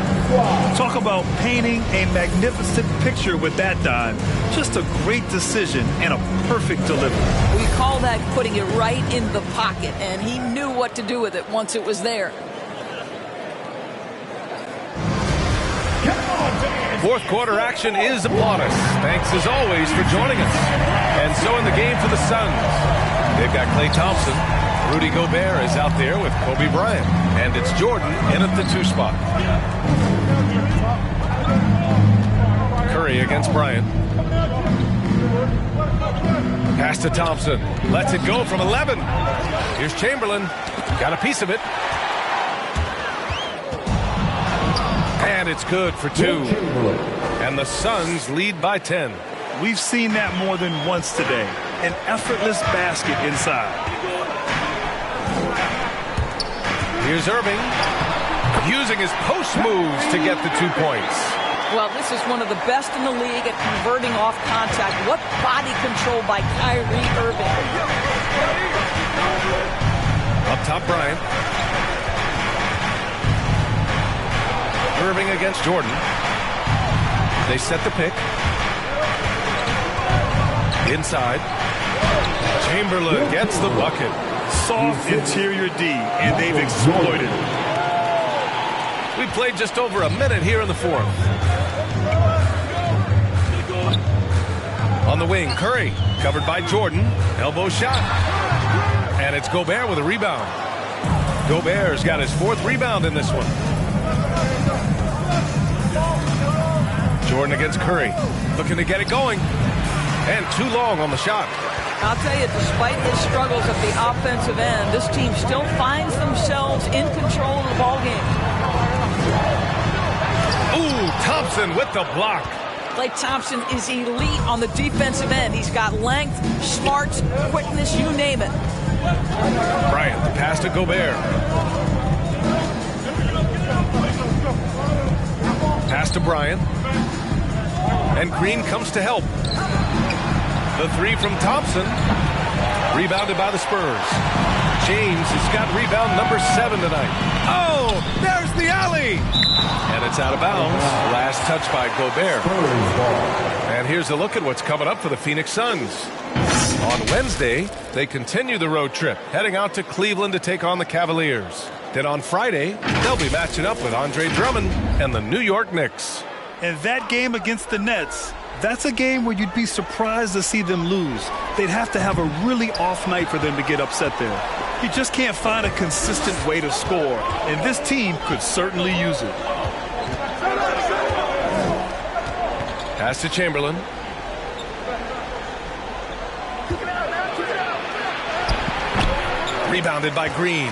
Talk about painting a magnificent picture with that dive. Just a great decision and a perfect delivery. We call that putting it right in the pocket, and he knew what to do with it once it was there. Fourth quarter action is upon us. Thanks as always for joining us. And so in the game for the Suns, they've got Klay Thompson. Rudy Gobert is out there with Kobe Bryant. And it's Jordan in at the 2 spot. Curry against Bryant. Pass to Thompson. Lets it go from 11. Here's Chamberlain. Got a piece of it. And it's good for 2. And the Suns lead by 10. We've seen that more than once today. An effortless basket inside. Here's Irving. Using his post moves to get the 2 points. Well, this is one of the best in the league at converting off contact. What body control by Kyrie Irving. Up top, Bryant. Irving against Jordan. They set the pick. Inside. Chamberlain gets the bucket. Soft interior D, and they've exploited it. We played just over a minute here in the fourth. On the wing, Curry, covered by Jordan. Elbow shot. And it's Gobert with a rebound. Gobert's got his 4th rebound in this one. Jordan against Curry, looking to get it going. And too long on the shot. I'll tell you, despite his struggles at the offensive end, this team still finds themselves in control of the ball game. Ooh, Thompson with the block. Klay Thompson is elite on the defensive end. He's got length, smarts, quickness, you name it. Bryant, the pass to Gobert. Pass to Bryant. And Green comes to help. The 3 from Thompson. Rebounded by the Spurs. James has got rebound number 7 tonight. Oh, there's the alley. And it's out of bounds. Last touch by Gobert. And here's a look at what's coming up for the Phoenix Suns. On Wednesday, they continue the road trip, heading out to Cleveland to take on the Cavaliers. Then on Friday, they'll be matching up with Andre Drummond and the New York Knicks. And that game against the Nets, that's a game where you'd be surprised to see them lose. They'd have to have a really off night for them to get upset there. You just can't find a consistent way to score, and this team could certainly use it. Pass to Chamberlain. Rebounded by Green.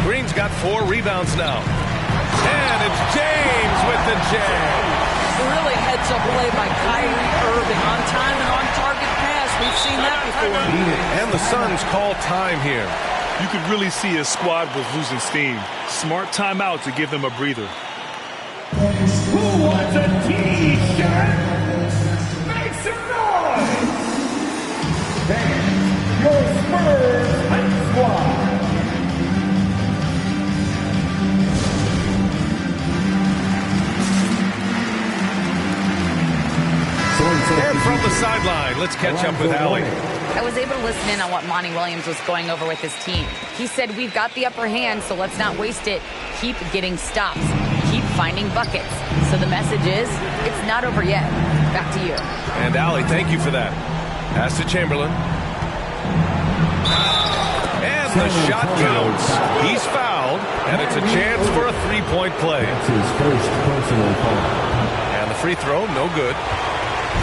Green's got 4 rebounds now. And it's James with the jam. Really heads-up play by Kyrie Irving. On time and on-target pass. We've seen that before. And the Suns call time here. You could really see his squad was losing steam. Smart timeout to give them a breather. Who wants a T-shirt? Make some noise! Thank your Spurs Hype Squad. More from the sideline. Let's catch up with Allie. I was able to listen in on what Monty Williams was going over with his team. He said, we've got the upper hand, so let's not waste it. Keep getting stops. Keep finding buckets. So the message is, it's not over yet. Back to you. And Allie, thank you for that. Pass to Chamberlain. And the shot counts. He's fouled, and it's a chance for a three-point play. That's his first personal foul. And the free throw, no good.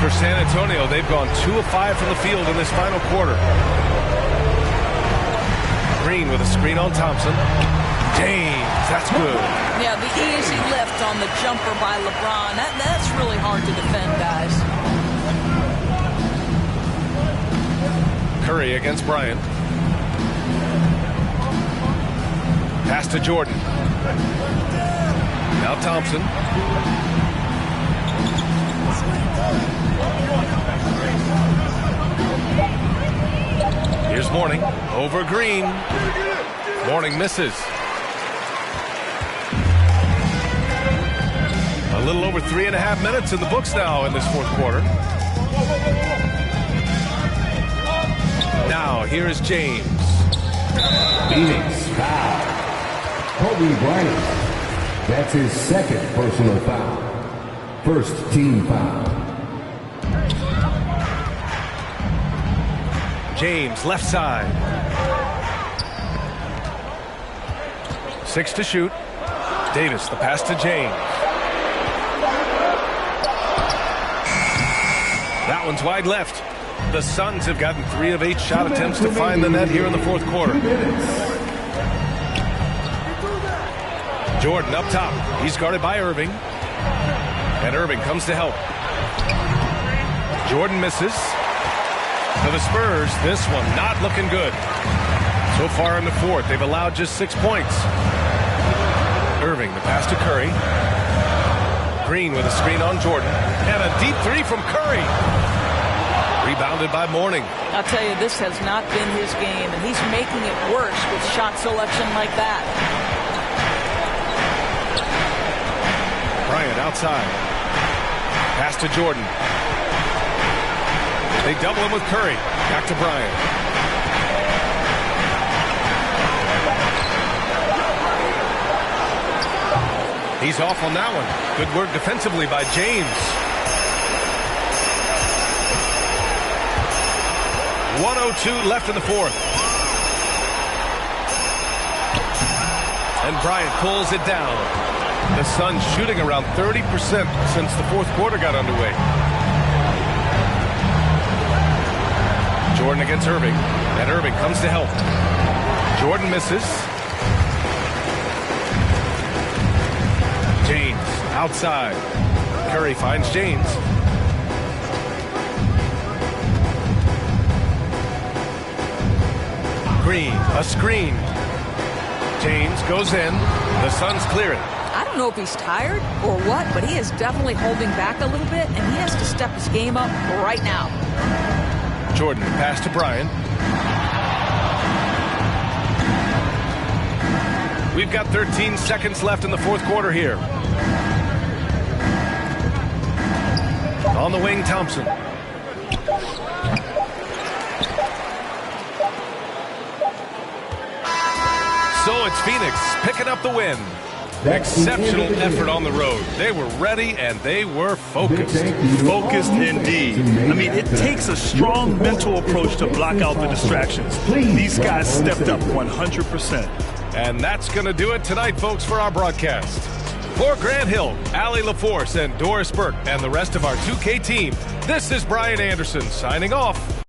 For San Antonio, they've gone 2 of 5 from the field in this final quarter. Green with a screen on Thompson. James, that's good. Yeah, the easy lift on the jumper by LeBron. That's really hard to defend, guys. Curry against Bryant. Pass to Jordan. Now Thompson. Here's Mourning over Green. Mourning misses. A little over 3.5 minutes in the books now in this fourth quarter. Now here is James. Phoenix foul. Kobe Bryant. That's his second personal foul. First team foul. James, left side. 6 to shoot. Davis, the pass to James. That one's wide left. The Suns have gotten 3 of 8 shot attempts to find the net here in the fourth quarter. Jordan up top. He's guarded by Irving. And Irving comes to help. Jordan misses. For the Spurs, this one not looking good. So far in the fourth, they've allowed just 6 points. Irving, the pass to Curry. Green with a screen on Jordan. And a deep three from Curry. Rebounded by Mourning. I'll tell you, this has not been his game, and he's making it worse with shot selection like that. Bryant outside. Pass to Jordan. They double him with Curry. Back to Bryant. He's off on that one. Good work defensively by James. 1:02 left in the fourth. And Bryant pulls it down. The Suns shooting around 30% since the fourth quarter got underway. Jordan against Irving. And Irving comes to help. Jordan misses. James outside. Curry finds James. Green, a screen. James goes in. The Suns clear it. I don't know if he's tired or what, but he is definitely holding back a little bit, and he has to step his game up right now. Jordan, pass to Bryant. We've got 13 seconds left in the fourth quarter here. On the wing, Thompson. So it's Phoenix picking up the win. Exceptional effort on the road. They were ready and they were focused. Focused indeed. I mean, it takes a strong mental approach to block out the distractions. These guys stepped up 100%. And that's going to do it tonight, folks, for our broadcast. For Grant Hill, Allie LaForce, and Doris Burke, and the rest of our 2K team, this is Brian Anderson signing off.